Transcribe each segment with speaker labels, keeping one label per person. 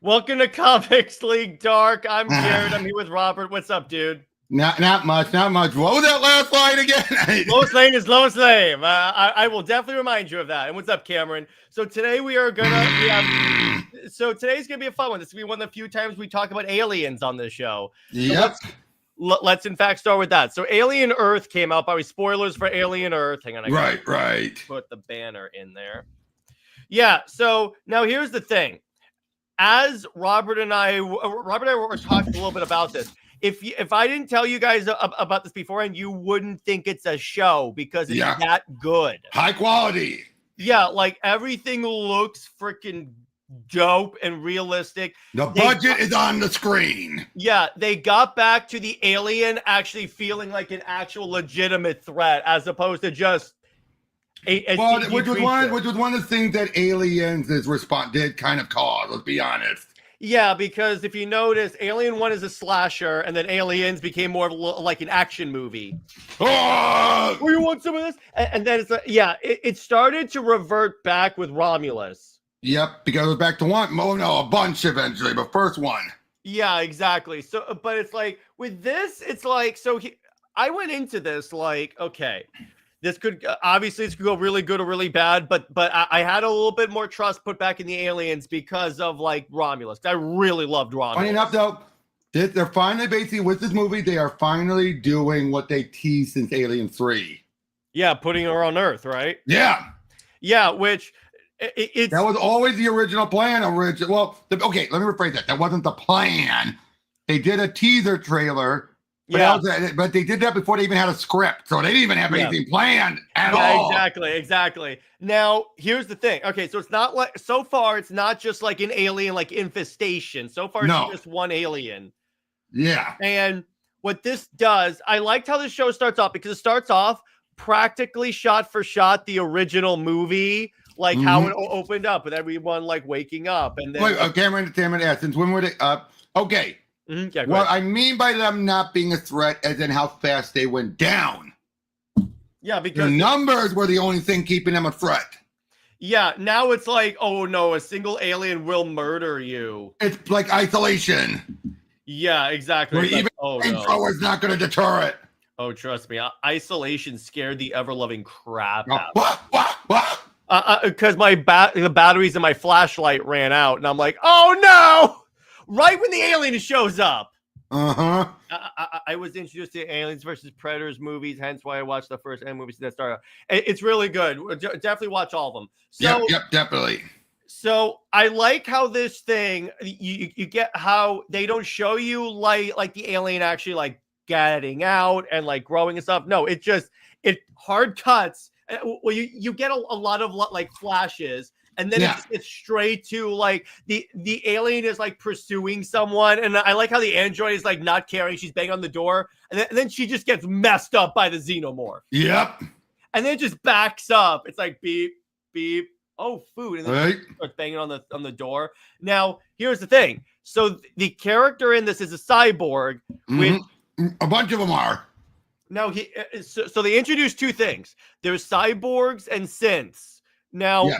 Speaker 1: Welcome to Comics League Dark. I'm Jared. I'm here with Robert. What's up, dude?
Speaker 2: Not much. What was that last line again?
Speaker 1: Lowest Lane is lowest name. I will definitely remind you of that. And what's up, Cameron? So today we are gonna so today's gonna be a fun one. This is gonna be one of the few times we talk about aliens on this show.
Speaker 2: Yep.
Speaker 1: So let's in fact start with that. So Alien Earth came out. Probably spoilers for Alien Earth. Hang on,
Speaker 2: Right.
Speaker 1: Put the banner in there. Yeah. So now here's the thing. As Robert and I were talking a little bit about this. If I didn't tell you guys about this beforehand, you wouldn't think it's a show because it's that good.
Speaker 2: High quality.
Speaker 1: Yeah, like everything looks freaking dope and realistic.
Speaker 2: The budget is on the screen.
Speaker 1: Yeah, they got back to the alien actually feeling like an actual legitimate threat as opposed to just which was one of the things that Aliens did kind of cause, let's be honest. Yeah, because if you notice, Alien 1 is a slasher, and then Aliens became more of like an action movie. Oh, you want some of this? And then it started to revert back with Romulus.
Speaker 2: Yep, because it was back to a bunch eventually, but first one. Yeah,
Speaker 1: exactly. So, but it's like, with this, it's like, I went into this like, okay, this could go really good or really bad, but I had a little bit more trust put back in the aliens because of like Romulus. I really loved Romulus.
Speaker 2: Funny enough, though, they're finally basically with this movie. They are finally doing what they teased since Alien 3.
Speaker 1: Yeah, putting her on Earth, right?
Speaker 2: Yeah,
Speaker 1: which that
Speaker 2: was always the original plan. Well, okay, let me rephrase that. That wasn't the plan. They did a teaser trailer. But they did that before they even had a script, so they didn't even have anything planned at all.
Speaker 1: Exactly. Now, here's the thing. Okay, so it's not like so far it's not just like an alien like infestation. So far, it's just one alien.
Speaker 2: Yeah.
Speaker 1: And what this does, I liked how this show starts off because it starts off practically shot for shot the original movie, like how it opened up with everyone like waking up. And then
Speaker 2: Cameron asked, since when were they up? Okay.
Speaker 1: Yeah,
Speaker 2: what I mean by them not being a threat as in how fast they went down.
Speaker 1: Yeah, because
Speaker 2: the numbers were the only thing keeping them a threat.
Speaker 1: Yeah, now it's like, oh no, a single alien will murder you.
Speaker 2: It's like Isolation.
Speaker 1: Yeah, exactly.
Speaker 2: Where even flamethrower is not going to deter it.
Speaker 1: Oh, trust me, Isolation scared the ever-loving crap out.
Speaker 2: What?
Speaker 1: Because the batteries in my flashlight ran out, and I'm like, oh no! Right when the alien shows up. I was introduced to Aliens versus Predators movies, hence why I watched the first Alien movies that started. It's really good. Definitely watch all of them. So,
Speaker 2: yep, definitely.
Speaker 1: So I like how this thing, you get how they don't show you like the alien actually like getting out and like growing and stuff. No, it hard cuts. Well, you get a lot of like flashes. And then it's straight to like the alien is like pursuing someone. And I like how the android is like not caring. She's banging on the door. And then she just gets messed up by the xenomorph.
Speaker 2: Yep.
Speaker 1: And then it just backs up. It's like beep, beep. Oh, food. And then she starts banging on the door. Now, here's the thing. So the character in this is a cyborg. With
Speaker 2: a bunch of them are.
Speaker 1: Now, so they introduced two things. There's cyborgs and synths. Now...
Speaker 2: Yeah.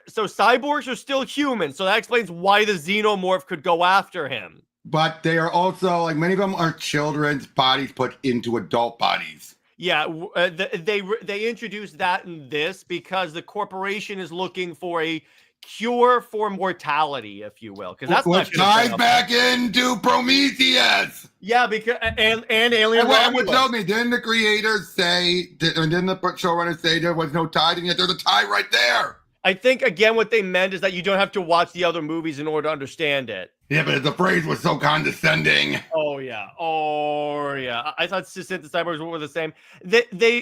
Speaker 1: So cyborgs are still human, so that explains why the xenomorph could go after him.
Speaker 2: But they are also, like, many of them are children's bodies put into adult bodies.
Speaker 1: Yeah, they introduced that in this because the corporation is looking for a cure for mortality, if you will, because that's
Speaker 2: which ties back into Prometheus.
Speaker 1: Yeah, because and Alien.
Speaker 2: What told me? Didn't the creators say? Didn't the showrunners say there was no tie? And yet there's a tie right there.
Speaker 1: I think, again, what they meant is that you don't have to watch the other movies in order to understand it.
Speaker 2: Yeah, but the phrase was so condescending.
Speaker 1: Oh, yeah. I thought synth and cyborgs were the same.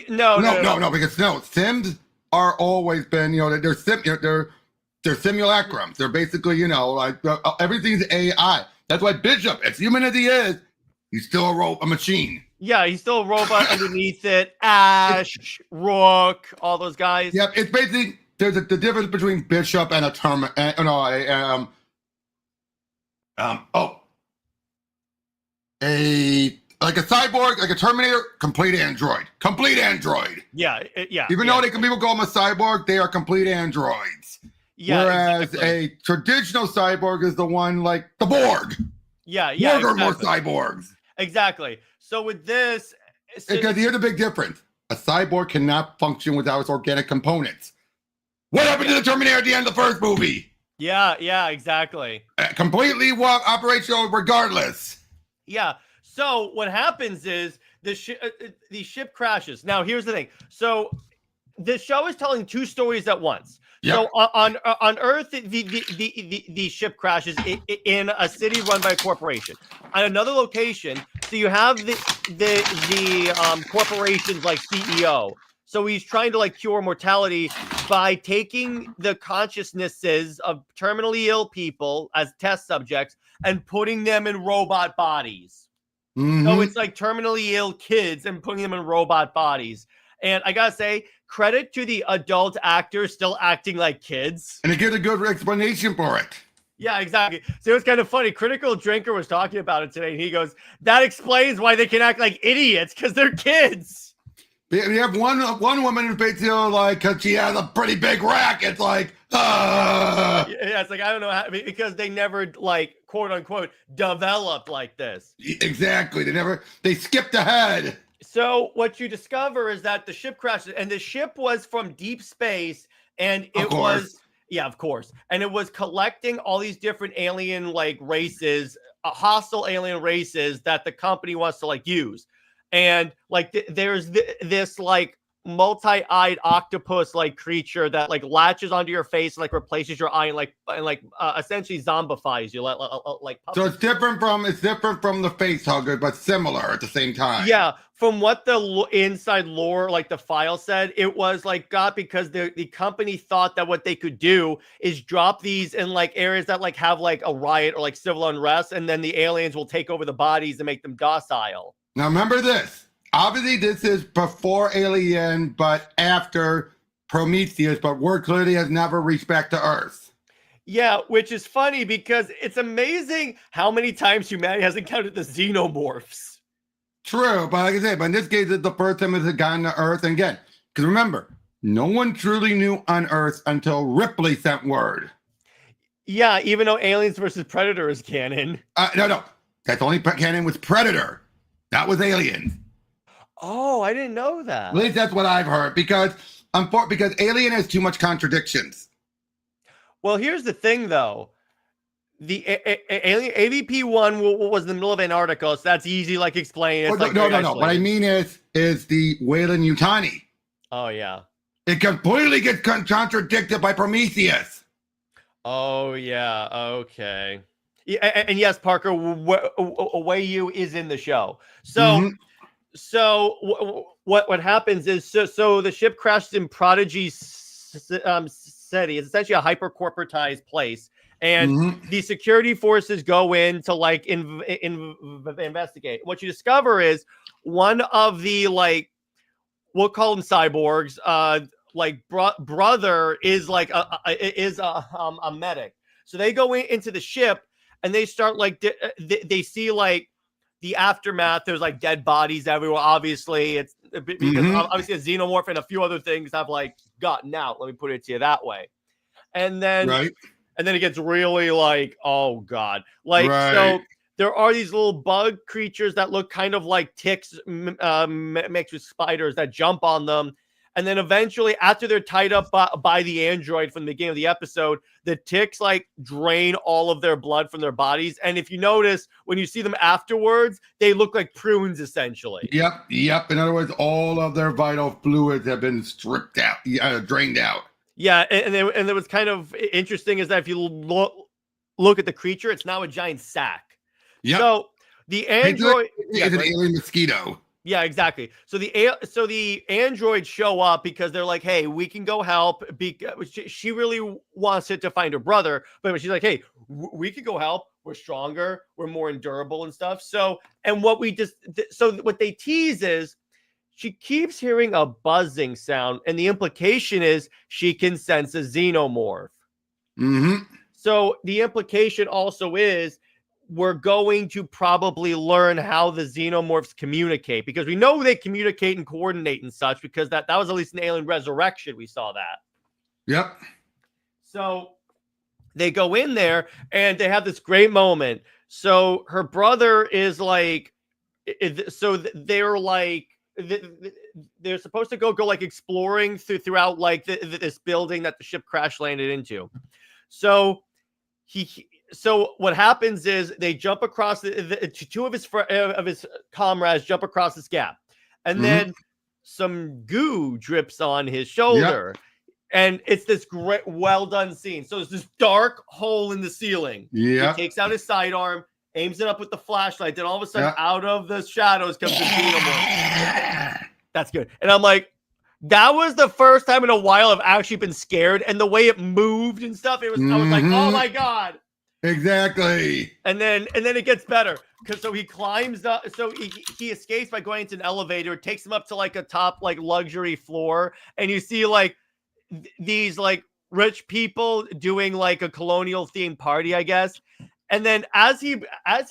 Speaker 1: No,
Speaker 2: because Sims are always been, they're simulacrums. They're basically, like everything's AI. That's why Bishop, as human as he is, he's still a machine.
Speaker 1: Yeah, he's still a robot underneath it. Ash, Rook, all those guys.
Speaker 2: Yep, it's basically... There's the difference between Bishop and a cyborg, like a Terminator, complete android.
Speaker 1: Yeah.
Speaker 2: Even though people call them a cyborg, they are complete androids.
Speaker 1: Yeah,
Speaker 2: whereas
Speaker 1: exactly.
Speaker 2: a traditional cyborg is the one like the Borg.
Speaker 1: Yeah,
Speaker 2: Borg
Speaker 1: exactly.
Speaker 2: are more cyborgs.
Speaker 1: Exactly. So with this,
Speaker 2: because here's the big difference: a cyborg cannot function without its organic components. What happened to the Terminator at the end of the first movie?
Speaker 1: Yeah, exactly.
Speaker 2: Completely operational regardless.
Speaker 1: Yeah. So what happens is the ship crashes. Now here's the thing. So the show is telling two stories at once. Yep. So on Earth, the ship crashes in a city run by a corporation. On another location, so you have the corporation's like CEO. So he's trying to like cure mortality by taking the consciousnesses of terminally ill people as test subjects and putting them in robot bodies. So it's like terminally ill kids and putting them in robot bodies. And I gotta say, credit to the adult actors still acting like kids.
Speaker 2: And they get a good explanation for it.
Speaker 1: Yeah, exactly. So it was kind of funny. Critical Drinker was talking about it today, and he goes, that explains why they can act like idiots, because they're kids.
Speaker 2: We have one woman in particular, like, because she has a pretty big rack. It's like,
Speaker 1: Yeah, it's like, I don't know how, because they never, like, quote unquote, developed like this.
Speaker 2: Exactly. They skipped ahead.
Speaker 1: So what you discover is that the ship crashes, and the ship was from deep space, and it was, yeah, of course, and it was collecting all these different alien like races, hostile alien races that the company wants to like use, and like there's this like multi-eyed octopus like creature that like latches onto your face and like replaces your eye and essentially zombifies you like
Speaker 2: so it's different from the face hugger, but similar at the same time.
Speaker 1: Yeah, from what the inside lore like the file said, it was like because the company thought that what they could do is drop these in like areas that like have like a riot or like civil unrest, and then the aliens will take over the bodies and make them docile.
Speaker 2: Now remember this. Obviously, this is before Alien, but after Prometheus, but word clearly has never reached back to Earth.
Speaker 1: Yeah, which is funny because it's amazing how many times humanity has encountered the xenomorphs.
Speaker 2: True, but like I said, but in this case, it's the first time it's gotten to Earth. And again, because remember, no one truly knew on Earth until Ripley sent word.
Speaker 1: Yeah, even though Aliens versus Predator is canon.
Speaker 2: No. That's only canon was Predator. That was Aliens.
Speaker 1: Oh, I didn't know that.
Speaker 2: At least that's what I've heard, because Alien has too much contradictions.
Speaker 1: Well, here's the thing, though. The Alien AVP-1 was in the middle of Antarctica, so that's easy, like explain.
Speaker 2: No. What I mean is the Weyland-Yutani.
Speaker 1: Oh yeah.
Speaker 2: It completely gets contradicted by Prometheus.
Speaker 1: Oh yeah. Okay. Yeah, and yes, Parker, Wayu is in the show. So. So what happens is so the ship crashes in Prodigy City. It's essentially a hyper corporatized place, and the security forces go in to like investigate. What you discover is one of the like we'll call them cyborgs. Like brother is like a medic. So they go into the ship and they start like they see like the aftermath. There's like dead bodies everywhere. Obviously, it's because obviously a xenomorph and a few other things have like gotten out. Let me put it to you that way. And then, and then it gets really like, oh god, like so. There are these little bug creatures that look kind of like ticks mixed with spiders that jump on them. And then eventually, after they're tied up by the android from the beginning of the episode, the ticks like drain all of their blood from their bodies. And if you notice, when you see them afterwards, they look like prunes, essentially.
Speaker 2: Yep. In other words, all of their vital fluids have been stripped out, drained out.
Speaker 1: Yeah, and it was kind of interesting is that if you look at the creature, it's now a giant sack. Yep. So the android
Speaker 2: is an alien mosquito.
Speaker 1: Yeah, exactly. So the androids show up because they're like, hey, we can go help. She really wants it to find her brother, but she's like, hey, we can go help. We're stronger. We're more endurable and stuff. So, and what what they tease is she keeps hearing a buzzing sound, and the implication is she can sense a xenomorph. So the implication also is we're going to probably learn how the xenomorphs communicate, because we know they communicate and coordinate and such, because that was at least in Alien Resurrection. We saw that.
Speaker 2: Yep.
Speaker 1: So they go in there and they have this great moment. So her brother is like, so they're like, they're supposed to go like exploring throughout like this building that the ship crash landed into. So so what happens is they jump across two of his comrades jump across this gap, and then some goo drips on his shoulder. And it's this great, well done scene. So there's this dark hole in the ceiling.
Speaker 2: Yeah.
Speaker 1: He takes out his sidearm, aims it up with the flashlight. Then all of a sudden, out of the shadows comes the xenomorph. That's good. And I'm like, that was the first time in a while I've actually been scared. And the way it moved and stuff, I was like, oh my God.
Speaker 2: Exactly.
Speaker 1: And then it gets better. So he climbs up. So he escapes by going into an elevator. It takes him up to like a top like luxury floor. And you see like these like rich people doing like a colonial themed party, I guess. And then as he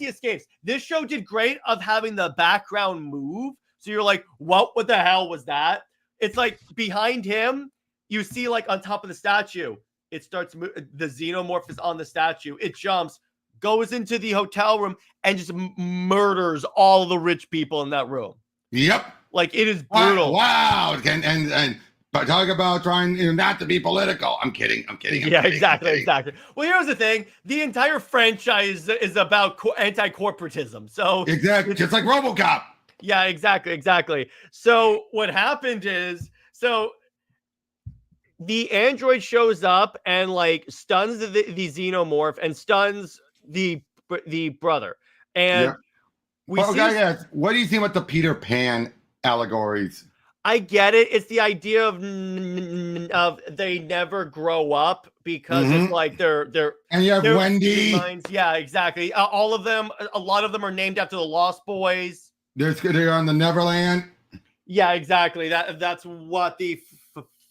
Speaker 1: escapes, this show did great of having the background move. So you're like, what the hell was that? It's like behind him, you see like on top of the statue, it starts, the xenomorph is on the statue. It jumps, goes into the hotel room and just murders all the rich people in that room.
Speaker 2: Yep.
Speaker 1: Like it is brutal.
Speaker 2: Wow. And but talk about trying not to be political. I'm kidding.
Speaker 1: Exactly. Well, here's the thing. The entire franchise is about anti-corporatism. So
Speaker 2: exactly, just like RoboCop.
Speaker 1: Yeah, exactly. So what happened is, the android shows up and like stuns the xenomorph and stuns the brother. And
Speaker 2: what do you think about the Peter Pan allegories?
Speaker 1: I get it. It's the idea of they never grow up because it's like they're
Speaker 2: and you have Wendy.
Speaker 1: Minds. Yeah, exactly. All of them, a lot of them are named after the Lost Boys.
Speaker 2: They're on the Neverland.
Speaker 1: Yeah, exactly. That's what the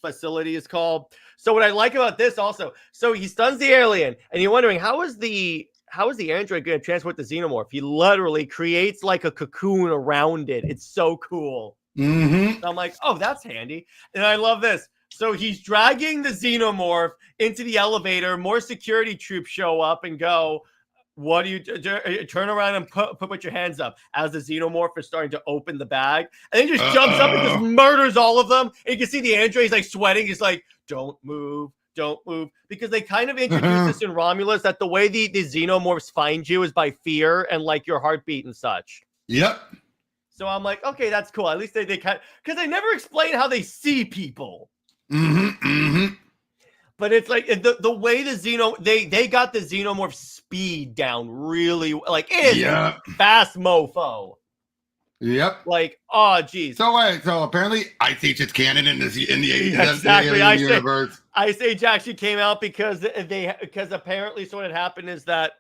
Speaker 1: facility is called. So what I like about this also, so he stuns the alien, and you're wondering how is the android going to transport the xenomorph? He literally creates like a cocoon around it. It's so cool. So I'm like, oh, that's handy. And I love this. So he's dragging the xenomorph into the elevator. More security troops show up and go, what do you do? Turn around and put your hands up as the xenomorph is starting to open the bag. And then he just jumps up and just murders all of them. And you can see the android, he's like sweating. He's like, don't move. Because they kind of introduced this in Romulus that the way the xenomorphs find you is by fear and like your heartbeat and such.
Speaker 2: Yep.
Speaker 1: So I'm like, okay, that's cool. At least they kind of, because they never explain how they see people. But it's like the way they got the xenomorph speed down really, like it is fast mofo.
Speaker 2: Yep.
Speaker 1: Like, oh geez.
Speaker 2: So apparently Ice Age is canon in the universe.
Speaker 1: Ice Age actually came out because apparently so what had happened is that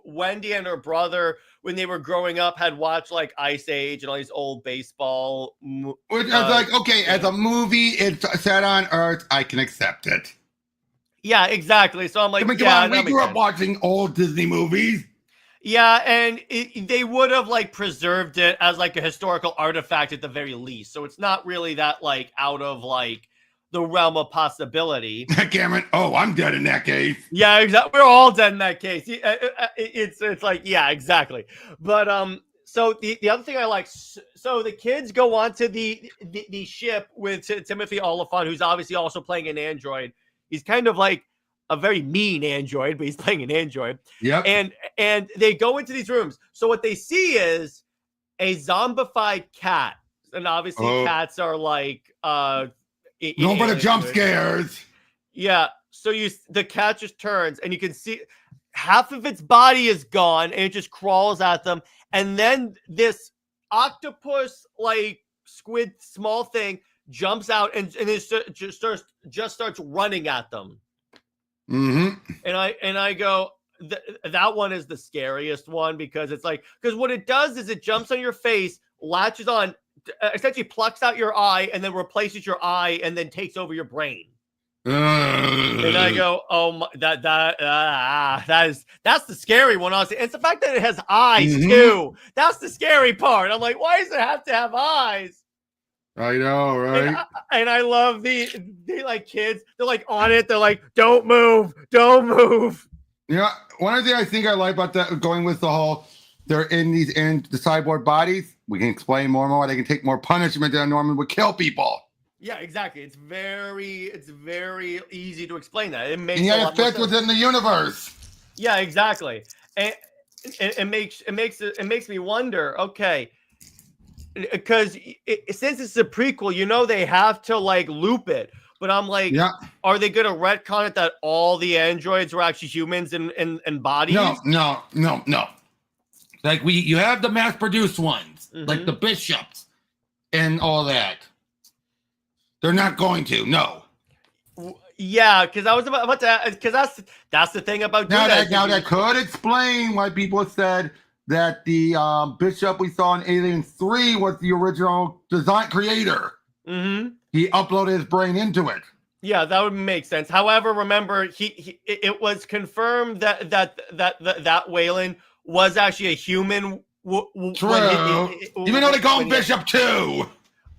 Speaker 1: Wendy and her brother, when they were growing up, had watched like Ice Age and all these old baseball.
Speaker 2: Which I was like, okay, as a movie, it's set on Earth, I can accept it.
Speaker 1: Yeah, exactly. So I'm like,
Speaker 2: we grew up watching old Disney movies.
Speaker 1: Yeah, and they would have like preserved it as like a historical artifact at the very least. So it's not really that like out of like the realm of possibility.
Speaker 2: Cameron, I'm dead in that case.
Speaker 1: Yeah, exactly. We're all dead in that case. It's like, yeah, exactly. But so the other thing I like, so the kids go onto the ship with Timothy Oliphant, who's obviously also playing an android. He's kind of like a very mean android, but he's playing an android.
Speaker 2: Yep.
Speaker 1: And they go into these rooms. So what they see is a zombified cat. And obviously cats are like
Speaker 2: no but jump scares.
Speaker 1: Yeah. So the cat just turns and you can see half of its body is gone and it just crawls at them. And then this octopus like squid small thing jumps out and it just starts running at them. And I go, that one is the scariest one because it's like, because what it does is it jumps on your face, latches on, essentially plucks out your eye and then replaces your eye and then takes over your brain. And I go, oh my, that's the scary one, honestly. And it's the fact that it has eyes too. That's the scary part. I'm like, why does it have to have eyes?
Speaker 2: I know, right?
Speaker 1: And I love the like kids. They're like on it. They're like, don't move, don't move.
Speaker 2: Yeah, one of the things I think I like about that, going with the whole, they're in the cyborg bodies. We can explain more and more. They can take more punishment than normally would kill people.
Speaker 1: Yeah, exactly. It's very easy to explain that. It makes
Speaker 2: and yet it fits within the universe.
Speaker 1: Yeah, exactly. And it makes me wonder. Okay, because since it's a prequel, you know they have to like loop it. But I'm like,
Speaker 2: yeah.
Speaker 1: Are they going to retcon it that all the androids were actually humans and bodies?
Speaker 2: No. Like you have the mass-produced ones, like the bishops and all that. They're not going to, no.
Speaker 1: Yeah, because I was about to, because that's the thing about
Speaker 2: now that could explain why people said that the bishop we saw in Alien 3 was the original design creator. He uploaded his brain into it.
Speaker 1: Yeah, that would make sense. However, remember, it was confirmed that Wayland was actually a human.
Speaker 2: True. Even though they call him Bishop too.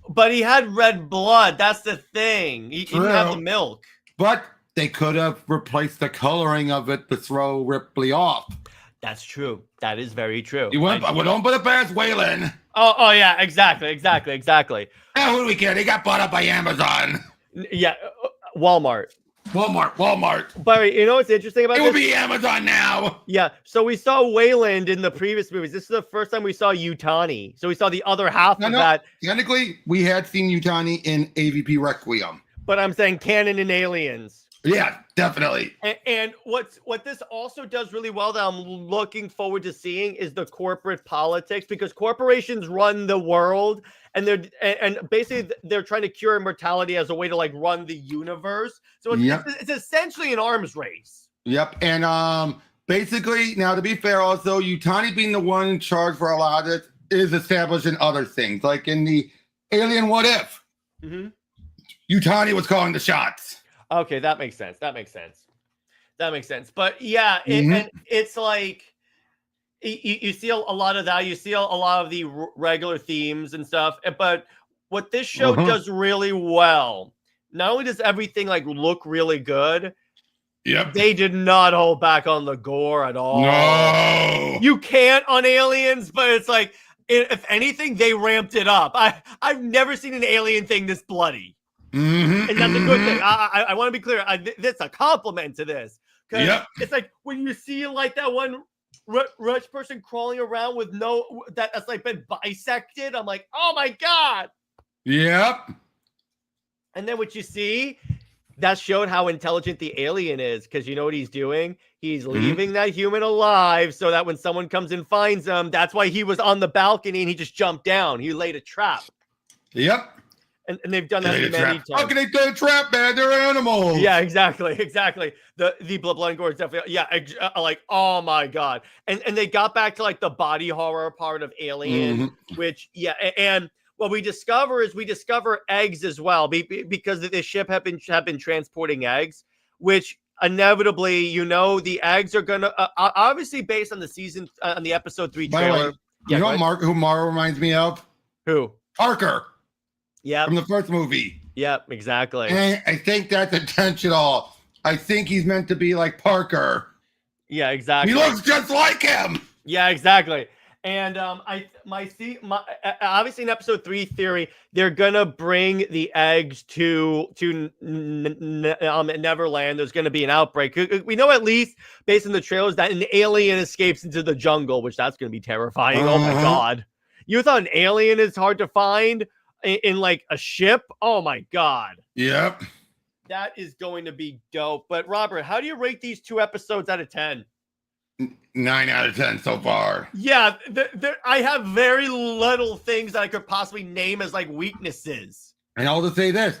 Speaker 1: But he had red blood. That's the thing. He didn't have the milk.
Speaker 2: But they could have replaced the coloring of it to throw Ripley off.
Speaker 1: That's true. That is very true.
Speaker 2: We don't put it past Wayland.
Speaker 1: Oh yeah, exactly.
Speaker 2: Yeah, who do we care? They got bought up by Amazon.
Speaker 1: Yeah, Walmart. But you know what's interesting about
Speaker 2: this? It will be Amazon now.
Speaker 1: Yeah, so we saw Wayland in the previous movies. This is the first time we saw Yutani. So we saw the other half of that.
Speaker 2: Technically, we had seen Yutani in AVP Requiem.
Speaker 1: But I'm saying canon and Aliens.
Speaker 2: Yeah, definitely.
Speaker 1: And what this also does really well that I'm looking forward to seeing is the corporate politics, because corporations run the world, and basically they're trying to cure immortality as a way to like run the universe. So it's essentially an arms race.
Speaker 2: Yep. And basically, now to be fair, also Yutani being the one in charge for a lot of it is established in other things, like in the Alien What If. Yutani was calling the shots.
Speaker 1: Okay, that makes sense. But yeah, and it's like you see a lot of that. You see a lot of the regular themes and stuff. But what this show does really well, not only does everything like look really good, they did not hold back on the gore at all.
Speaker 2: No,
Speaker 1: you can't on Aliens, but it's like if anything, they ramped it up. I've never seen an Alien thing this bloody. And that's a good thing. I want to be clear. That's a compliment to this. It's like when you see like that one rich person crawling around with that's like been bisected. I'm like, oh my God.
Speaker 2: Yep.
Speaker 1: And then what you see, that showed how intelligent the alien is, because you know what he's doing? He's leaving that human alive so that when someone comes and finds him, that's why he was on the balcony and he just jumped down. He laid a trap.
Speaker 2: Yep.
Speaker 1: And they've done that many times.
Speaker 2: How can they do a trap, man? They're animals.
Speaker 1: Yeah, exactly. The blood and gore is definitely, like, oh my God. And they got back to like the body horror part of Alien, which, and what we discover eggs as well, because the ship have been transporting eggs, which inevitably, the eggs are gonna obviously based on the episode 3 trailer.
Speaker 2: You know who Mara reminds me of?
Speaker 1: Who?
Speaker 2: Parker.
Speaker 1: Yeah,
Speaker 2: from the first movie.
Speaker 1: Yep, exactly.
Speaker 2: And I think that's intentional. I think he's meant to be like Parker.
Speaker 1: Yeah, exactly.
Speaker 2: He looks just like him.
Speaker 1: Yeah, exactly. And obviously in episode 3 theory, they're gonna bring the eggs to Neverland. There's gonna be an outbreak. We know at least based on the trailers that an alien escapes into the jungle, which that's gonna be terrifying. Oh my God! You thought an alien is hard to find in like a ship? Oh my God.
Speaker 2: Yep.
Speaker 1: That is going to be dope. But Robert, how do you rate these 2 episodes out of 10?
Speaker 2: 9 out of 10 so far.
Speaker 1: Yeah, I have very little things that I could possibly name as like weaknesses.
Speaker 2: And I'll just say this.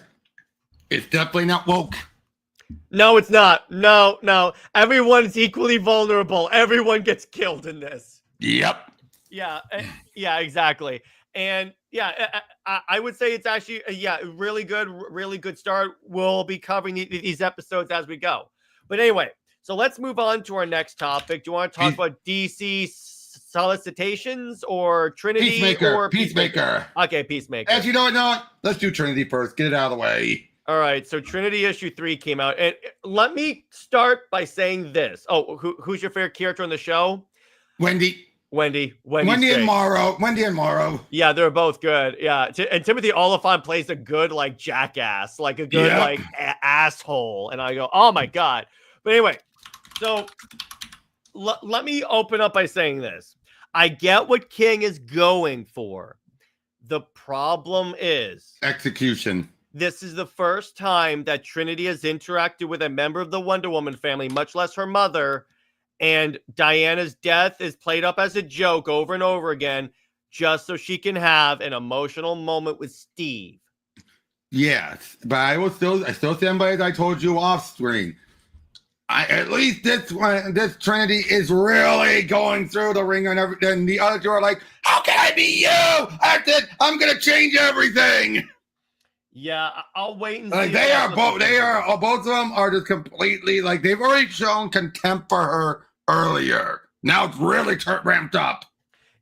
Speaker 2: It's definitely not woke.
Speaker 1: No, it's not. No. Everyone's equally vulnerable. Everyone gets killed in this.
Speaker 2: Yep.
Speaker 1: Yeah, exactly. And yeah, I would say it's actually, really good start. We'll be covering these episodes as we go. But anyway, so let's move on to our next topic. Do you want to talk about DC Solicitations or Trinity
Speaker 2: Peacemaker,
Speaker 1: or
Speaker 2: Peacemaker.
Speaker 1: Okay, Peacemaker.
Speaker 2: As you know, let's do Trinity first. Get it out of the way.
Speaker 1: All right, so Trinity issue 3 came out, and let me start by saying this. Oh, who's your favorite character on the show?
Speaker 2: Wendy and Morrow.
Speaker 1: Yeah, they're both good. Yeah, and Timothy Oliphant plays a good like jackass, like a good like asshole. And I go, oh my god. But anyway, so let me open up by saying this. I get what King is going for. The problem is
Speaker 2: execution.
Speaker 1: This is the first time that Trinity has interacted with a member of the Wonder Woman family, much less her mother. And Diana's death is played up as a joke over and over again, just so she can have an emotional moment with Steve.
Speaker 2: Yes, but I still stand by as I told you off screen. At least this Trinity is really going through the ringer, and everything. The other two are like, "How can I be you? I'm gonna change everything."
Speaker 1: Yeah, I'll wait and see.
Speaker 2: Like both of them are just completely like they've already shown contempt for her earlier. Now it's really ramped up.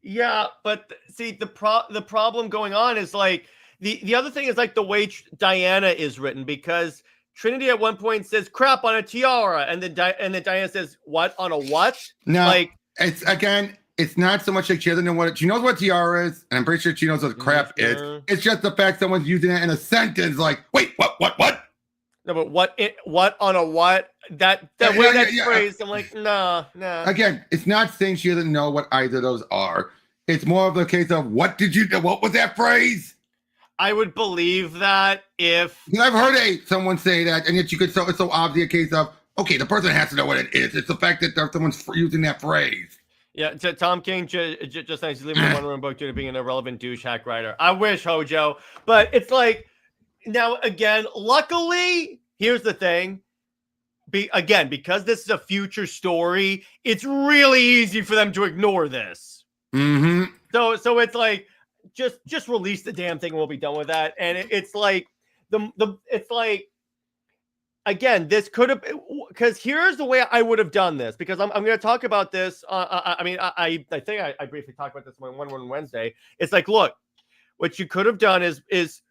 Speaker 1: Yeah, but see the problem going on is like the other thing is like the way Diana is written, because Trinity at one point says crap on a tiara, and then Diana says what on a what?
Speaker 2: No, like it's not so much like she doesn't know what she knows what tiara is, and I'm pretty sure she knows what crap is. It's just the fact someone's using it in a sentence like, wait, what?
Speaker 1: No, but what on a what? That way that's phrased, I'm like, nah.
Speaker 2: Again, it's not saying she doesn't know what either of those are. It's more of the case of what was that phrase?
Speaker 1: I would believe that if
Speaker 2: I've heard someone say that, and yet it's so obvious a case of okay, the person has to know what it is. It's the fact that someone's using that phrase.
Speaker 1: Yeah, Tom King just nice leaving the Wonder Woman book due to being an irrelevant douche hack writer. I wish, Hojo, but it's like now again. Luckily, here's the thing: because this is a future story, it's really easy for them to ignore this.
Speaker 2: Mm-hmm.
Speaker 1: So it's like just release the damn thing and we'll be done with that. And it's like it's like. Again, this could have, because here's the way I would have done this, because I'm going to talk about this. I think I briefly talked about this on Wednesday. It's like, look, what you could have done is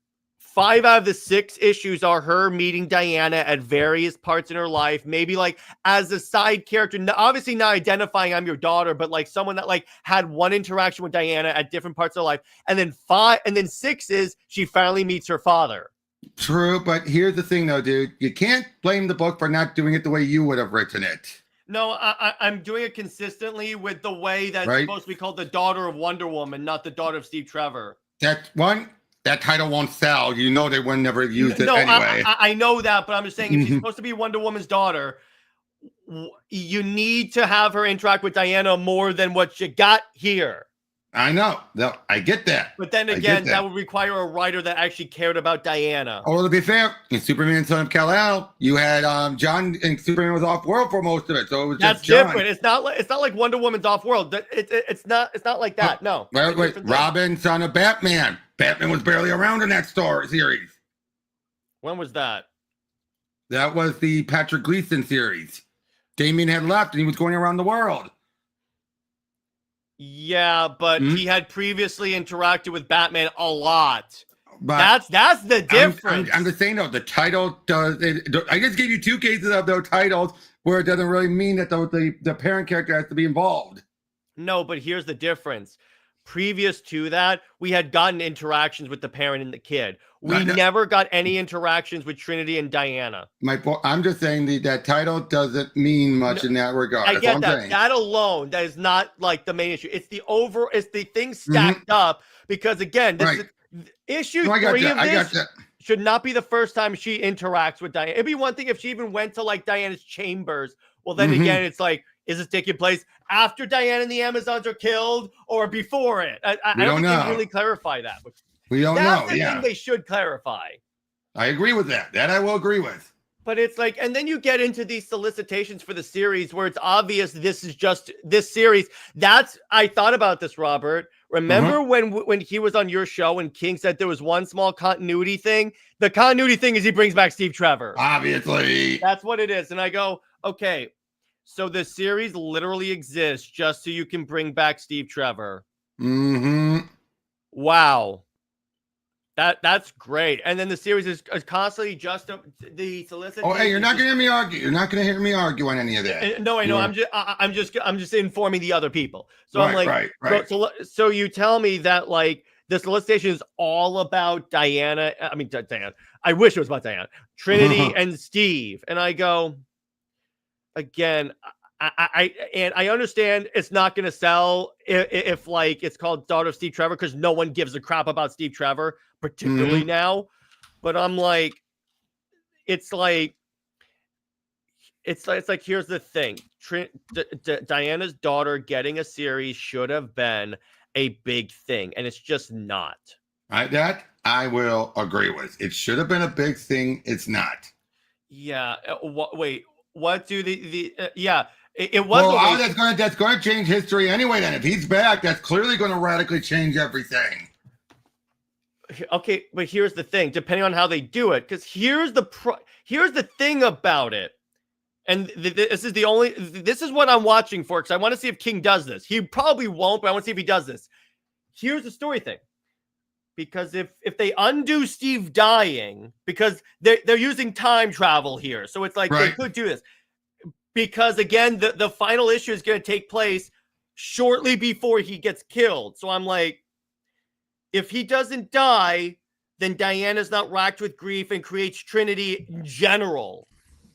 Speaker 1: 5 out of the 6 issues are her meeting Diana at various parts in her life, maybe like as a side character, obviously not identifying I'm your daughter, but like someone that like had one interaction with Diana at different parts of her life. And then 6 is she finally meets her father.
Speaker 2: True, but here's the thing, though, dude. You can't blame the book for not doing it the way you would have written it.
Speaker 1: No, I'm doing it consistently with the way that's supposed to be called the daughter of Wonder Woman, not the daughter of Steve Trevor.
Speaker 2: That title won't sell. You know they would never use it anyway.
Speaker 1: I know that, but I'm just saying if she's supposed to be Wonder Woman's daughter, you need to have her interact with Diana more than what you got here.
Speaker 2: I know. No, I get that.
Speaker 1: But then again, that would require a writer that actually cared about Diana.
Speaker 2: Oh, to be fair, in Superman Son of Kal-El, you had John, and Superman was off-world for most of it, so it was
Speaker 1: that's
Speaker 2: just John.
Speaker 1: Different. It's not like Wonder Woman's off-world. It's not like that. No.
Speaker 2: Wait. Robin, son of Batman. Batman was barely around in that series.
Speaker 1: When was that?
Speaker 2: That was the Patrick Gleason series. Damian had left, and he was going around the world.
Speaker 1: Yeah, but he had previously interacted with Batman a lot. But that's the difference.
Speaker 2: I'm just saying, though, the title does. I just gave you 2 cases of those titles where it doesn't really mean that the parent character has to be involved.
Speaker 1: No, but here's the difference. Previous to that, we had gotten interactions with the parent and the kid. We never got any interactions with Trinity and Diana.
Speaker 2: I'm just saying that title doesn't mean much in that regard.
Speaker 1: I get that. That alone, that is not like the main issue. It's the thing stacked up, because again, issue 3 of this should not be the first time she interacts with Diana. It'd be one thing if she even went to like Diana's chambers. Well, then again, it's like, is this taking place after Diana and the Amazons are killed or before it? I don't think they really clarify that.
Speaker 2: We don't know.
Speaker 1: That's the thing they should clarify. I
Speaker 2: agree with that. That I will agree with.
Speaker 1: But it's like, and then you get into these solicitations for the series where it's obvious this is just this series. I thought about this, Robert. Remember when he was on your show and King said there was one small continuity thing? The continuity thing is he brings back Steve Trevor.
Speaker 2: Obviously.
Speaker 1: That's what it is. And I go, okay, So the series literally exists just so you can bring back Steve Trevor.
Speaker 2: Mm-hmm.
Speaker 1: Wow. That's great. And then the series is constantly just the solicitation.
Speaker 2: Oh, hey, you're not gonna hear me argue. You're not gonna hear me argue on any of that.
Speaker 1: No, I know. I'm just informing the other people. So
Speaker 2: right,
Speaker 1: I'm like,
Speaker 2: right.
Speaker 1: So you tell me that like the solicitation is all about Diana. I mean, Diana. I wish it was about Diana, Trinity, and Steve. And I go again. I understand it's not going to sell if like it's called Daughter of Steve Trevor because no one gives a crap about Steve Trevor, particularly now. But I'm like, it's like here's the thing: Diana's daughter getting a series should have been a big thing, and it's just not.
Speaker 2: That I will agree with. It should have been a big thing. It's not.
Speaker 1: Yeah. Wait. What do yeah? It was.
Speaker 2: Well, that's going to change history anyway. Then, if he's back, that's clearly going to radically change everything.
Speaker 1: Okay, but here's the thing: depending on how they do it, because here's the thing about it, and this is what I'm watching for because I want to see if King does this. He probably won't, but I want to see if he does this. Here's the story thing. Because if they undo Steve dying, because they're using time travel here, so it's like they could do this. Because again, the final issue is going to take place shortly before he gets killed. So I'm like, if he doesn't die, then Diana's not racked with grief and creates Trinity in general.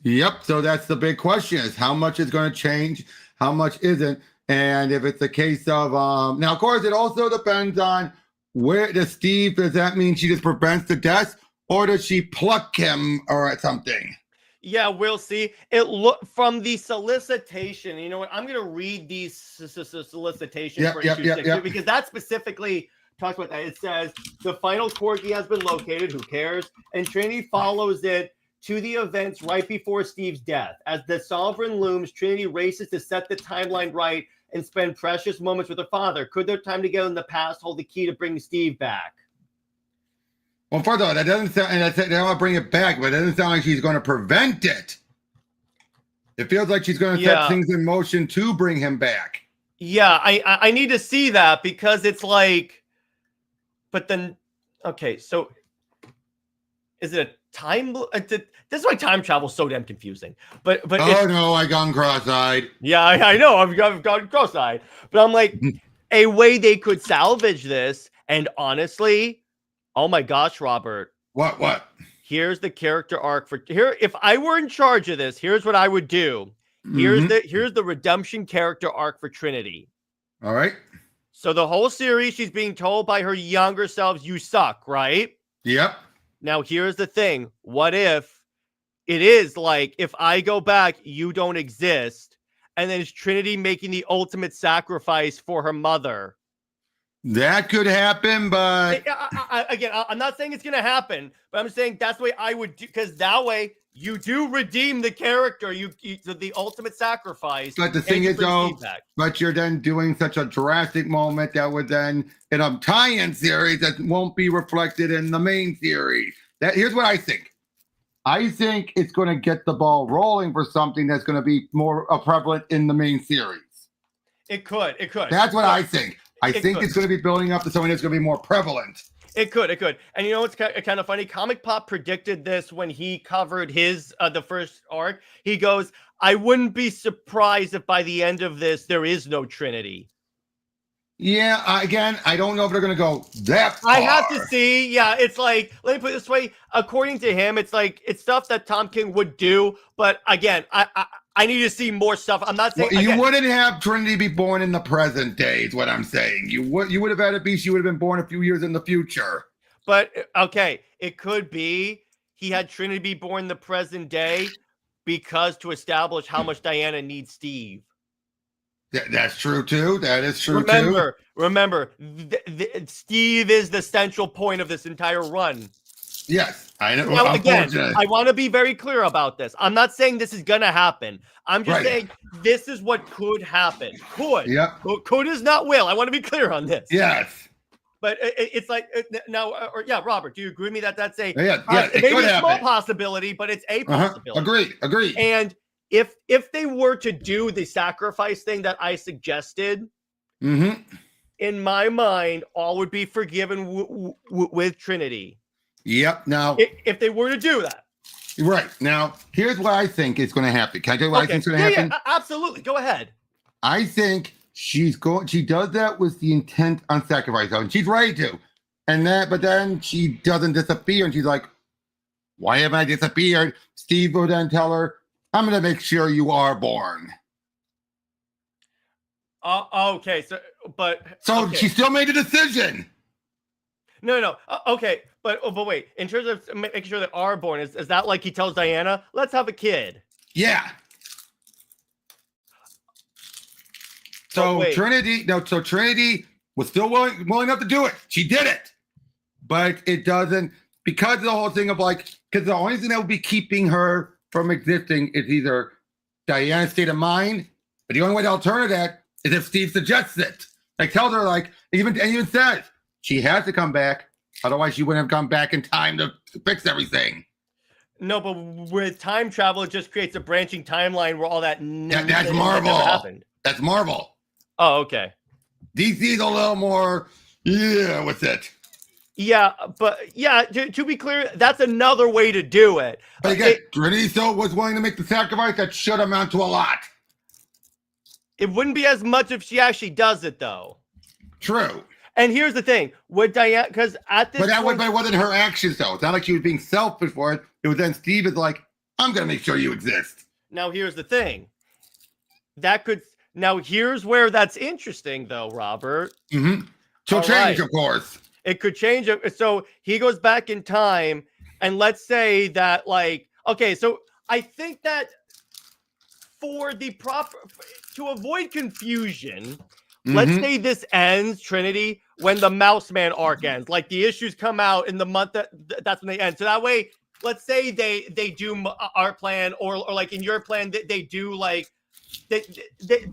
Speaker 2: Yep. So that's the big question: is how much is going to change, how much isn't, and if it's a case of now, of course, it also depends on. Where does Steve, does that mean she just prevents the death or does she pluck him or something?
Speaker 1: Yeah, we'll see. It look from the solicitation. You know what? I'm going to read these solicitations for issue 6 because that specifically talks about that. It says the final corgi has been located. Who cares? And Trinity follows it to the events right before Steve's death. As the Sovereign looms, Trinity races to set the timeline right and spend precious moments with her father. Could their time together in the past hold the key to bring Steve back?
Speaker 2: Well, first of all, that doesn't sound, and they want to bring it back, but it doesn't sound like she's going to prevent it. It feels like she's going to set things in motion to bring him back.
Speaker 1: Yeah, I need to see that because it's like, but then, okay, so is it a time? This is why time travel is so damn confusing. But
Speaker 2: oh no, I gone cross-eyed.
Speaker 1: Yeah, I know I've gone cross-eyed. But I'm like, a way they could salvage this, and honestly, oh my gosh, Robert.
Speaker 2: What?
Speaker 1: Here's the character arc for here. If I were in charge of this, here's what I would do. Here's the redemption character arc for Trinity.
Speaker 2: All right.
Speaker 1: So the whole series, she's being told by her younger selves, "You suck," right?
Speaker 2: Yep.
Speaker 1: Now, here's the thing. What if it is like, if I go back, you don't exist, and then it's Trinity making the ultimate sacrifice for her mother?
Speaker 2: That could happen, but...
Speaker 1: Again, I'm not saying it's going to happen, but I'm saying that's the way I would do, because that way you do redeem the character, you the ultimate sacrifice.
Speaker 2: But the thing is, though, but you're then doing such a drastic moment that would then, in a tie-in series, that won't be reflected in the main series. Here's what I think. I think it's going to get the ball rolling for something that's going to be more prevalent in the main series.
Speaker 1: It could.
Speaker 2: That's what I think. I think it's going to be building up to something that's going to be more prevalent.
Speaker 1: It could. And you know what's kind of funny? Comic Pop predicted this when he covered his the first arc. He goes, I wouldn't be surprised if by the end of this, there is no Trinity.
Speaker 2: Yeah, again, I don't know if they're going to go that far.
Speaker 1: I have to see. Yeah, it's like, let me put it this way. According to him, it's like, it's stuff that Tom King would do. But again, I need to see more stuff. I'm not saying...
Speaker 2: Well, you wouldn't have Trinity be born in the present day, is what I'm saying. You would have had it be she would have been born a few years in the future.
Speaker 1: But, okay, it could be he had Trinity be born in the present day because to establish how much Diana needs Steve.
Speaker 2: That's true, too. That is true, too.
Speaker 1: Remember, Steve is the central point of this entire run.
Speaker 2: Yes, I know.
Speaker 1: Now, again, I want to be very clear about this. I'm not saying this is going to happen. I'm just saying this is what could happen. Could.
Speaker 2: Yep.
Speaker 1: Could is not will. I want to be clear on this.
Speaker 2: Yes.
Speaker 1: But it's like, now, Robert, do you agree with me that that's a
Speaker 2: maybe
Speaker 1: a small possibility, but it's a possibility.
Speaker 2: Agreed.
Speaker 1: And if they were to do the sacrifice thing that I suggested, in my mind, all would be forgiven with Trinity.
Speaker 2: Yep. Now,
Speaker 1: if they were to do that.
Speaker 2: Right. Now, here's what I think is going to happen. Can I tell you what I think is going to happen?
Speaker 1: Yeah, absolutely. Go ahead.
Speaker 2: I think she does that with the intent on sacrifice, and she's ready to. But then she doesn't disappear, and she's like, why haven't I disappeared? Steve will then tell her, I'm going to make sure you are born.
Speaker 1: Okay. So
Speaker 2: she still made a decision.
Speaker 1: No. Okay. But wait, in terms of making sure they are born, is that like he tells Diana, let's have a kid?
Speaker 2: Yeah. So Trinity was still willing enough to do it. She did it. But it doesn't, because of the whole thing of because the only thing that would be keeping her from existing is either Diana's state of mind, but the only way to alter that is if Steve suggests it. Tells her, even says she has to come back, otherwise she wouldn't have come back in time to fix everything.
Speaker 1: No, but with time travel, it just creates a branching timeline where all that
Speaker 2: that's Marvel.
Speaker 1: Happened.
Speaker 2: That's Marvel.
Speaker 1: Oh, okay.
Speaker 2: DC's a little more, what's it?
Speaker 1: Yeah, but to be clear, that's another way to do it.
Speaker 2: But again, Trinity still was willing to make the sacrifice that should amount to a lot.
Speaker 1: It wouldn't be as much if she actually does it, though.
Speaker 2: True.
Speaker 1: And here's the thing, with Diana, because at this
Speaker 2: point, but it wasn't her actions, though. It's not like she was being selfish for it. It was then Steve is like, I'm going to make sure you exist.
Speaker 1: Now, here's the thing. Now, here's where that's interesting, though, Robert.
Speaker 2: So change, of course.
Speaker 1: It could change it. So he goes back in time, and let's say that, okay, so I think that for the to avoid confusion, let's say this ends, Trinity, when the Mouse Man arc ends. The issues come out in the month that's when they end. So that way, let's say they do our plan, or in your plan, they do they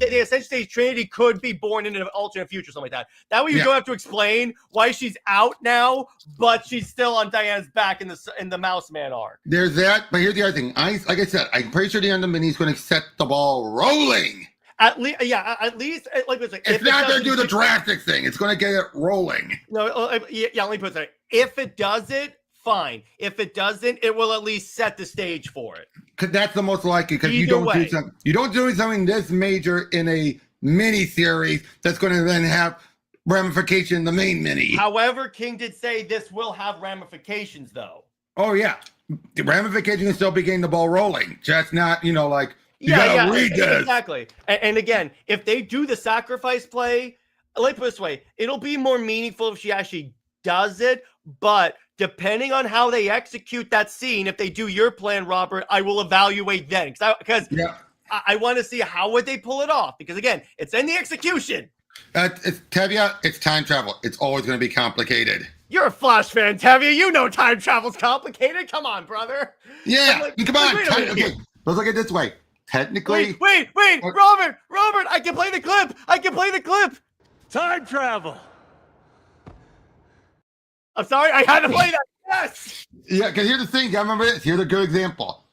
Speaker 1: essentially, Trinity could be born in an alternate future, something like that. That way you don't have to explain why she's out now, but she's still on Diana's back in the Mouse Man arc.
Speaker 2: There's that, but here's the other thing. Like I said, I'm pretty sure the end of Mini's going to set the ball rolling.
Speaker 1: At least, it's
Speaker 2: not going to do the drastic thing. It's going to get it rolling.
Speaker 1: No, let me put it. If it does it, fine. If it doesn't, it will at least set the stage for it.
Speaker 2: Because that's the most likely. Because you don't do something this major in a mini series that's going to then have ramification in the main mini.
Speaker 1: However, King did say this will have ramifications, though.
Speaker 2: Oh yeah, the ramification is still beginning the ball rolling. Just not, you gotta read this
Speaker 1: exactly. And again, if they do the sacrifice play, let me put it this way: it'll be more meaningful if she actually does it, but depending on how they execute that scene, if they do your plan, Robert, I will evaluate then. Because I want to see how would they pull it off. Because again, it's in the execution.
Speaker 2: It's Tevya, it's time travel. It's always going to be complicated.
Speaker 1: You're a Flash fan, Tevya. You know time travel's complicated. Come on, brother.
Speaker 2: Yeah, come on. Okay, let's look at it this way. Technically.
Speaker 1: Wait. Robert, I can play the clip.
Speaker 3: Time travel.
Speaker 1: I'm sorry, I had to play that. Yes.
Speaker 2: Yeah, because here's the thing. You remember this? Here's a good example.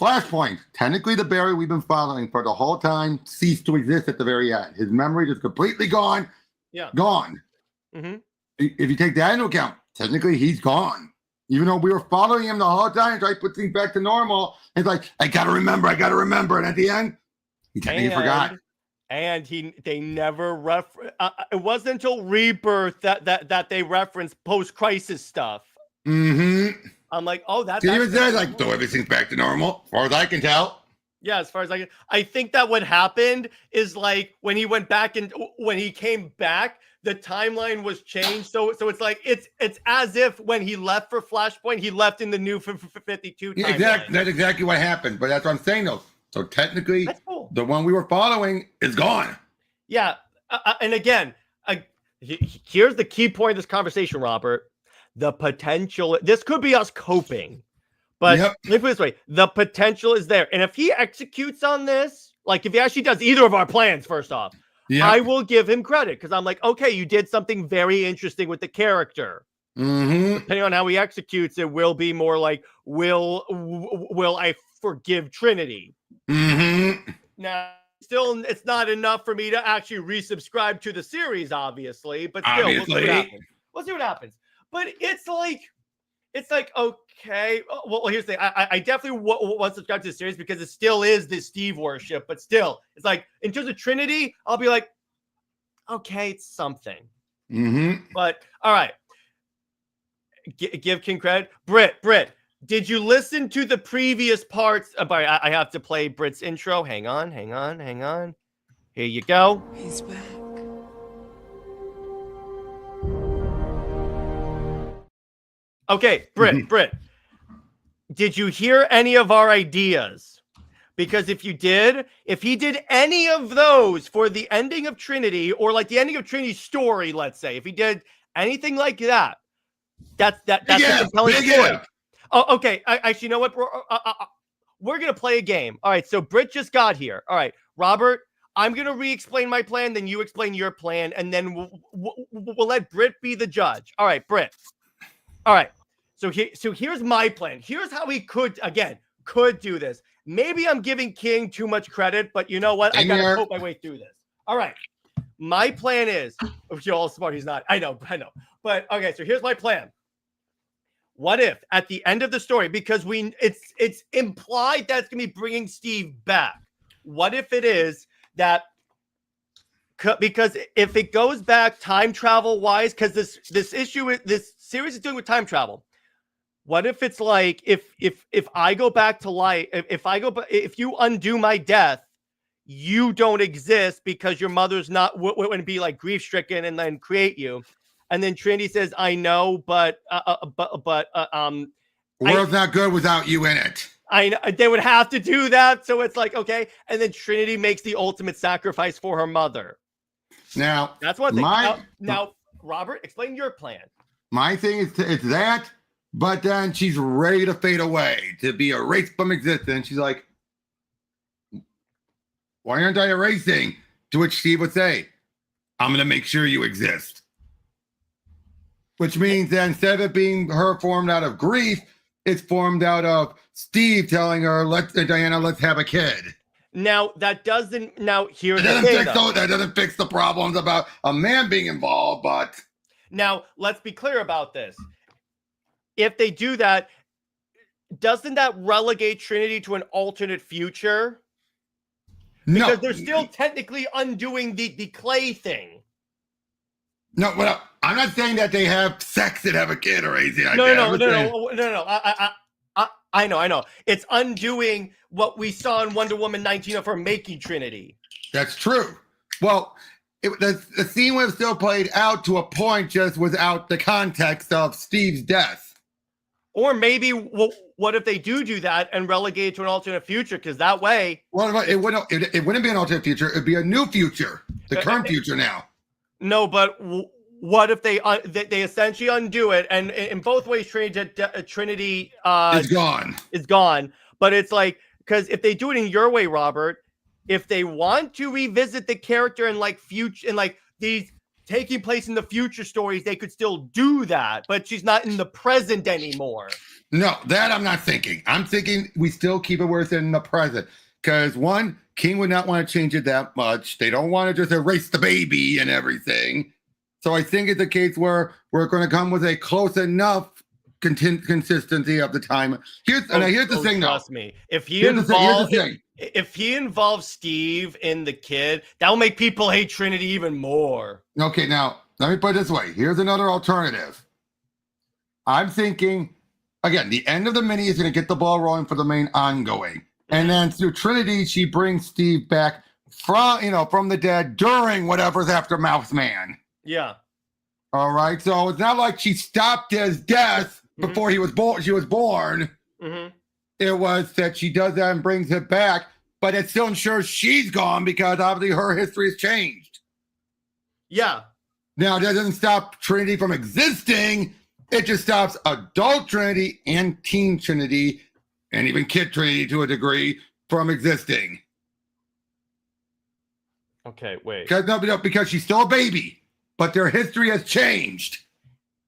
Speaker 2: Flashpoint. Technically, the Barry we've been following for the whole time ceased to exist at the very end. His memory is completely gone.
Speaker 1: Yeah.
Speaker 2: Gone. If you take that into account, technically he's gone. Even though we were following him the whole time, trying to put things back to normal. It's like, I gotta remember. And at the end, he technically forgot.
Speaker 1: And they never it wasn't until Rebirth that they referenced post-crisis stuff. I'm like, oh, that's
Speaker 2: he even said so everything's back to normal, as far as I can tell.
Speaker 1: Yeah, as far as I think that what happened is when he went back and when he came back, the timeline was changed. So it's it's as if when he left for Flashpoint, he left in the new 52 timeline.
Speaker 2: Yeah, exactly. That's exactly what happened. But that's what I'm saying, though. So technically, cool. The one we were following is gone.
Speaker 1: Yeah. And again, here's the key point of this conversation, Robert. The potential, this could be us coping, but let me put it this way. The potential is there. And if he executes on this, if he actually does either of our plans, first off, I will give him credit because I'm like, okay, you did something very interesting with the character. Depending on how he executes, it will be more like, will I forgive Trinity.
Speaker 2: Mm-hmm.
Speaker 1: Now, still, it's not enough for me to actually resubscribe to the series, obviously, but still, we'll see what happens. We'll see what happens. But it's like, okay. Well, here's the thing. I definitely want to subscribe to the series because it still is this Steve worship, but still, it's like, in terms of Trinity, I'll be like, okay, it's something.
Speaker 2: Mm-hmm.
Speaker 1: But, all right. Give King credit. Britt, did you listen to the previous parts? I have to play Britt's intro. Hang on. Here you go.
Speaker 4: He's back.
Speaker 1: Okay, Britt, did you hear any of our ideas? Because if he did any of those for the ending of Trinity, or like the ending of Trinity's story, let's say, if he did anything like that, that's a compelling story. Oh, okay. Actually, you know what? We're going to play a game. All right, so Britt just got here. All right, Robert, I'm going to re-explain my plan, then you explain your plan, and then we'll let Britt be the judge. All right, Britt. All right, so here's my plan. Here's how we could do this. Maybe I'm giving King too much credit, but you know what? I got to hope my way through this. All right, my plan is, you're all smart, he's not. I know. But, okay, so here's my plan. What if at the end of the story, because it's implied that it's going to be bringing Steve back. What if it is that, because if it goes back time travel wise, because this series is doing with time travel. What if it's like, if I go back to life, if you undo my death, you don't exist because your mother's not, wouldn't be like grief stricken and then create you. And then Trinity says, I know, but
Speaker 2: the world's not good without you in it.
Speaker 1: I know they would have to do that. So it's like, okay. And then Trinity makes the ultimate sacrifice for her mother.
Speaker 2: Now,
Speaker 1: that's one thing. Now, Robert, explain your plan.
Speaker 2: My thing is, it's that, but then she's ready to fade away, to be erased from existence. She's like, why aren't I erasing? To which Steve would say, I'm going to make sure you exist. Which means that instead of it being her formed out of grief, it's formed out of Steve telling her, Diana, let's have a kid.
Speaker 1: Now, that doesn't, here's
Speaker 2: the thing, that doesn't fix the problems about a man being involved, but.
Speaker 1: Now, let's be clear about this. If they do that, doesn't that relegate Trinity to an alternate future? Because they're still technically undoing the Clay thing.
Speaker 2: No, well, I'm not saying that they have sex and have a kid or anything like
Speaker 1: that. No. I know. It's undoing what we saw in Wonder Woman 1904 making Trinity.
Speaker 2: That's true. Well, the scene would have still played out to a point, just without the context of Steve's death.
Speaker 1: Or maybe, what if they do that and relegate it to an alternate future? Because that way,
Speaker 2: it wouldn't be an alternate future. It'd be a new future, the current future now.
Speaker 1: No, but what if they essentially undo it? And in both ways, Trinity
Speaker 2: is gone.
Speaker 1: Is gone. But it's like, because if they do it in your way, Robert, if they want to revisit the character in like future, in like these taking place in the future stories, they could still do that. But she's not in the present anymore.
Speaker 2: No, that I'm not thinking. I'm thinking we still keep it where it's in the present. Because one, King would not want to change it that much. They don't want to just erase the baby and everything. So I think it's a case where we're going to come with a close enough consistency of the time. Here's the thing, though.
Speaker 1: Trust me, if he involves Steve in the kid, that will make people hate Trinity even more.
Speaker 2: Okay, now let me put it this way. Here's another alternative. I'm thinking, again, the end of the mini is going to get the ball rolling for the main ongoing. And then through Trinity, she brings Steve back from the dead during whatever's after Mouthman.
Speaker 1: Yeah.
Speaker 2: All right. So it's not like she stopped his death before he was born. She was born.
Speaker 1: Mm-hmm.
Speaker 2: It was that she does that and brings it back, but it still ensures she's gone because obviously her history has changed.
Speaker 1: Yeah.
Speaker 2: Now, that doesn't stop Trinity from existing. It just stops adult Trinity and teen Trinity and even Kid Trinity to a degree from existing.
Speaker 1: Okay, wait.
Speaker 2: Because she's still a baby, but their history has changed.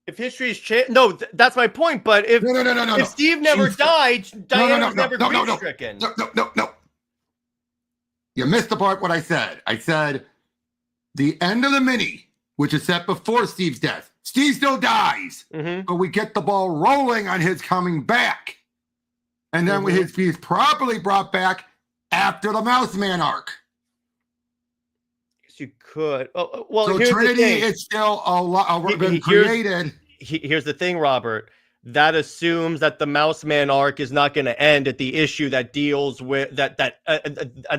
Speaker 1: If history's changed, no, that's my point. But if if Steve never died, Diana's never grief-stricken.
Speaker 2: No. You missed the part what I said. I said the end of the mini, which is set before Steve's death. Steve still dies, but we get the ball rolling on his coming back. And then he's properly brought back after the Mouse Man arc.
Speaker 1: You could. Oh, well,
Speaker 2: so Trinity is still been created.
Speaker 1: Here's the thing, Robert. That assumes that the Mouse Man arc is not going to end at the issue that deals with that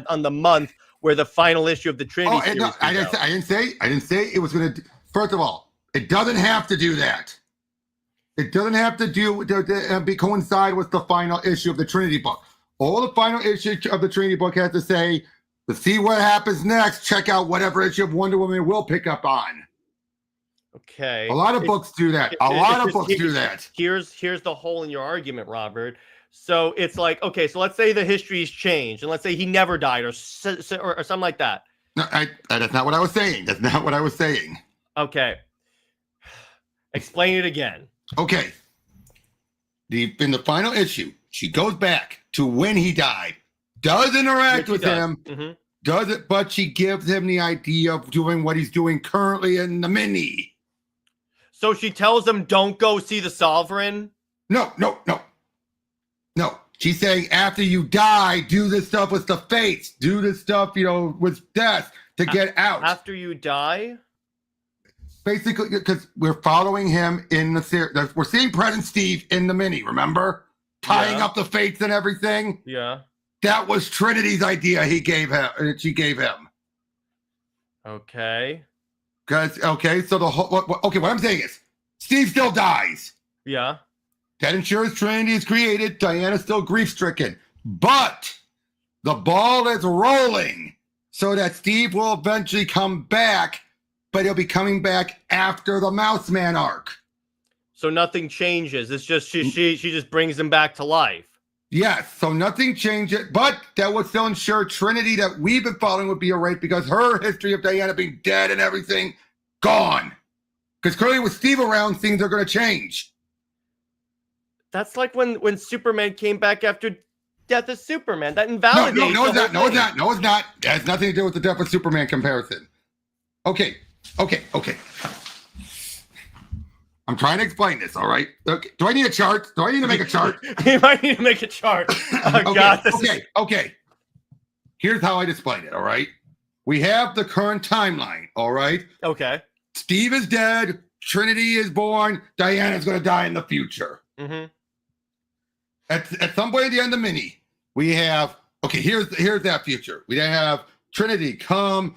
Speaker 1: on the month where the final issue of the Trinity series.
Speaker 2: No, I didn't say it was going to. First of all, it doesn't have to do that. It doesn't have to coincide with the final issue of the Trinity book. All the final issue of the Trinity book has to say, to see what happens next, check out whatever issue of Wonder Woman we'll pick up on.
Speaker 1: Okay.
Speaker 2: A lot of books do that. A lot of books do that.
Speaker 1: Here's the hole in your argument, Robert. So it's like, okay, so let's say the history's changed, and let's say he never died or something like that.
Speaker 2: No, that's not what I was saying. That's not what I was saying.
Speaker 1: Okay. Explain it again.
Speaker 2: Okay. In the final issue, she goes back to when he died, does interact with him, does it, but she gives him the idea of doing what he's doing currently in the mini.
Speaker 1: So she tells him, don't go see the Sovereign?
Speaker 2: No. She's saying after you die, do this stuff with the Fates. Do this stuff, with death to get out.
Speaker 1: After you die?
Speaker 2: Basically, because we're following him in the series. We're seeing Present Steve in the mini, remember? Tying up the Fates and everything.
Speaker 1: Yeah.
Speaker 2: That was Trinity's idea she gave him.
Speaker 1: Okay.
Speaker 2: So what I'm saying is, Steve still dies.
Speaker 1: Yeah.
Speaker 2: That ensures Trinity is created. Diana's still grief-stricken. But the ball is rolling so that Steve will eventually come back, but he'll be coming back after the Mouse Man arc.
Speaker 1: So nothing changes. It's just she just brings him back to life.
Speaker 2: Yes, so nothing changes, but that would still ensure Trinity that we've been following would be erased because her history of Diana being dead and everything, gone. Because clearly with Steve around, things are going to change.
Speaker 1: That's like when Superman came back after Death of Superman. That invalidates
Speaker 2: No, it's not. It has nothing to do with the Death of Superman comparison. Okay. I'm trying to explain this, all right? Okay. Do I need a chart? Do I need to make a chart?
Speaker 1: You might need to make a chart. Oh, God.
Speaker 2: Okay. Here's how I explain it, all right? We have the current timeline, all right?
Speaker 1: Okay.
Speaker 2: Steve is dead. Trinity is born. Diana's going to die in the future. At some point at the end of the mini, we have, here's that future. We have Trinity come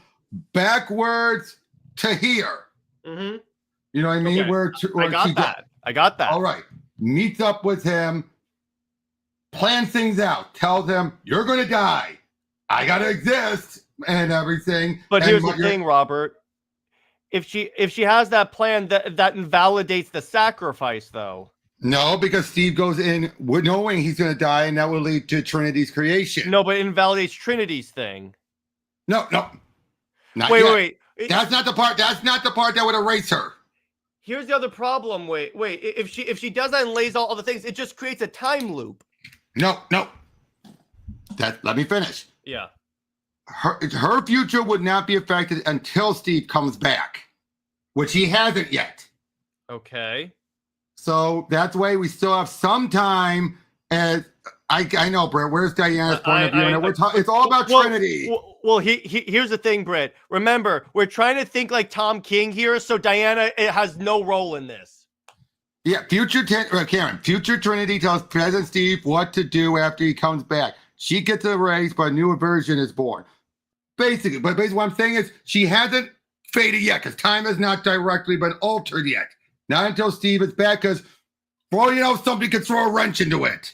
Speaker 2: backwards to here. You know what I mean?
Speaker 1: Okay. I got that.
Speaker 2: All right. Meets up with him, plans things out, tells him, you're going to die. I got to exist and everything.
Speaker 1: But here's the thing, Robert. If she has that plan, that invalidates the sacrifice, though.
Speaker 2: No, because Steve goes in knowing he's going to die, and that will lead to Trinity's creation.
Speaker 1: No, but it invalidates Trinity's thing.
Speaker 2: No.
Speaker 1: Wait.
Speaker 2: That's not the part. That's not the part that would erase her.
Speaker 1: Here's the other problem. Wait. If she does that and lays all the things, it just creates a time loop.
Speaker 2: No. Let me finish.
Speaker 1: Yeah.
Speaker 2: Her future would not be affected until Steve comes back, which he hasn't yet.
Speaker 1: Okay. So
Speaker 2: that's why we still have some time. And I know, Brett. Where's Diana's point of view? It's all about Trinity.
Speaker 1: Well, here's the thing, Brett. Remember, we're trying to think like Tom King here, so Diana has no role in this.
Speaker 2: Yeah, Karen. Future Trinity tells President Steve what to do after he comes back. She gets erased, but a new version is born. Basically, what I'm saying is she hasn't faded yet because time has not directly been altered yet. Not until Steve is back, because, somebody could throw a wrench into it.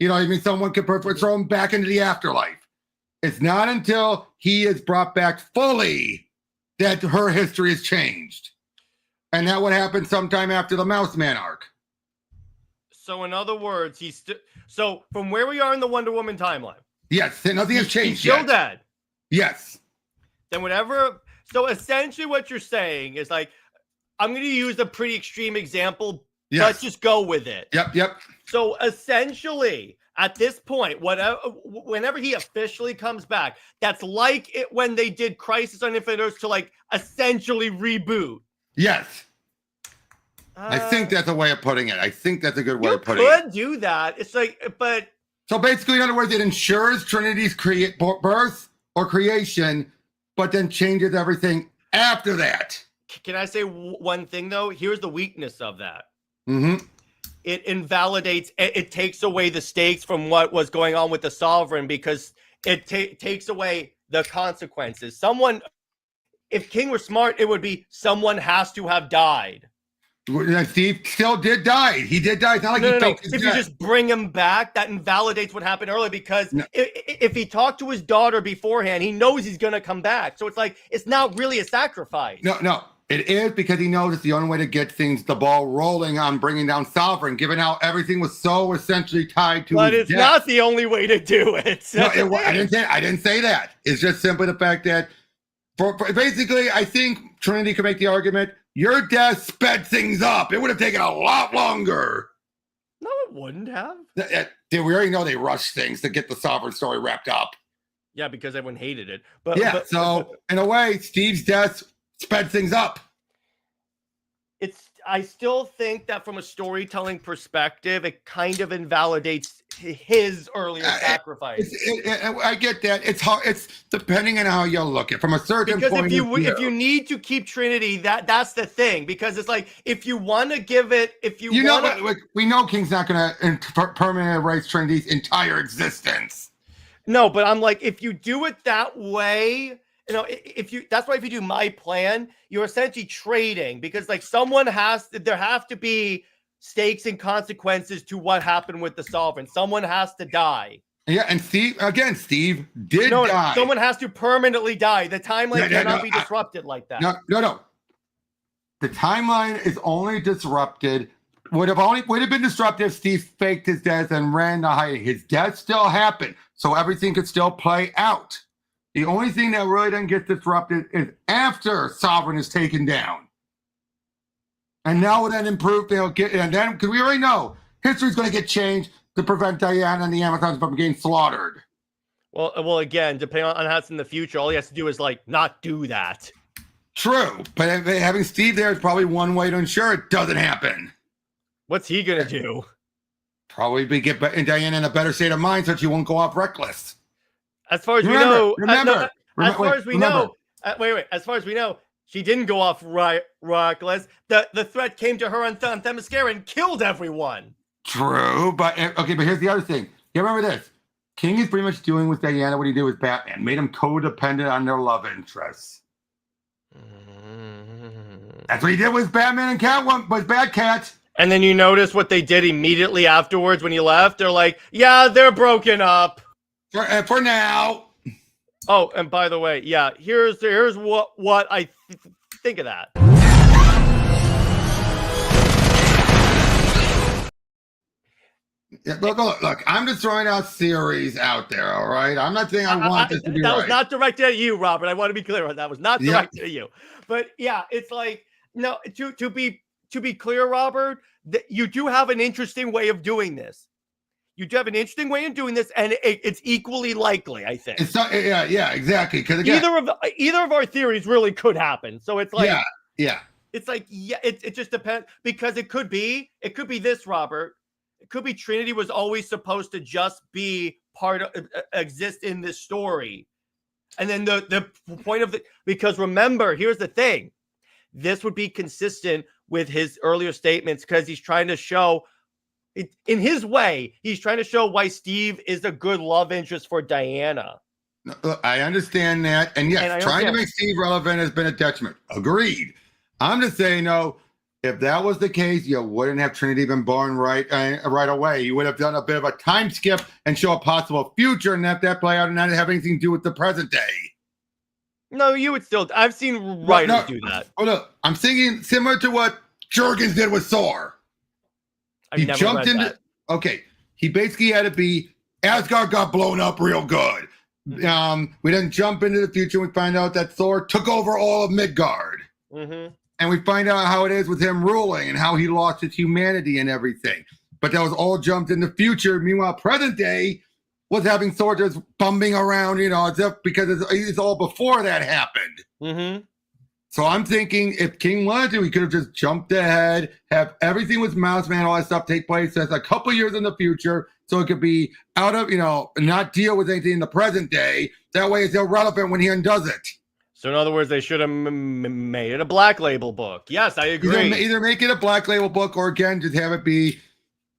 Speaker 2: You know what I mean? Someone could throw him back into the afterlife. It's not until he is brought back fully that her history has changed. And that would happen sometime after the Mouse Man arc.
Speaker 1: So in other words, so from where we are in the Wonder Woman timeline.
Speaker 2: Yes, nothing has changed
Speaker 1: yet. He's still dead.
Speaker 2: Yes.
Speaker 1: Then so essentially what you're saying is like, I'm going to use a pretty extreme example.
Speaker 2: Yes.
Speaker 1: Let's just go with it.
Speaker 2: Yep.
Speaker 1: So essentially, at this point, whenever he officially comes back, that's like it when they did Crisis on Infinite Earths to like essentially reboot.
Speaker 2: Yes. I think that's a way of putting it. I think that's a good way of putting it.
Speaker 1: You could do that. It's like, but...
Speaker 2: So basically, in other words, it ensures Trinity's birth or creation, but then changes everything after that.
Speaker 1: Can I say one thing, though? Here's the weakness of that.
Speaker 2: Mm-hmm.
Speaker 1: It invalidates, it takes away the stakes from what was going on with the Sovereign because it takes away the consequences. If King were smart, it would be someone has to have died.
Speaker 2: Steve still did die. He did die. It's not like he faked his death.
Speaker 1: If you just bring him back, that invalidates what happened earlier because if he talked to his daughter beforehand, he knows he's going to come back. So it's like, it's not really a sacrifice.
Speaker 2: No. It is because he knows it's the only way to get the ball rolling on bringing down Sovereign, given how everything was so essentially tied to
Speaker 1: but
Speaker 2: his
Speaker 1: it's
Speaker 2: death.
Speaker 1: not the only way to do it.
Speaker 2: No, I didn't say that. It's just simply the fact that for basically, I think Trinity could make the argument, your death sped things up. It would have taken a lot longer.
Speaker 1: No, it wouldn't have.
Speaker 2: We already know they rushed things to get the Sovereign story wrapped up.
Speaker 1: Yeah, because everyone hated it.
Speaker 2: So in a way, Steve's death sped things up.
Speaker 1: I still think that from a storytelling perspective, it kind of invalidates his earlier sacrifice.
Speaker 2: I get that. It's hard. It's depending on how you look at it. From a certain point of view.
Speaker 1: If you need to keep Trinity, that's the thing. Because it's like, if you want to give it,
Speaker 2: we know King's not going to permanently erase Trinity's entire existence.
Speaker 1: No, but I'm like, if you do it that way, that's why if you do my plan, you're essentially trading because like there have to be stakes and consequences to what happened with the Sovereign. Someone has to die.
Speaker 2: Yeah, and Steve did die.
Speaker 1: Someone has to permanently die. The timeline cannot be disrupted like that.
Speaker 2: No. The timeline is only disrupted. Would have been disrupted if Steve faked his death and ran to hiding. His death still happened, so everything could still play out. The only thing that really doesn't get disrupted is after Sovereign is taken down. And now with that improved, because we already know history's going to get changed to prevent Diana and the Amazons from getting slaughtered.
Speaker 1: Well, again, depending on how it's in the future, all he has to do is like not do that.
Speaker 2: True, but having Steve there is probably one way to ensure it doesn't happen.
Speaker 1: What's he gonna do?
Speaker 2: Probably get Diana in a better state of mind so she won't go off reckless.
Speaker 1: As far as we know, as far as we know, she didn't go off reckless. The threat came to her on Themyscira and killed everyone.
Speaker 2: True, but here's the other thing. You remember this? King is pretty much doing with Diana what he did with Batman, made him codependent on their love interests. That's what he did with Batman and Catwoman, with Batcat.
Speaker 1: And then you notice what they did immediately afterwards when he left. They're like, yeah, they're broken up.
Speaker 2: For now.
Speaker 1: Oh, and by the way, yeah, here's what I think of that.
Speaker 2: Yeah, look, I'm just throwing out theories out there, all right? I'm not saying I want this to be
Speaker 1: that
Speaker 2: right.
Speaker 1: was not directed at you, Robert. I want to be clear on that. Was not directed at you. But yeah, it's like, no, to be clear, Robert, you do have an interesting way of doing this. You do have an interesting way of doing this, and it's equally likely, I think.
Speaker 2: It's not, yeah, exactly. Because
Speaker 1: either of our theories really could happen. So it's like,
Speaker 2: yeah.
Speaker 1: It's like, it just depends, because it could be this, Robert. It could be Trinity was always supposed to just be exist in this story, and then the point of because remember, here's the thing, this would be consistent with his earlier statements because he's trying to show. In his way, he's trying to show why Steve is a good love interest for Diana.
Speaker 2: I understand that. And yes, trying to make Steve relevant has been a detriment. Agreed. I'm just saying, if that was the case, you wouldn't have Trinity been born right away. You would have done a bit of a time skip and show a possible future and let that play out and not have anything to do with the present day. No,
Speaker 1: you would still. I've seen writers do that.
Speaker 2: Oh, look, I'm thinking similar to what Jurgens did with Thor. He jumped into that. Okay. He basically had to be Asgard got blown up real good. We then jump into the future and we find out that Thor took over all of Midgard.
Speaker 1: Mm-hmm.
Speaker 2: and we find out how it is with him ruling and how he lost his humanity and everything. But that was all jumped in the future. Meanwhile, present day was having soldiers bumping around, as if because it's all before that happened.
Speaker 1: Mm-hmm.
Speaker 2: So I'm thinking if King wanted to, he could have just jumped ahead, have everything with Mouse Man, all that stuff take place as a couple years in the future. So it could be out of, not deal with anything in the present day. That way it's irrelevant when he undoes it.
Speaker 1: So in other words, they should have made it a Black Label book. Yes, I agree.
Speaker 2: Either make it a Black Label book or again, just have it be,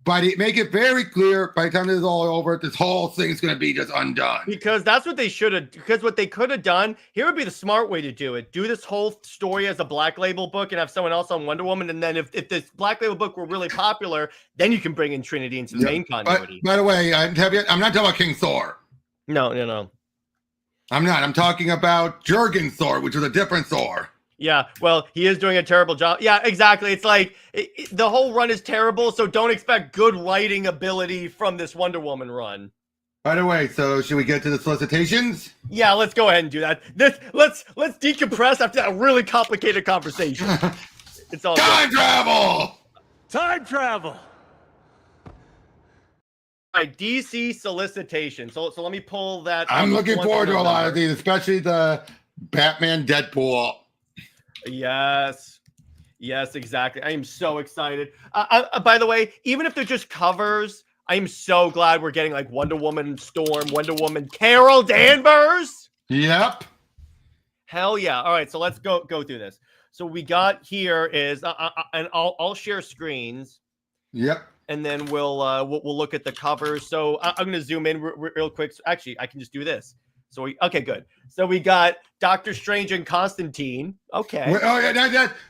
Speaker 2: make it very clear by the time this is all over, this whole thing is going to be just undone.
Speaker 1: Because that's what they should have, because what they could have done, here would be the smart way to do it. Do this whole story as a Black Label book and have someone else on Wonder Woman. And then if this Black Label book were really popular, then you can bring in Trinity into the main continuity.
Speaker 2: By the way, I'm not talking about King Thor.
Speaker 1: No.
Speaker 2: I'm not. I'm talking about Jurgen Thor, which was a different Thor.
Speaker 1: Yeah, well, he is doing a terrible job. Yeah, exactly. It's like the whole run is terrible, so don't expect good writing ability from this Wonder Woman run.
Speaker 2: By the way, so should we get to the solicitations?
Speaker 1: Yeah, let's go ahead and do that. Let's decompress after that really complicated conversation. It's all
Speaker 2: time travel.
Speaker 3: Time travel.
Speaker 1: All right, DC Solicitations. So let me pull that.
Speaker 2: I'm looking forward to a lot of these, especially the Batman Deadpool.
Speaker 1: Yes, exactly. I am so excited. By the way, even if they're just covers, I am so glad we're getting like Wonder Woman Storm, Wonder Woman Carol Danvers.
Speaker 2: Yep.
Speaker 1: Hell yeah. All right, so let's go through this. So we got here is, and I'll share screens.
Speaker 2: Yep.
Speaker 1: And then we'll look at the covers. So I'm going to zoom in real quick. So actually, I can just do this. So okay, good. So we got Doctor Strange and Constantine. Okay.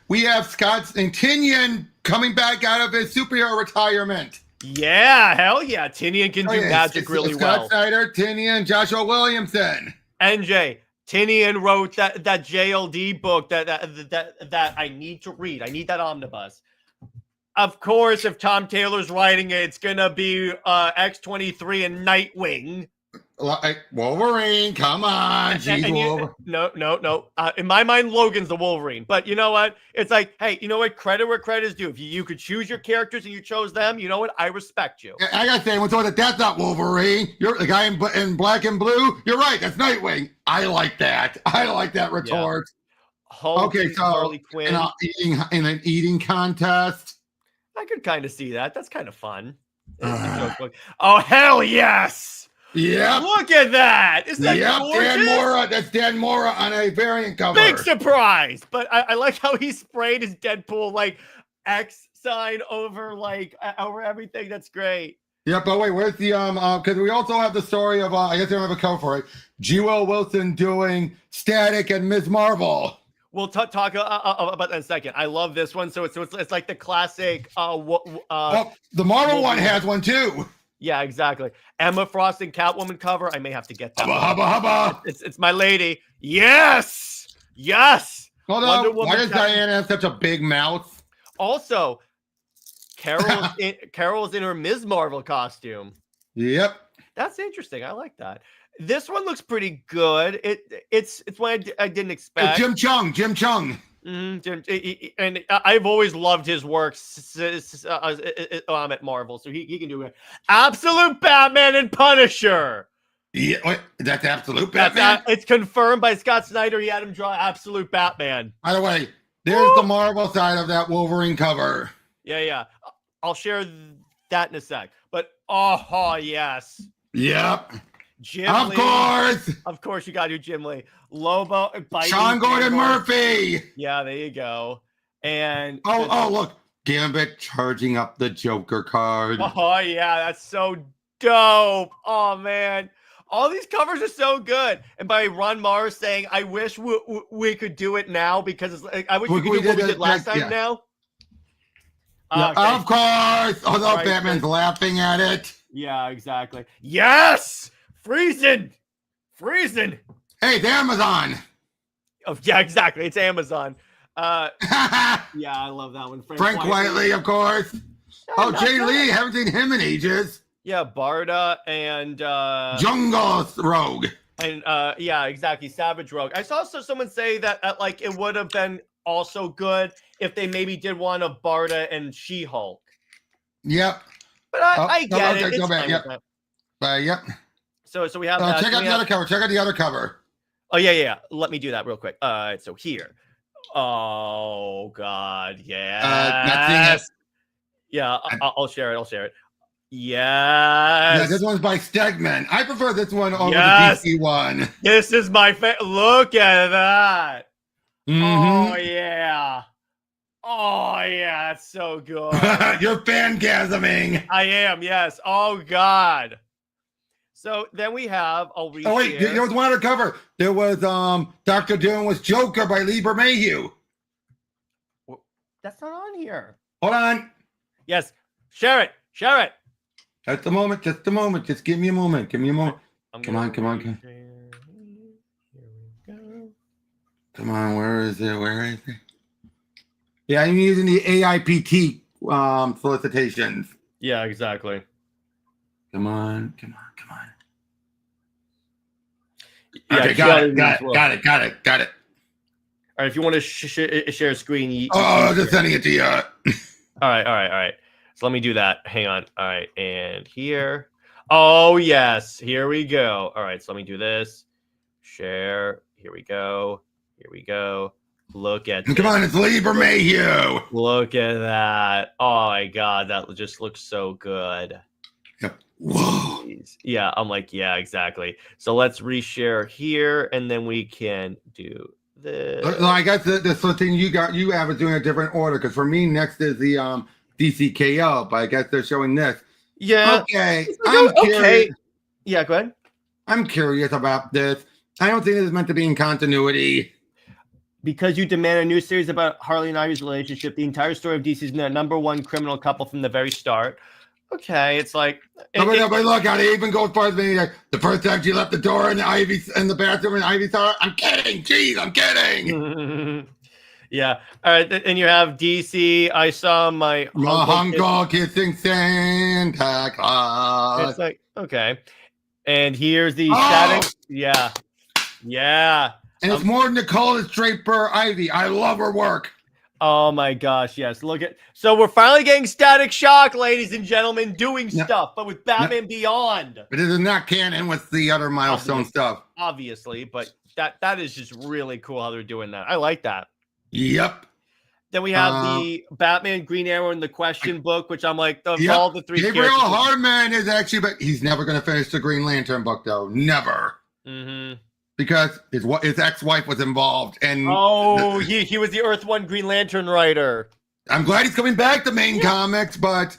Speaker 2: We have Scott and Tinian coming back out of his superhero retirement.
Speaker 1: Yeah, hell yeah. Tinian can do magic really well.
Speaker 2: Scott Snyder, Tinian, Joshua Williamson.
Speaker 1: NJ, Tinian wrote that JLD book that I need to read. I need that omnibus. Of course, if Tom Taylor's writing it, it's gonna be X-23 and Nightwing.
Speaker 2: Wolverine, come on.
Speaker 1: No. In my mind, Logan's the Wolverine. But you know what? It's like, hey, you know what? Credit where credit is due. If you could choose your characters and you chose them, you know what? I respect you.
Speaker 2: I gotta say, that's not Wolverine. You're the guy in black and blue. You're right. That's Nightwing. I like that. retort.
Speaker 1: Yeah.
Speaker 2: Okay, so
Speaker 1: Harley Quinn.
Speaker 2: In an eating contest.
Speaker 1: I could kind of see that. That's kind of fun. Oh, hell yes.
Speaker 2: Yeah.
Speaker 1: Look at that. Is that gorgeous?
Speaker 2: Dan Mora. That's Dan Mora on a variant cover.
Speaker 1: Big surprise. But I like how he sprayed his Deadpool like X sign over everything. That's great.
Speaker 2: Yeah, but wait, where's the because we also have the story of I guess I don't have a cover for it. G.Will Wilson doing Static and Ms. Marvel.
Speaker 1: We'll talk about that in a second. I love this one. So it's like the classic.
Speaker 2: The Marvel one has one too.
Speaker 1: Yeah, exactly. Emma Frost and Catwoman cover. I may have to get that.
Speaker 2: Hubba.
Speaker 1: It's my lady. Yes.
Speaker 2: Hold on. Why does Diana have such a big mouth?
Speaker 1: Also, Carol's in her Ms. Marvel costume.
Speaker 2: Yep.
Speaker 1: That's interesting. I like that. This one looks pretty good. It's one I didn't expect.
Speaker 2: Jim Chung.
Speaker 1: And I've always loved his work at Marvel, so he can do it. Absolute Batman and Punisher.
Speaker 2: Yeah, wait, that's Absolute Batman?
Speaker 1: It's confirmed by Scott Snyder. He had him draw Absolute Batman.
Speaker 2: By the way, there's the Marvel side of that Wolverine cover.
Speaker 1: Yeah. I'll share that in a sec. But, yes.
Speaker 2: Yep.
Speaker 1: Jim Lee. Of course, you got to do Jim Lee. Lobo.
Speaker 2: Sean Gordon Murphy.
Speaker 1: Yeah, there you go. And
Speaker 2: look. Gambit charging up the Joker card.
Speaker 1: Oh, yeah. That's so dope. Oh, man. All these covers are so good. And by Ron Mars saying, I wish we could do it now because I wish we could do what we did last time now.
Speaker 2: Yeah, okay. Of course. Although Batman's laughing at it.
Speaker 1: Yeah, exactly. Yes! Freezing. Hey,
Speaker 2: it's Amazon.
Speaker 1: Oh, yeah, exactly. It's Amazon. Yeah, I love that one.
Speaker 2: Frank Whiteley, of course. Jay Lee. Haven't seen him in ages.
Speaker 1: Yeah, Barda and
Speaker 2: Jungle Rogue.
Speaker 1: And yeah, exactly. Savage Rogue. I saw someone say that it would have been also good if they maybe did one of Barda and She-Hulk.
Speaker 2: Yep.
Speaker 1: But I get it. It's fine with that.
Speaker 2: Yep.
Speaker 1: So we have that.
Speaker 2: Check out the other cover. Check out the other cover.
Speaker 1: Oh, yeah. Let me do that real quick. So here. Oh, God. Yes. Yeah, I'll share it. Yes.
Speaker 2: Yeah, this one's by Stegman. I prefer this one over the DC one.
Speaker 1: This is my favorite. Look at that.
Speaker 2: Mm-hmm.
Speaker 1: Oh, yeah. That's so good.
Speaker 2: You're fangasming.
Speaker 1: I am, yes. Oh, God. So then we have, I'll read.
Speaker 2: Oh, wait, there was one other cover. There was Dr. Doom was Joker by Lieber Mayhew.
Speaker 1: That's not on here.
Speaker 2: Hold on.
Speaker 1: Yes. Share it.
Speaker 2: Just a moment. Just give me a moment. Come on.
Speaker 1: Here we go.
Speaker 2: Come on, where is it? Yeah, I'm using the AIPT solicitations.
Speaker 1: Yeah, exactly.
Speaker 2: Come on.
Speaker 1: Yeah,
Speaker 2: okay, got it.
Speaker 1: All right, if you want to share a screen.
Speaker 2: I'm just sending it to you.
Speaker 1: All right. So let me do that. Hang on. All right, and here. Oh, yes. Here we go. All right, so let me do this. Share. Here we go. Look at this.
Speaker 2: Come on, it's Lieber Mayhew.
Speaker 1: Look at that. Oh, my God. That just looks so good.
Speaker 2: Yep. Whoa.
Speaker 1: Jeez. Yeah, I'm like, yeah, exactly. So let's reshare here, and then we can do this.
Speaker 2: I guess the thing you have is doing a different order, because for me, next is the DCKO, but I guess they're showing this.
Speaker 1: Yeah.
Speaker 2: Okay. I'm curious.
Speaker 1: Yeah, go ahead.
Speaker 2: I'm curious about this. I don't think this is meant to be in continuity.
Speaker 1: Because you demand a new series about Harley and Ivy's relationship, the entire story of DC's number one criminal couple from the very start. Okay, it's like...
Speaker 2: But look, I even go as far as being like, the first time she left the door in the bathroom and Ivy saw her. I'm kidding. Jeez, I'm kidding.
Speaker 1: Yeah. All right, and you have DC. I saw my
Speaker 2: uncle kissing Santa Claus.
Speaker 1: It's like, okay. And here's the static. Yeah.
Speaker 2: And it's more Nicole Draper Ivy. I love her work.
Speaker 1: Oh my gosh, yes. So we're finally getting Static Shock, ladies and gentlemen, doing stuff, but with Batman Beyond.
Speaker 2: But it is not canon with the other milestone stuff.
Speaker 1: Obviously, but that is just really cool how they're doing that. I like that.
Speaker 2: Yep.
Speaker 1: Then we have the Batman, Green Arrow, and the Question book, which I'm like, all the three
Speaker 2: Gabriel Hardman is actually, but he's never going to finish the Green Lantern book, though. Never.
Speaker 1: Mm-hmm.
Speaker 2: Because his ex-wife was involved. And
Speaker 1: he was the Earth One Green Lantern writer.
Speaker 2: I'm glad he's coming back to main comics, but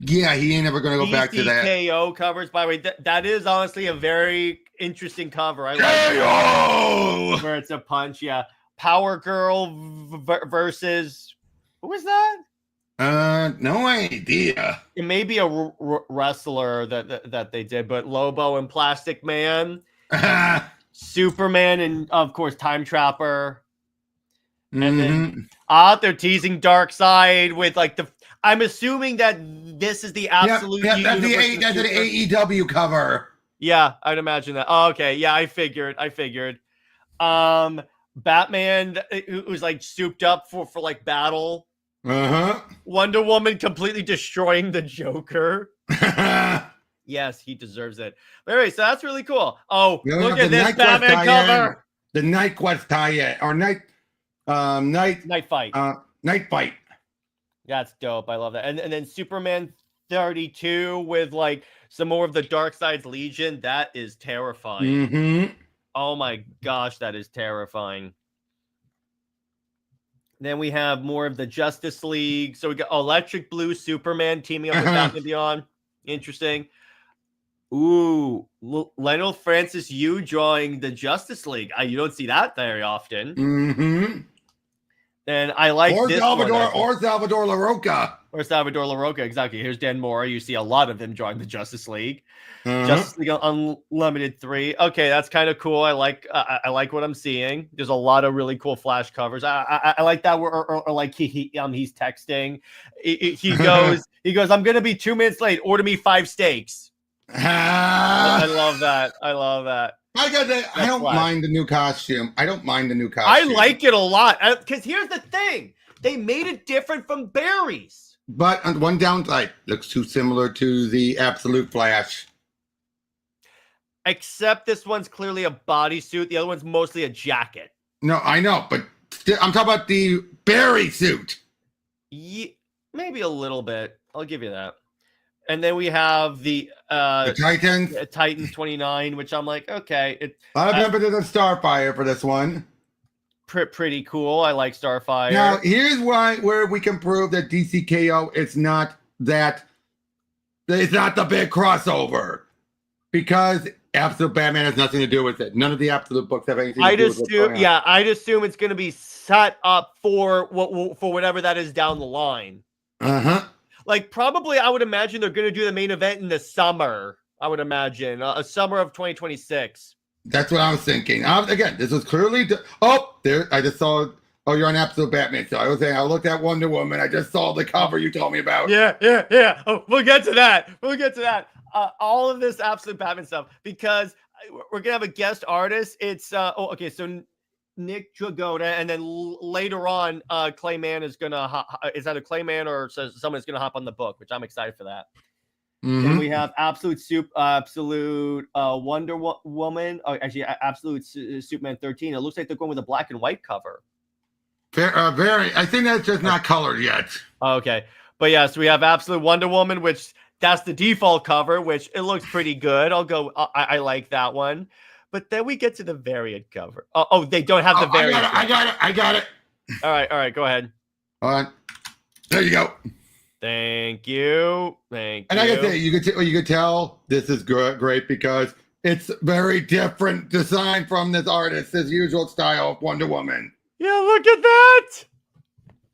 Speaker 2: yeah, he ain't ever going to go back to that.
Speaker 1: KO covers, by the way, that is honestly a very interesting cover. I like
Speaker 2: KO!
Speaker 1: Where it's a punch, yeah. Power Girl versus... Who was that?
Speaker 2: No idea.
Speaker 1: It may be a wrestler that they did, but Lobo and Plastic Man. Superman and of course Time Trapper, and then they're teasing Darkseid with like I'm assuming that this is the absolute.
Speaker 2: That's an AEW cover.
Speaker 1: Yeah, I'd imagine that. Oh, okay, yeah, I figured. Batman, who's like souped up for like battle. Wonder Woman completely destroying the Joker. Yes, he deserves it. But anyway, so that's really cool. Oh, look at this Batman cover.
Speaker 2: The Night Quest tie-in, or Night
Speaker 1: Fight.
Speaker 2: Night Fight.
Speaker 1: That's dope. I love that. And then Superman 32 with like some more of the Darkseid's Legion. That is terrifying. Oh my gosh, that is terrifying. Then we have more of the Justice League. So we got Electric Blue Superman teaming up with Batman Beyond. Interesting. Ooh, Lionel Francis Yu drawing the Justice League. You don't see that very often. And I like this
Speaker 2: Salvador LaRocca.
Speaker 1: Or Salvador LaRocca, exactly. Here's Dan Mora. You see a lot of him drawing the Justice League. Justice League Unlimited 3. Okay, that's kind of cool. I like what I'm seeing. There's a lot of really cool Flash covers. I like that. Or like he's texting. He goes. I'm gonna be 2 minutes late. Order me 5 steaks. I love that.
Speaker 2: I don't mind the new costume. I don't mind the new costume.
Speaker 1: I like it a lot. Because here's the thing. They made it different from Barry's.
Speaker 2: But one downside, looks too similar to the Absolute Flash.
Speaker 1: Except this one's clearly a bodysuit. The other one's mostly a jacket.
Speaker 2: No, I know, but I'm talking about the Barry suit.
Speaker 1: Yeah, maybe a little bit. I'll give you that. And then we have the
Speaker 2: Titans.
Speaker 1: Titans 29, which I'm like, okay.
Speaker 2: I remember there's a Starfire for this one.
Speaker 1: Pretty cool. I like Starfire.
Speaker 2: Now, here's where we can prove that DCKO it's not the big crossover. Because Absolute Batman has nothing to do with it. None of the Absolute books have anything to do with it.
Speaker 1: I'd assume it's going to be set up for whatever that is down the line.
Speaker 2: Uh-huh.
Speaker 1: Like, probably, I would imagine they're going to do the main event in the summer. I would imagine. A summer of 2026.
Speaker 2: That's what I was thinking. Again, this was clearly... there, I just saw... Oh, you're on Absolute Batman. So I was saying, I looked at Wonder Woman. I just saw the cover you told me about.
Speaker 1: Yeah. Oh, we'll get to that. All of this Absolute Batman stuff, because we're going to have a guest artist. It's... so Nick Dragotta, and then later on, Clayman is gonna is either Clayman or someone's gonna hop on the book, which I'm excited for that.
Speaker 2: Mm-hmm.
Speaker 1: And we have Absolute Wonder Woman. Oh, actually, Absolute Superman 13. It looks like they're going with a black and white cover.
Speaker 2: Very. I think that's just not colored yet.
Speaker 1: Okay, but yeah, so we have Absolute Wonder Woman, which that's the default cover, which it looks pretty good. I'll go. I like that one. But then we get to the variant cover. Oh, they don't have the variant.
Speaker 2: I got it.
Speaker 1: All right. Go ahead.
Speaker 2: All right. There you go.
Speaker 1: Thank you.
Speaker 2: And I gotta say, you could tell this is great because it's very different design from this artist, his usual style of Wonder Woman.
Speaker 1: Yeah, look at that.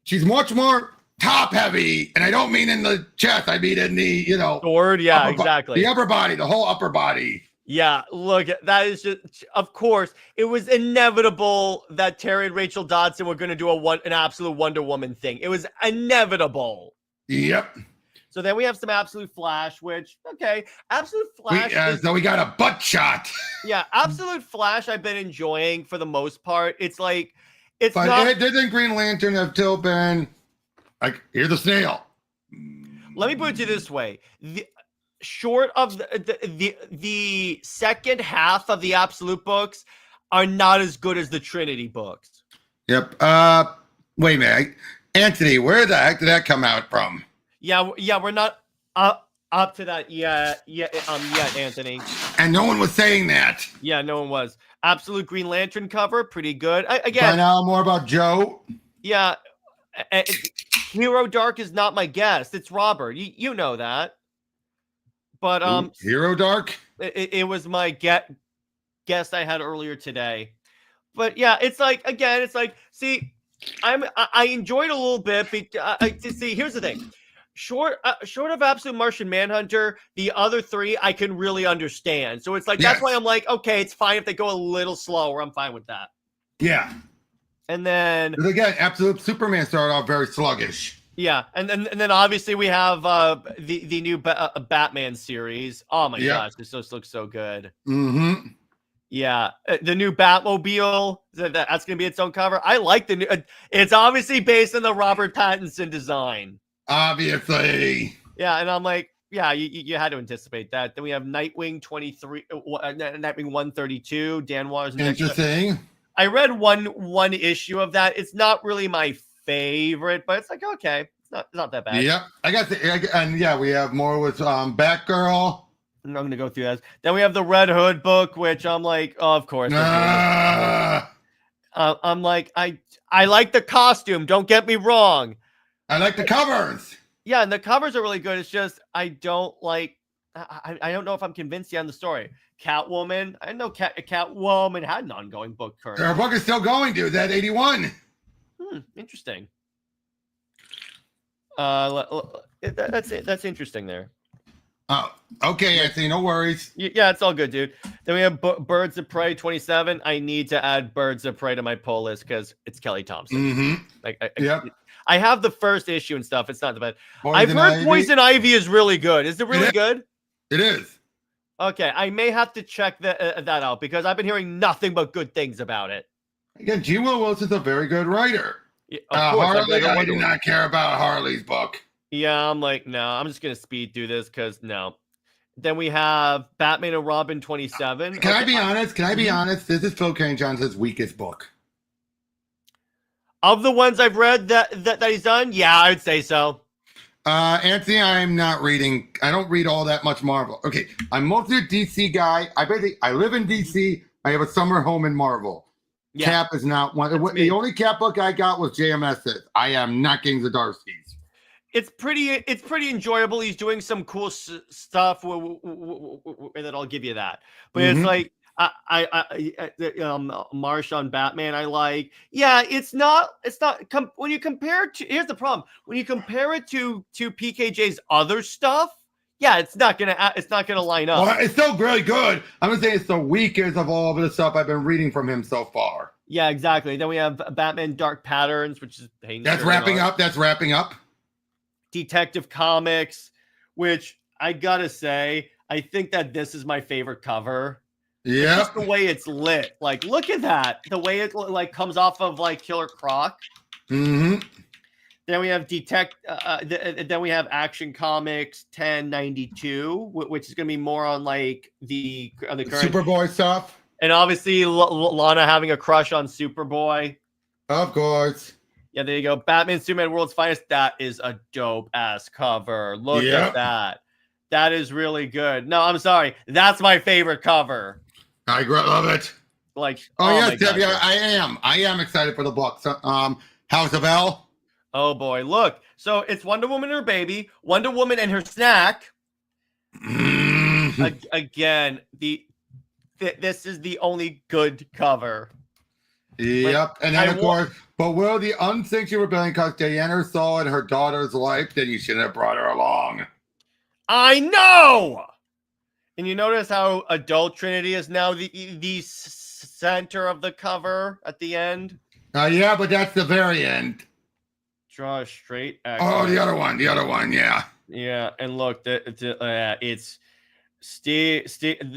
Speaker 2: She's much more top heavy, and I don't mean in the chest. I mean in the
Speaker 1: sword. Yeah, exactly.
Speaker 2: The upper body, the whole upper body.
Speaker 1: Yeah, look, that is just, of course, it was inevitable that Terry and Rachel Dodson were going to do an absolute Wonder Woman thing. It was inevitable.
Speaker 2: Yep.
Speaker 1: So then we have some Absolute Flash, which, okay, Absolute Flash.
Speaker 2: So we got a butt shot.
Speaker 1: Yeah, Absolute Flash I've been enjoying for the most part. It's like,
Speaker 2: But didn't Green Lantern have still been, like, here's the snail.
Speaker 1: Let me put it to you this way. Short of the second half of the Absolute books are not as good as the Trinity books.
Speaker 2: Yep. Wait a minute, Anthony, where the heck did that come out from?
Speaker 1: Yeah, we're not up to that yet, Anthony.
Speaker 2: And no one was saying that.
Speaker 1: Yeah, no one was. Absolute Green Lantern cover, pretty good. Again,
Speaker 2: find out more about Joe.
Speaker 1: Yeah, Hero Dark is not my guest. It's Robert. You know that. But
Speaker 2: Hero Dark?
Speaker 1: It was my guest I had earlier today. But yeah, it's like, again, see, I enjoyed a little bit. See, here's the thing. Short of Absolute Martian Manhunter, the other three I can really understand. So it's like, That's why I'm like, okay, it's fine if they go a little slower. I'm fine with that.
Speaker 2: Yeah.
Speaker 1: And then
Speaker 2: again, Absolute Superman started off very sluggish.
Speaker 1: Yeah, and then obviously we have the new Batman series. Oh my gosh, this looks so good.
Speaker 2: Mm-hmm.
Speaker 1: Yeah, the new Batmobile, that's going to be its own cover. I like the new. It's obviously based on the Robert Pattinson design.
Speaker 2: Obviously.
Speaker 1: Yeah, and I'm like, yeah, you had to anticipate that. Then we have Nightwing 23, Nightwing 132. Dan Waters.
Speaker 2: Interesting.
Speaker 1: I read one issue of that. It's not really my favorite, but it's like, okay, it's not that bad.
Speaker 2: Yeah, we have more with Batgirl.
Speaker 1: I'm going to go through that. Then we have the Red Hood book, which I'm like, oh, of course. I'm like, I like the costume. Don't get me wrong.
Speaker 2: I like the covers.
Speaker 1: Yeah, and the covers are really good. It's just I don't like. I don't know if I'm convinced yet on the story. Catwoman. I know Catwoman had an ongoing book currently.
Speaker 2: Her book is still going, dude. That 81.
Speaker 1: Interesting. That's interesting there.
Speaker 2: Oh, okay, Anthony, no worries.
Speaker 1: Yeah, it's all good, dude. Then we have Birds of Prey 27. I need to add Birds of Prey to my pull list because it's Kelly Thompson.
Speaker 2: Mm-hmm.
Speaker 1: I have the first issue and stuff. It's not the bad. I've heard Poison Ivy is really good. Is it really good?
Speaker 2: It is.
Speaker 1: Okay, I may have to check that out because I've been hearing nothing but good things about it.
Speaker 2: Again, G. Will Wilson's a very good writer.
Speaker 1: Yeah, of course,
Speaker 2: Harley, I do not care about Harley's book.
Speaker 1: Yeah, I'm like, no, I'm just gonna speed through this because no. Then we have Batman and Robin 27.
Speaker 2: Can I be honest? Can I be honest? This is Phil Kane Johnson's weakest book.
Speaker 1: Of the ones I've read that he's done, yeah, I would say so.
Speaker 2: Anthony, I'm not reading. I don't read all that much Marvel. Okay, I'm mostly a DC guy. I live in DC. I have a summer home in Marvel. Yeah. Cap is not one. The only Cap book I got was JMS's. I am not getting Zdarsky's.
Speaker 1: It's pretty enjoyable. He's doing some cool stuff that I'll give you that. But it's like Marsh on Batman. I like. Yeah, it's not. When you compare it to. Here's the problem. When you compare it to PKJ's other stuff, yeah, it's not gonna line up.
Speaker 2: Well, it's still really good. I'm gonna say it's the weakest of all of the stuff I've been reading from him so far.
Speaker 1: Yeah, exactly. Then we have Batman Dark Patterns, which is
Speaker 2: that's wrapping up. That's wrapping up.
Speaker 1: Detective Comics, which I gotta say, I think that this is my favorite cover.
Speaker 2: Yeah,
Speaker 1: just the way it's lit. Like, look at that. The way it like comes off of like Killer Croc.
Speaker 2: Mm-hmm.
Speaker 1: Then we have then we have Action Comics 1092, which is gonna be more on like the current
Speaker 2: Superboy stuff.
Speaker 1: And obviously Lana having a crush on Superboy.
Speaker 2: Of course.
Speaker 1: Yeah, there you go. Batman, Superman, World's Finest. That is a dope-ass cover. Look at that. That is really good. No, I'm sorry. That's my favorite cover.
Speaker 2: I love it.
Speaker 1: Like,
Speaker 2: yes, Debbie, I am excited for the book. So, House of L.
Speaker 1: Oh, boy. Look. So it's Wonder Woman and her baby. Wonder Woman and her snack. Again, this is the only good cover.
Speaker 2: Yep, and then of course, but will the unsanctioned rebellion because Diana saw in her daughter's life, then you shouldn't have brought her along.
Speaker 1: I know! And you notice how adult Trinity is now the center of the cover at the end?
Speaker 2: Yeah, but that's the very end.
Speaker 1: Draw a straight X.
Speaker 2: Oh, the other one, yeah.
Speaker 1: Yeah, and look, it's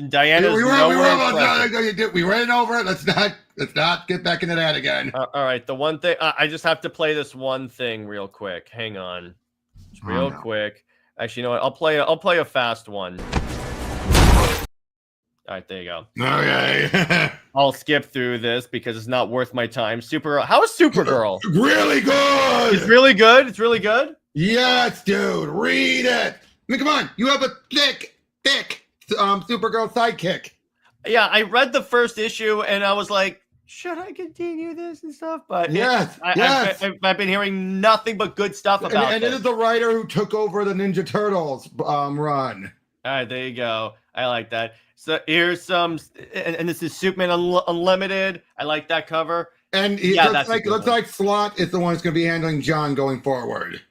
Speaker 1: Diana's
Speaker 2: we ran over it. Let's not get back into that again.
Speaker 1: All right, the one thing I just have to play this one thing real quick. Hang on, quick. Actually, you know what? I'll play a fast one. All right, there you go.
Speaker 2: Okay.
Speaker 1: I'll skip through this because it's not worth my time. Supergirl. How is Supergirl?
Speaker 2: Really good.
Speaker 1: It's really good. It's really good.
Speaker 2: Yes, dude. Read it. I mean, come on. You have a thick Supergirl sidekick.
Speaker 1: Yeah, I read the first issue and I was like, should I continue this and stuff? But
Speaker 2: yes,
Speaker 1: I've been hearing nothing but good stuff about it.
Speaker 2: And it is the writer who took over the Ninja Turtles run.
Speaker 1: All right, there you go. I like that. So here's some, and this is Superman Unlimited. I like that cover.
Speaker 2: And it looks like Slott is the one who's going to be handling John going forward.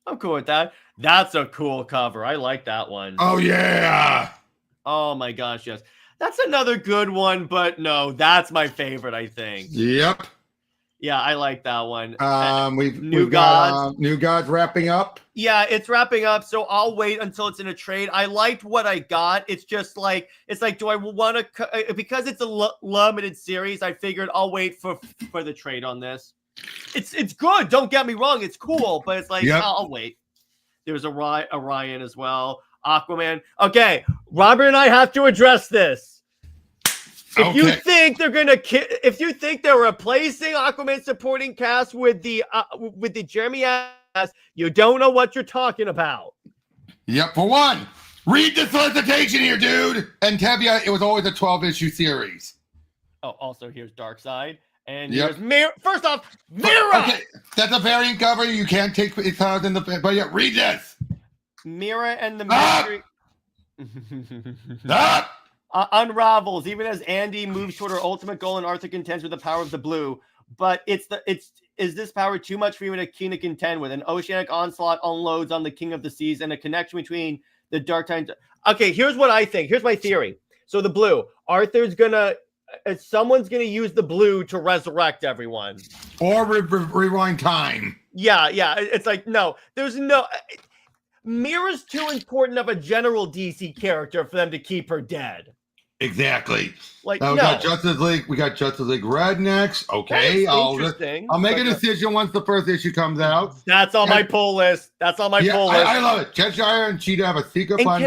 Speaker 1: I'm cool with that. That's a cool cover. I like that one.
Speaker 2: Oh, yeah.
Speaker 1: Oh, my gosh, yes. That's another good one, but no, that's my favorite, I think.
Speaker 2: Yep.
Speaker 1: Yeah, I like that one.
Speaker 2: We've got New Gods wrapping up.
Speaker 1: Yeah, it's wrapping up, so I'll wait until it's in a trade. I liked what I got. It's just like, do I want to, because it's a limited series, I figured I'll wait for the trade on this. It's good. Don't get me wrong. It's cool, but it's like, I'll wait. There's Orion as well. Aquaman. Okay, Robert and I have to address this. If you think if you think they're replacing Aquaman supporting cast with the Jeremy Adams, you don't know what you're talking about.
Speaker 2: Yep. For one, read the solicitation here, dude. And Tevya, it was always a 12-issue series.
Speaker 1: Oh, also here's Darkseid. And here's Mira. First off, Mira.
Speaker 2: Okay, that's a variant cover. You can't take it out in the. But yeah, read this.
Speaker 1: Mira and the mystery unravels even as Andy moves toward her ultimate goal and Arthur contends with the power of the blue. But is this power too much for you and a king to contend with? An oceanic onslaught unloads on the king of the seas and a connection between the dark times. Okay, here's what I think. Here's my theory. So the blue, someone's gonna use the blue to resurrect everyone
Speaker 2: or rewind time.
Speaker 1: Yeah. It's like, no, there's no. Mira's too important of a general DC character for them to keep her dead.
Speaker 2: Exactly.
Speaker 1: Like,
Speaker 2: now we got Justice League. We got Justice League Red next. Okay, I'll make a decision once the first issue comes out.
Speaker 1: That's on my pull list. That's on my pull list.
Speaker 2: I love it. Cheshire and Cheetah have a secret plan.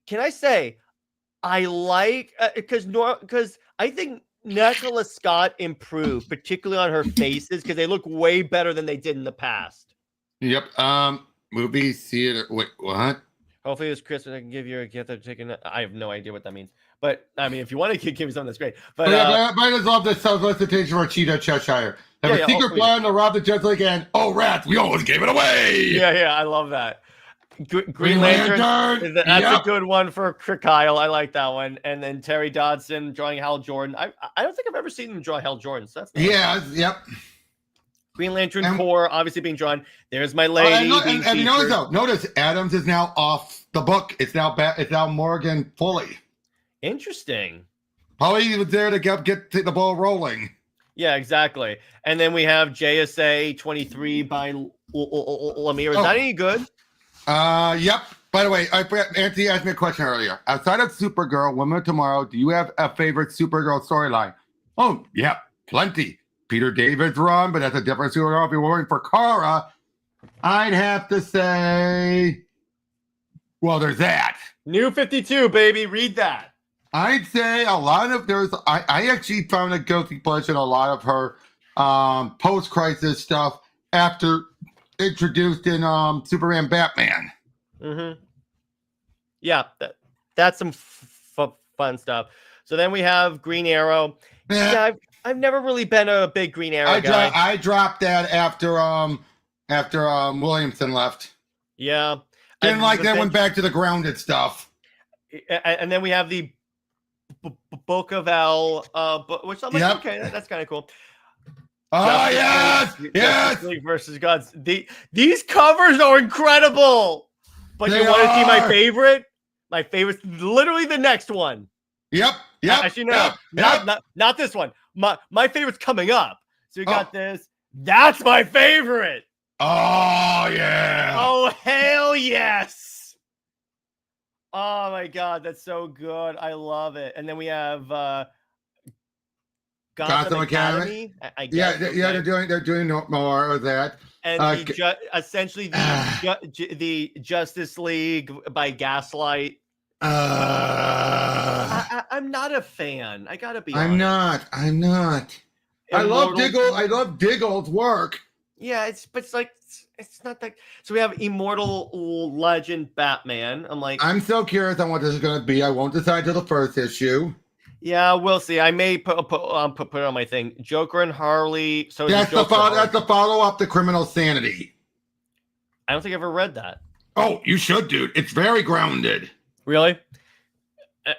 Speaker 1: Can I say, I like because I think Nicholas Scott improved, particularly on her faces, because they look way better than they did in the past.
Speaker 2: Yep. Movie theater. Wait, what?
Speaker 1: Hopefully this Christmas I can give you a gift of chicken. I have no idea what that means. But I mean, if you want to give me something, that's great. But
Speaker 2: might as well the solicitation for Cheetah Cheshire. Have a secret plan to rob the Justice League and rats, we almost gave it away.
Speaker 1: Yeah, I love that. Green Lantern. That's a good one for Kyle. I like that one. And then Terry Dodson drawing Hal Jordan. I don't think I've ever seen him draw Hal Jordan. So that's nice.
Speaker 2: Yep.
Speaker 1: Green Lantern Corps obviously being drawn. There's my lady.
Speaker 2: And you notice though, notice Adams is now off the book. It's now Morgan fully.
Speaker 1: Interesting.
Speaker 2: Probably was there to get the ball rolling.
Speaker 1: Yeah, exactly. And then we have JSA 23 by Lemire. Is that any good?
Speaker 2: Yep. By the way, Anthony asked me a question earlier. Outside of Supergirl, Women of Tomorrow, do you have a favorite Supergirl storyline? Oh, yeah, plenty. Peter David's run, but that's a different Supergirl. If you're working for Kara, I'd have to say, well, there's that.
Speaker 1: New 52, baby. Read that.
Speaker 2: I'd say a lot of I actually found a guilty pleasure in a lot of her post-crisis stuff after introduced in Superman Batman.
Speaker 1: Mm-hmm. Yeah, that's some fun stuff. So then we have Green Arrow. Yeah, I've never really been a big Green Arrow guy.
Speaker 2: I dropped that after Williamson left.
Speaker 1: Yeah.
Speaker 2: Didn't like that. Went back to the grounded stuff.
Speaker 1: And then we have the Book of L, which I'm like, okay, that's kind of cool.
Speaker 2: Oh, yes.
Speaker 1: League versus Gods. These covers are incredible. But you want to see my favorite? My favorite's literally the next one.
Speaker 2: Yep.
Speaker 1: Actually, no, not this one. My favorite's coming up. So you got this. That's my favorite.
Speaker 2: Oh, yeah.
Speaker 1: Oh, hell yes. Oh, my God. That's so good. I love it. And then we have Gotham Academy. I guess.
Speaker 2: They're doing more of that.
Speaker 1: And essentially the Justice League by Gaslight. I'm not a fan. I gotta be honest.
Speaker 2: I'm not. I love Diggle's work.
Speaker 1: Yeah, it's not that. So we have Immortal Legend Batman.
Speaker 2: I'm so curious on what this is gonna be. I won't decide till the first issue.
Speaker 1: Yeah, we'll see. I may put it on my thing. Joker and Harley. So
Speaker 2: that's the follow up to Criminal Sanity.
Speaker 1: I don't think I've ever read that.
Speaker 2: Oh, you should, dude. It's very grounded.
Speaker 1: Really?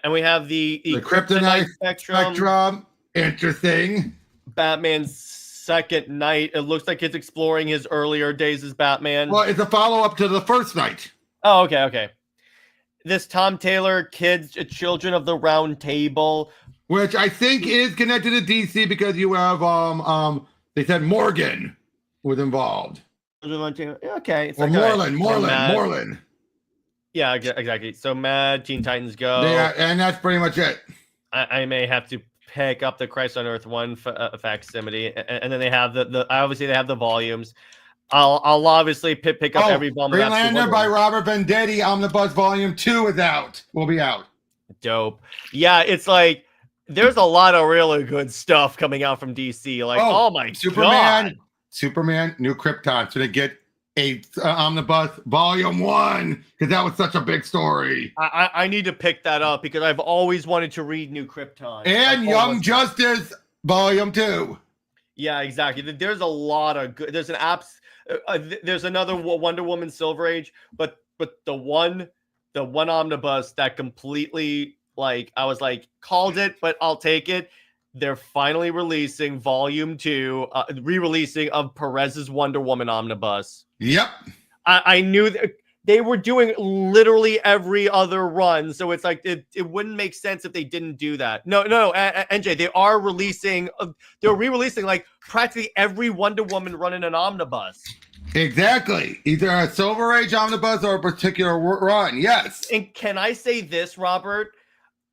Speaker 1: And we have the
Speaker 2: Kryptonite Spectrum. Interesting.
Speaker 1: Batman's second night. It looks like it's exploring his earlier days as Batman.
Speaker 2: Well, it's a follow up to the first night.
Speaker 1: Oh, okay. This Tom Taylor Children of the Round Table,
Speaker 2: which I think is connected to DC because you have they said Morgan was involved.
Speaker 1: Okay, it's
Speaker 2: or like, Moreland.
Speaker 1: Yeah, exactly. So Mad Teen Titans Go.
Speaker 2: Yeah, and that's pretty much it.
Speaker 1: I may have to pick up the Christ on Earth 1 facsimile, and then they have obviously they have the volumes. I'll obviously pick up every volume.
Speaker 2: Green Lantern by Robert Venditti, Omnibus Volume 2 is out. Will be out.
Speaker 1: Dope. Yeah, it's like there's a lot of really good stuff coming out from DC. Like, oh my God.
Speaker 2: Superman, New Krypton. So they get a Omnibus Volume 1 because that was such a big story.
Speaker 1: I need to pick that up because I've always wanted to read New Krypton.
Speaker 2: And Young Justice Volume 2.
Speaker 1: Yeah, exactly. There's a lot of good. There's there's another Wonder Woman Silver Age, but the one omnibus that completely, like, I was like, called it, but I'll take it. They're finally releasing Volume 2, re-releasing of Perez's Wonder Woman omnibus.
Speaker 2: Yep.
Speaker 1: I knew that they were doing literally every other run, so it's like it wouldn't make sense if they didn't do that. No, NJ, they are releasing, they're re-releasing like practically every Wonder Woman run in an omnibus.
Speaker 2: Exactly. Either a Silver Age omnibus or a particular run. Yes.
Speaker 1: And can I say this, Robert?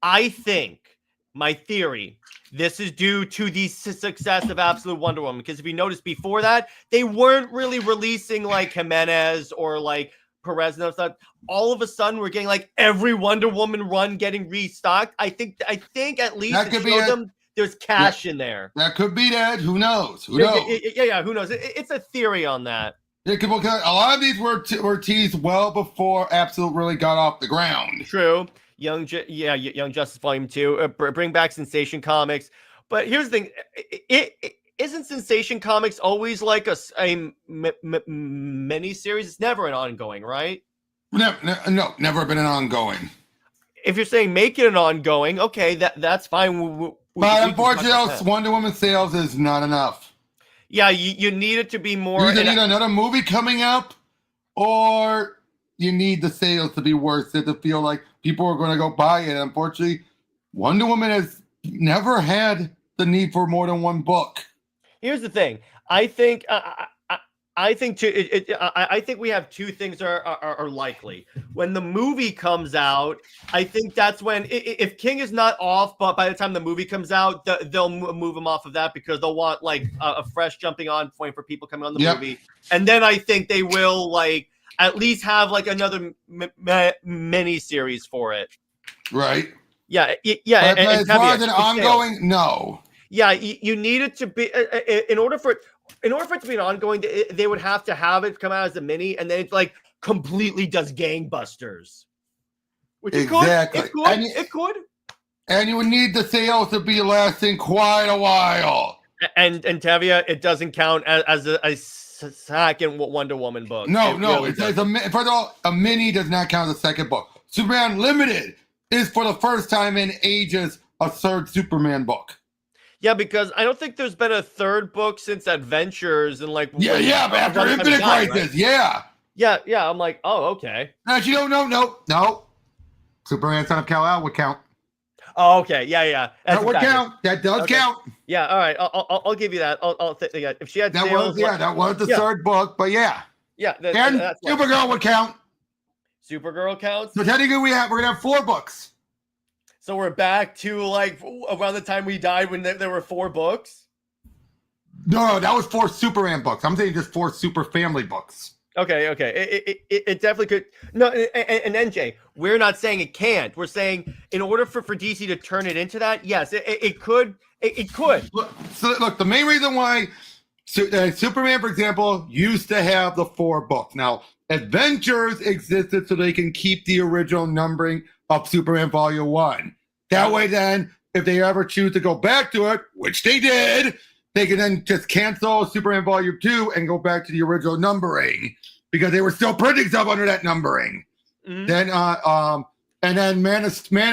Speaker 1: I think, my theory, this is due to the success of Absolute Wonder Woman. Because if you notice before that, they weren't really releasing like Jimenez or like Perez and stuff. All of a sudden, we're getting like every Wonder Woman run getting restocked. I think at least
Speaker 2: That
Speaker 1: it
Speaker 2: could
Speaker 1: showed
Speaker 2: be
Speaker 1: them there's cash in there.
Speaker 2: That could be that. Who knows? Who knows?
Speaker 1: Yeah. Who knows? It's a theory on that.
Speaker 2: Yeah, because a lot of these were teased well before Absolute really got off the ground.
Speaker 1: True. Young Justice Volume 2. Bring back Sensation Comics. But here's the thing. It isn't Sensation Comics always like a mini-series? It's never an ongoing, right?
Speaker 2: No, never been an ongoing.
Speaker 1: If you're saying make it an ongoing, okay, that's fine.
Speaker 2: But unfortunately, Wonder Woman sales is not enough.
Speaker 1: Yeah, you need it to be more.
Speaker 2: You either need another movie coming up, or you need the sales to be worth it to feel like people are going to go buy it. Unfortunately, Wonder Woman has never had the need for more than one book.
Speaker 1: Here's the thing. I think we have two things are likely. When the movie comes out, I think that's when, if King is not off, but by the time the movie comes out, they'll move him off of that because they'll want like a fresh jumping on point for people coming on the movie. And then I think they will like at least have like another mini series for it.
Speaker 2: Right.
Speaker 1: Yeah.
Speaker 2: But as far as an ongoing, no.
Speaker 1: Yeah, you need it to be in order for it to be an ongoing. They would have to have it come out as a mini, and then it's like completely does gangbusters. Which
Speaker 2: exactly.
Speaker 1: It could.
Speaker 2: And you would need the sales to be lasting quite a while.
Speaker 1: And Tevia, it doesn't count as a second Wonder Woman book.
Speaker 2: No. First of all, a mini does not count as a second book. Superman Limited is for the first time in ages a third Superman book.
Speaker 1: Yeah, because I don't think there's been a third book since Adventures and like
Speaker 2: but after Infinite Crisis, right?
Speaker 1: Yeah. I'm like, oh, okay.
Speaker 2: Actually, no. Superman Son of Kal-El would count.
Speaker 1: Oh, okay. Yeah.
Speaker 2: That would count. That does count.
Speaker 1: Yeah. All right. I'll give you that. If she had sales,
Speaker 2: that was the third book, but yeah.
Speaker 1: Yeah.
Speaker 2: And Supergirl would count.
Speaker 1: Supergirl counts.
Speaker 2: So technically, we're gonna have 4 books.
Speaker 1: So we're back to like around the time we died when there were 4 books?
Speaker 2: No, that was 4 Superman books. I'm saying just 4 Super Family books.
Speaker 1: Okay. It definitely could. No, and NJ, we're not saying it can't. We're saying in order for DC to turn it into that, yes, it could. It could.
Speaker 2: Look, the main reason why Superman, for example, used to have the 4 books. Now, Adventures existed so they can keep the original numbering of Superman Volume 1. That way, then, if they ever choose to go back to it, which they did, they can then just cancel Superman Volume 2 and go back to the original numbering because they were still printing stuff under that numbering. Mm-hmm. Then, and then Man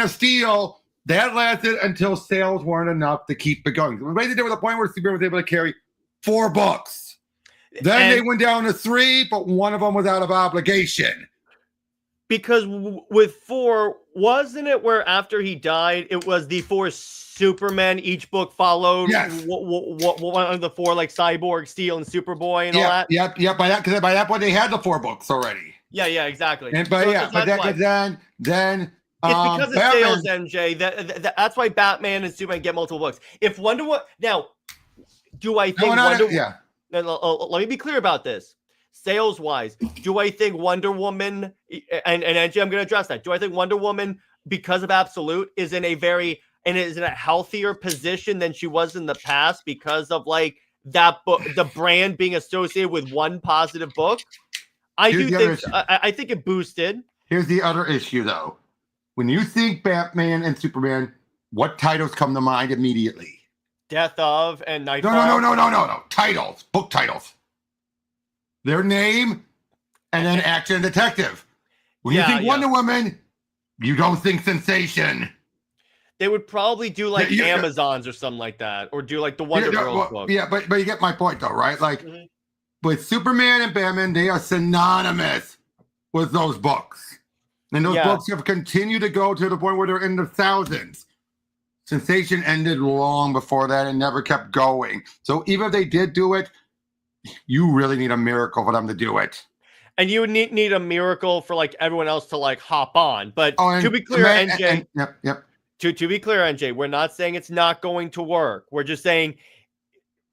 Speaker 2: of Steel, that lasted until sales weren't enough to keep it going. So basically, there was a point where Superman was able to carry 4 books. Then they went down to 3, but one of them was out of obligation.
Speaker 1: Because with 4, wasn't it where after he died, it was the 4 Supermen, each book followed one of the 4, like Cyborg, Steel, and Superboy, and all that?
Speaker 2: Yeah. By that point, they had the 4 books already.
Speaker 1: Yeah, exactly.
Speaker 2: And then
Speaker 1: it's because of sales, MJ. That's why Batman and Superman get multiple books. If Wonder Woman, now, do I think let me be clear about this. Sales wise, do I think Wonder Woman and Angie, I'm going to address that. Do I think Wonder Woman, because of Absolute, is in a healthier position than she was in the past because of like that book, the brand being associated with one positive book? I think it boosted. Here's
Speaker 2: the other issue, though. When you think Batman and Superman, what titles come to mind immediately?
Speaker 1: Death of and Nightfall.
Speaker 2: No. Titles, book titles. Their name, and then Action Detective. When you think Wonder Woman, you don't think Sensation.
Speaker 1: They would probably do like Amazons or something like that, or do like the Wonder Girls book.
Speaker 2: Yeah, but you get my point though, right? Like with Superman and Batman, they are synonymous with those books, and those books have continued to go to the point where they're in the thousands. Sensation ended long before that and never kept going. So even if they did do it, You really need a miracle for them to do it.
Speaker 1: And you would need a miracle for like everyone else to like hop on. But to be clear, NJ,
Speaker 2: yep.
Speaker 1: To be clear, NJ, we're not saying it's not going to work. We're just saying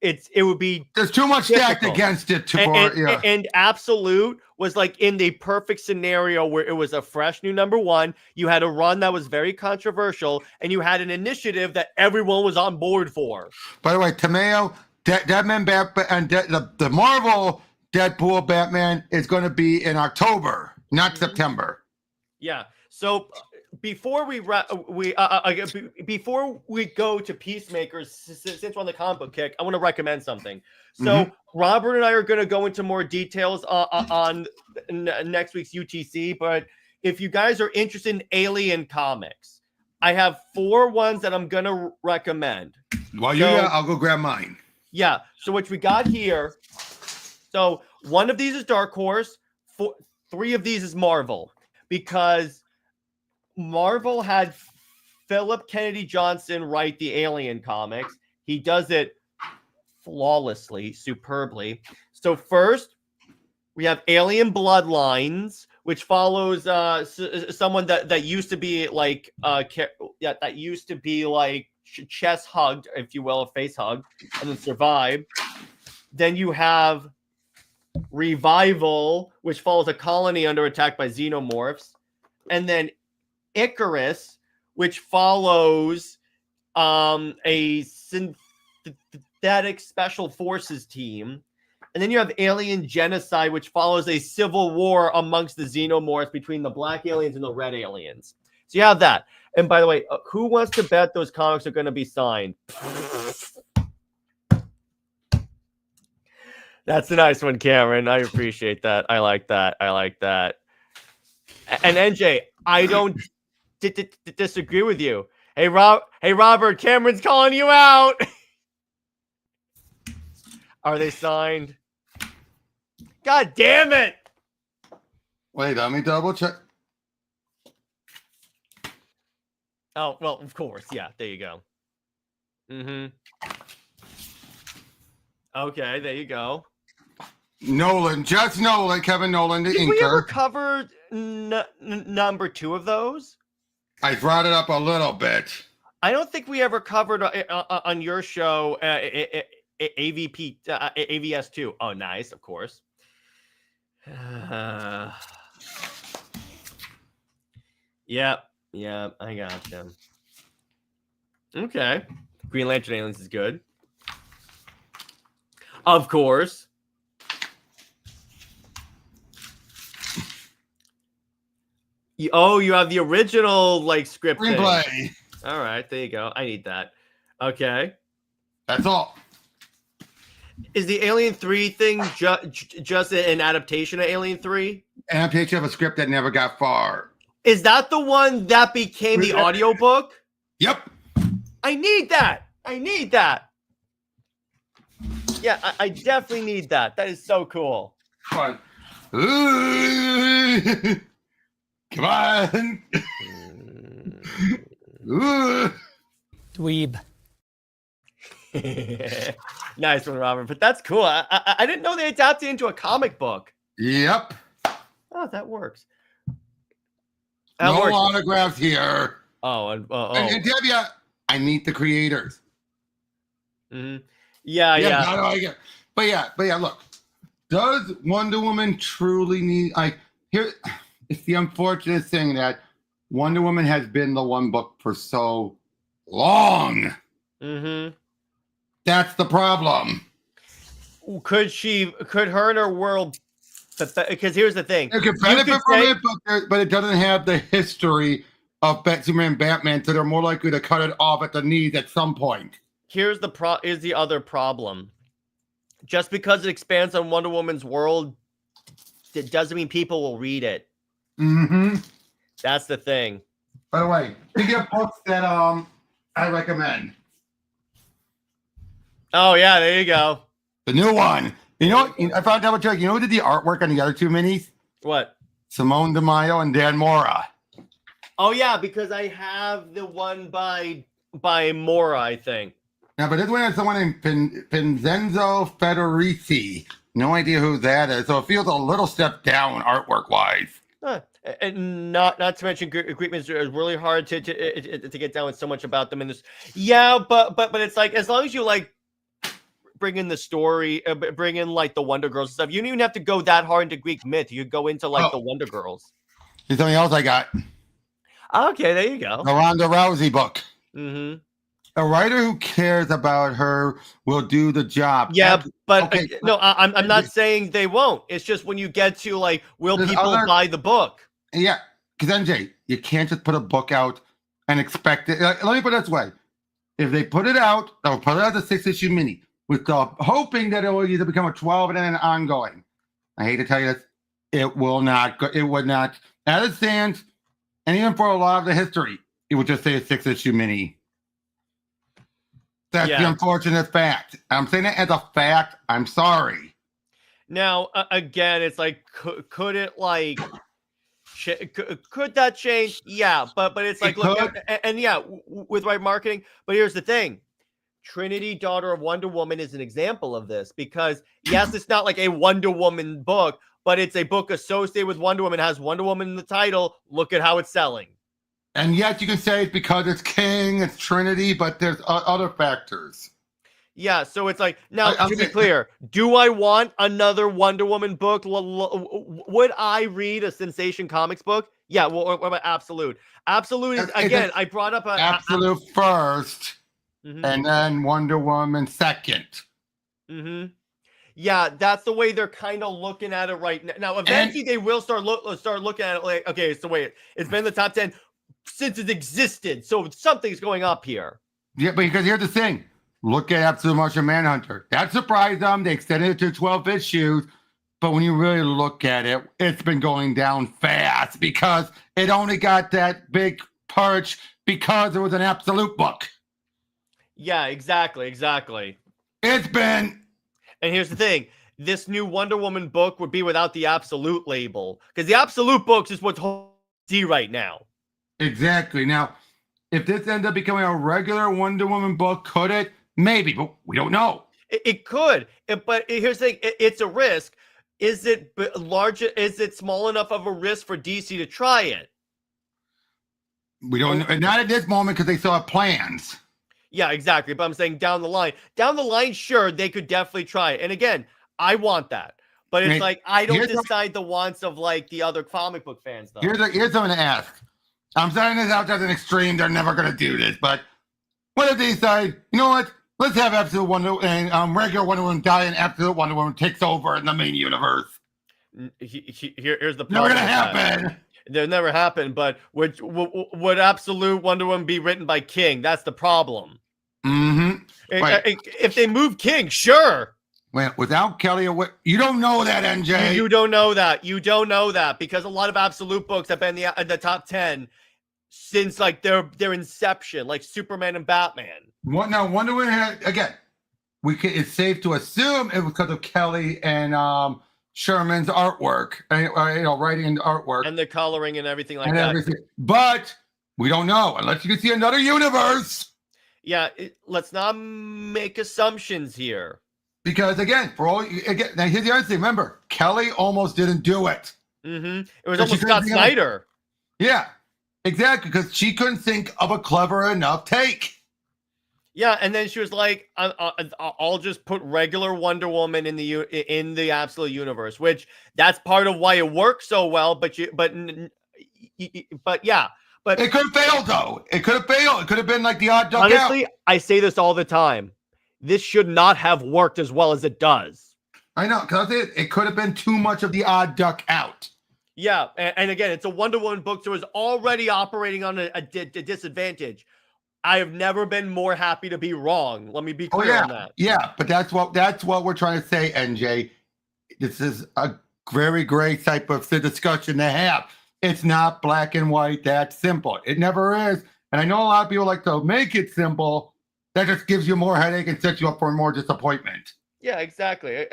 Speaker 1: it would be
Speaker 2: there's too much stacked against it
Speaker 1: and Absolute was like in the perfect scenario where it was a fresh new number one. You had a run that was very controversial, and you had an initiative that everyone was on board for.
Speaker 2: By the way, Tamayo, Deadman Batman, and the Marvel Deadpool Batman is going to be in October, not September.
Speaker 1: Yeah. So before we before we go to Peacemakers, since we're on the comic book kick, I want to recommend something. So Robert and I are going to go into more details on next week's UTC. But if you guys are interested in Alien comics, I have 4 ones that I'm going to recommend.
Speaker 2: Well, I'll go grab mine.
Speaker 1: Yeah. So what we got here. So one of these is Dark Horse. 3 of these is Marvel, because Marvel had Philip Kennedy Johnson write the Alien comics. He does it flawlessly, superbly. So first, we have Alien Bloodlines, which follows someone that used to be like that used to be like chest hugged, if you will, a face hug, and then survived. Then you have Revival, which follows a colony under attack by xenomorphs, and then Icarus, which follows a synthetic special forces team. And then you have Alien Genocide, which follows a civil war amongst the xenomorphs between the black aliens and the red aliens. So you have that. And by the way, who wants to bet those comics are going to be signed? That's a nice one, Cameron. I appreciate that. I like that. And NJ, I don't disagree with you. Hey, Robert, Cameron's calling you out. Are they signed? God damn it.
Speaker 2: Wait, let me double check.
Speaker 1: Oh, well, of course. Yeah, there you go. Okay, there you go.
Speaker 2: Nolan, just Nolan, Kevin Nolan, the inker.
Speaker 1: Did we ever cover number 2 of those?
Speaker 2: I brought it up a little bit.
Speaker 1: I don't think we ever covered on your show AVS2. Oh, nice, of course. Yeah, I got them. Okay. Green Lantern Aliens is good. Of course. You have the original like script
Speaker 2: screenplay.
Speaker 1: All right, there you go. I need that. Okay.
Speaker 2: That's all.
Speaker 1: Is the Alien 3 thing just an adaptation of Alien 3?
Speaker 2: Adaptation of a script that never got far.
Speaker 1: Is that the one that became the audiobook?
Speaker 2: Yep.
Speaker 1: I need that. Yeah, I definitely need that. That is so cool.
Speaker 2: Come on. Come on.
Speaker 4: Dweeb.
Speaker 1: Nice one, Robert. But that's cool. I didn't know they adapted into a comic book.
Speaker 2: Yep.
Speaker 1: Oh, that works.
Speaker 2: No autographs here.
Speaker 1: And
Speaker 2: Debbie, I meet the creators.
Speaker 1: Yeah.
Speaker 2: But yeah, look. Does Wonder Woman truly need it's the unfortunate thing that Wonder Woman has been the one book for so long. That's the problem.
Speaker 1: Could her and her world, because here's the thing.
Speaker 2: It could benefit from it, but it doesn't have the history of Superman and Batman, so they're more likely to cut it off at the knees at some point.
Speaker 1: Here's the other problem. Just because it expands on Wonder Woman's world, it doesn't mean people will read it. That's the thing.
Speaker 2: By the way, think of books that I recommend.
Speaker 1: Oh yeah, there you go.
Speaker 2: The new one. You know, I found out check. You know who did the artwork on the other 2 minis?
Speaker 1: What?
Speaker 2: Simone DeMaio and Dan Mora.
Speaker 1: Oh yeah, because I have the one by Mora, I think.
Speaker 2: Yeah, but this one has someone named Vincenzo Federici. No idea who that is. So it feels a little step down artwork wise.
Speaker 1: And not to mention Greek myths are really hard to get down with so much about them in this. Yeah, but it's like, as long as you like bring in the story, bring in like the Wonder Girls and stuff, you don't even have to go that hard into Greek myth. You could go into like the Wonder Girls.
Speaker 2: Here's something else I got.
Speaker 1: Okay, there you go.
Speaker 2: The Ronda Rousey book.
Speaker 1: Mm-hmm.
Speaker 2: A writer who cares about her will do the job.
Speaker 1: Yeah, but okay. No, I'm not saying they won't. It's just when you get to like, will people buy the book?
Speaker 2: Yeah, because NJ, you can't just put a book out and expect it. Let me put it this way: if they put it out, they'll put it out as a 6-issue mini with the hoping that it will either become a 12 and then an ongoing. I hate to tell you this, it will not. It would not. As it stands, and even for a lot of the history, it would just say a 6-issue mini. That's the unfortunate fact. I'm saying it as a fact. I'm sorry.
Speaker 1: Now, again, it's like, could it like, could that change? Yeah, but it's like, look, and yeah, with right marketing. But here's the thing: Trinity, Daughter of Wonder Woman, is an example of this because yes, it's not like a Wonder Woman book, but it's a book associated with Wonder Woman. It has Wonder Woman in the title. Look at how it's selling.
Speaker 2: And yet you can say it's because it's King, it's Trinity, but there's other factors.
Speaker 1: Yeah, so it's like, now, to be clear, do I want another Wonder Woman book? Would I read a Sensation Comics book? Yeah, well, what about Absolute? Absolute is, again, I brought up
Speaker 2: Absolute first, and then Wonder Woman second.
Speaker 1: Yeah, that's the way they're kind of looking at it right now. Now, eventually they will start looking at it like, okay, it's the way it's been in the top 10 since it existed, so something's going up here.
Speaker 2: Yeah, but because here's the thing: look at Absolute Martian Manhunter. That surprised them. They extended it to 12 issues, but when you really look at it, it's been going down fast because it only got that big perch because it was an Absolute book.
Speaker 1: Yeah, exactly.
Speaker 2: It's been.
Speaker 1: And here's the thing: this new Wonder Woman book would be without the Absolute label because the Absolute books is what's D right now.
Speaker 2: Exactly. Now, if this ends up becoming a regular Wonder Woman book, could it? Maybe, but we don't know.
Speaker 1: It could, but here's the thing: it's a risk. Is it large? Is it small enough of a risk for DC to try it?
Speaker 2: We don't know. Not at this moment because they still have plans.
Speaker 1: Yeah, exactly. But I'm saying down the line, sure, they could definitely try it. And again, I want that. But it's like, I don't decide the wants of like the other comic book fans, though.
Speaker 2: Here's something to ask. I'm saying this out as an extreme. They're never going to do this. But what if they decide, you know what? Let's have Absolute Wonder and regular Wonder Woman die and Absolute Wonder Woman takes over in the main universe.
Speaker 1: Here's the problem.
Speaker 2: Never going to happen.
Speaker 1: They'll never happen. But would Absolute Wonder Woman be written by King? That's the problem. If they move King, sure.
Speaker 2: Well, without Kelly, you don't know that, NJ.
Speaker 1: You don't know that. You don't know that because a lot of Absolute books have been in the top 10 since like their inception, like Superman and Batman.
Speaker 2: Now, Wonder Woman had, again, it's safe to assume it was because of Kelly and Sherman's artwork, writing and artwork,
Speaker 1: and the coloring and everything like that.
Speaker 2: But we don't know unless you can see another universe.
Speaker 1: Yeah, let's not make assumptions here.
Speaker 2: Because again, now here's the other thing. Remember, Kelly almost didn't do it.
Speaker 1: It was almost Scott Snyder.
Speaker 2: Yeah, exactly. Because she couldn't think of a clever enough take.
Speaker 1: Yeah, and then she was like, "I'll just put regular Wonder Woman in the Absolute universe," which that's part of why it works so well. But yeah. But
Speaker 2: it could have failed, though. It could have failed. It could have been like the odd duck
Speaker 1: honestly, I say this all the time. This should not have worked as well as it does.
Speaker 2: I know, because it could have been too much of the odd duck out.
Speaker 1: Yeah, and again, it's a Wonder Woman book, so it's already operating on a disadvantage. I have never been more happy to be wrong. Let me be clear on that.
Speaker 2: Yeah, but that's what we're trying to say, NJ. This is a very great type of discussion to have. It's not black and white, that simple. It never is. And I know a lot of people like to make it simple. That just gives you more headache and sets you up for more disappointment.
Speaker 1: Yeah, exactly.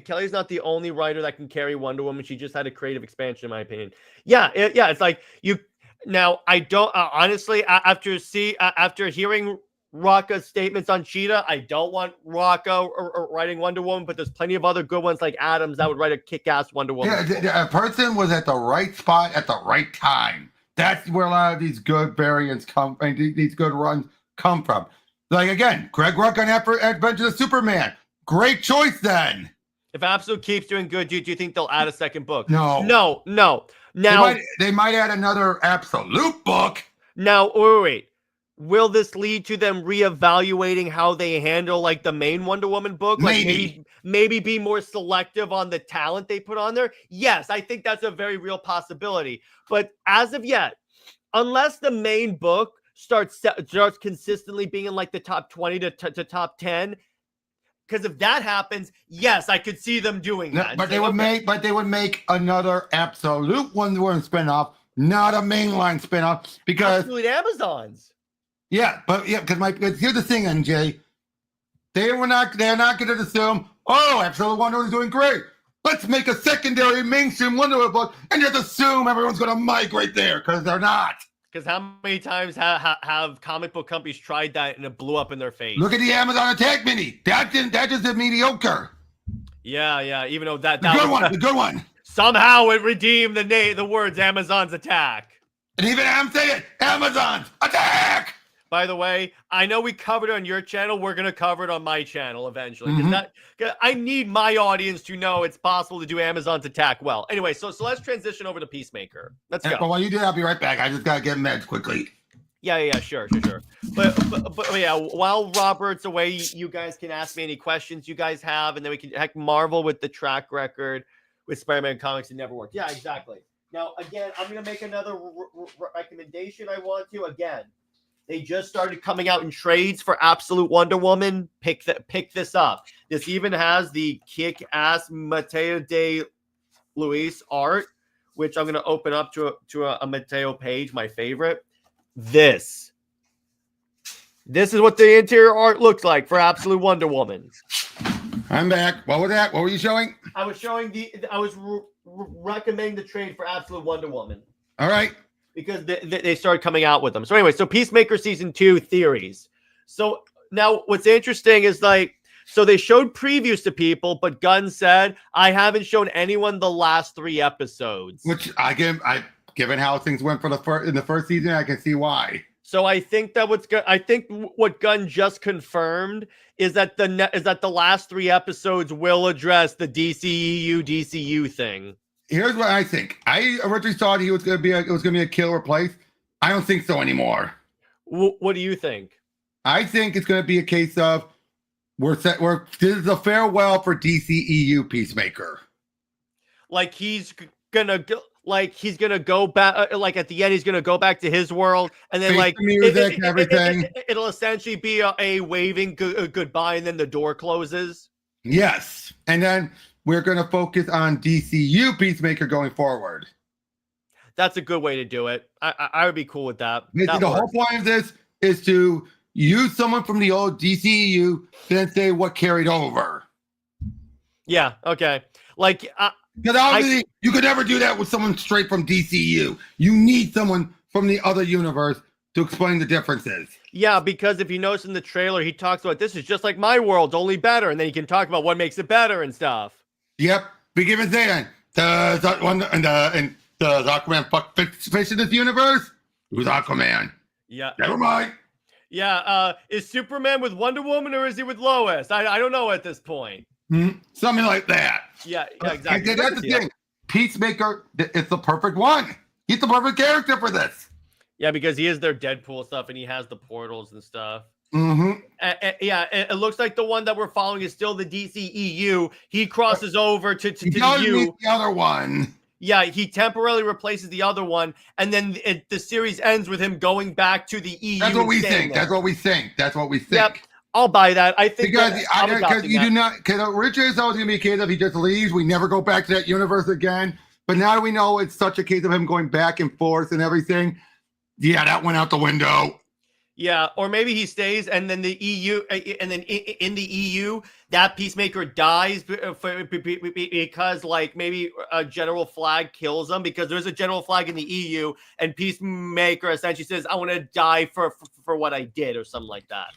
Speaker 1: Kelly's not the only writer that can carry Wonder Woman. She just had a creative expansion, in my opinion. Yeah, it's like you. Now, I don't honestly after hearing Rocca's statements on Cheetah. I don't want Rocca writing Wonder Woman, but there's plenty of other good ones like Adams that would write a kick-ass Wonder Woman.
Speaker 2: Yeah, a person was at the right spot at the right time. That's where a lot of these good variants come, and these good runs come from. Like, again, Greg Rucka on Adventures of Superman. Great choice then.
Speaker 1: If Absolute keeps doing good, do you think they'll add a second book?
Speaker 2: No.
Speaker 1: Now
Speaker 2: they might add another Absolute book.
Speaker 1: Now, wait. Will this lead to them reevaluating how they handle like the main Wonder Woman book? Like maybe be more selective on the talent they put on there? Yes, I think that's a very real possibility. But as of yet, unless the main book starts consistently being in like the top 20 to top 10, because if that happens, yes, I could see them doing that.
Speaker 2: But they would make another Absolute Wonder Woman spinoff, not a mainline spinoff, because
Speaker 1: Absolute Amazons.
Speaker 2: Yeah, because here's the thing, NJ. They're not going to assume, Absolute Wonder Woman's doing great. Let's make a secondary mainstream Wonder Woman book and just assume everyone's going to migrate there, because they're not.
Speaker 1: Because how many times have comic book companies tried that and it blew up in their face?
Speaker 2: Look at the Amazon Attack mini. That just did mediocre.
Speaker 1: Yeah. Even though the
Speaker 2: good one.
Speaker 1: Somehow it redeemed the words Amazon's Attack.
Speaker 2: And even I'm saying Amazon's Attack.
Speaker 1: By the way, I know we covered it on your channel. We're going to cover it on my channel eventually. Because I need my audience to know it's possible to do Amazon's Attack well. Anyway, so let's transition over to Peacemaker. Let's go.
Speaker 2: But while you do that, I'll be right back. I just got to get meds quickly.
Speaker 1: Yeah, sure. But yeah, while Robert's away, you guys can ask me any questions you guys have, and then we can marvel with the track record with Spider-Man comics. It never worked. Yeah, exactly. Now, again, I'm going to make another recommendation I want to. Again, they just started coming out in trades for Absolute Wonder Woman. Pick this up. This even has the kick-ass Mateo de Luis art, which I'm going to open up to a Mateo page, my favorite. This is what the interior art looks like for Absolute Wonder Woman.
Speaker 2: I'm back. What was that? What were you showing?
Speaker 1: I was showing recommending the trade for Absolute Wonder Woman.
Speaker 2: All right.
Speaker 1: Because they started coming out with them. So anyway, so Peacemaker Season 2 theories. So now what's interesting is so they showed previews to people, but Gunn said, I haven't shown anyone the last 3 episodes.
Speaker 2: Which given how things went in the first season, I can see why.
Speaker 1: So I think what Gunn just confirmed is that the last 3 episodes will address the DCU thing.
Speaker 2: Here's what I think. I originally thought it was going to be a kill replace. I don't think so anymore.
Speaker 1: What do you think?
Speaker 2: I think it's going to be a case of this is a farewell for DCEU Peacemaker.
Speaker 1: Like he's gonna go back. Like at the end, he's gonna go back to his world, and then
Speaker 2: the music and everything.
Speaker 1: It'll essentially be a waving goodbye, and then the door closes.
Speaker 2: Yes, and then we're going to focus on DCU Peacemaker going forward.
Speaker 1: That's a good way to do it. I would be cool with that.
Speaker 2: The whole point of this is to use someone from the old DCU, then say what carried over.
Speaker 1: Yeah, okay.
Speaker 2: Because obviously, you could never do that with someone straight from DCU. You need someone from the other universe to explain the differences.
Speaker 1: Yeah, because if you notice in the trailer, he talks about this is just like my world, only better. And then he can talk about what makes it better and stuff.
Speaker 2: Yep. Big even saying, does Aquaman fuck fish in this universe? Who's Aquaman?
Speaker 1: Yeah.
Speaker 2: Never mind.
Speaker 1: Yeah. Is Superman with Wonder Woman or is he with Lois? I don't know at this point.
Speaker 2: Something like that.
Speaker 1: Yeah, exactly.
Speaker 2: That's the thing. Peacemaker is the perfect one. He's the perfect character for this.
Speaker 1: Yeah, because he is their Deadpool stuff and he has the portals and stuff.
Speaker 2: Yeah,
Speaker 1: it looks like the one that we're following is still the DCEU. He crosses over to the
Speaker 2: U. The other one.
Speaker 1: Yeah, he temporarily replaces the other one, and then the series ends with him going back to the EU.
Speaker 2: That's what we think. That's what we think.
Speaker 1: Yep, I'll buy that. I think
Speaker 2: because you do not. Because originally it's always going to be a case of he just leaves. We never go back to that universe again. But now we know it's such a case of him going back and forth and everything. Yeah, that went out the window.
Speaker 1: Yeah, or maybe he stays, and then the EU, and then in the EU, that Peacemaker dies because, like, maybe a General Flag kills him, because there's a General Flag in the EU, and Peacemaker essentially says, "I want to die for what I did," or something like that.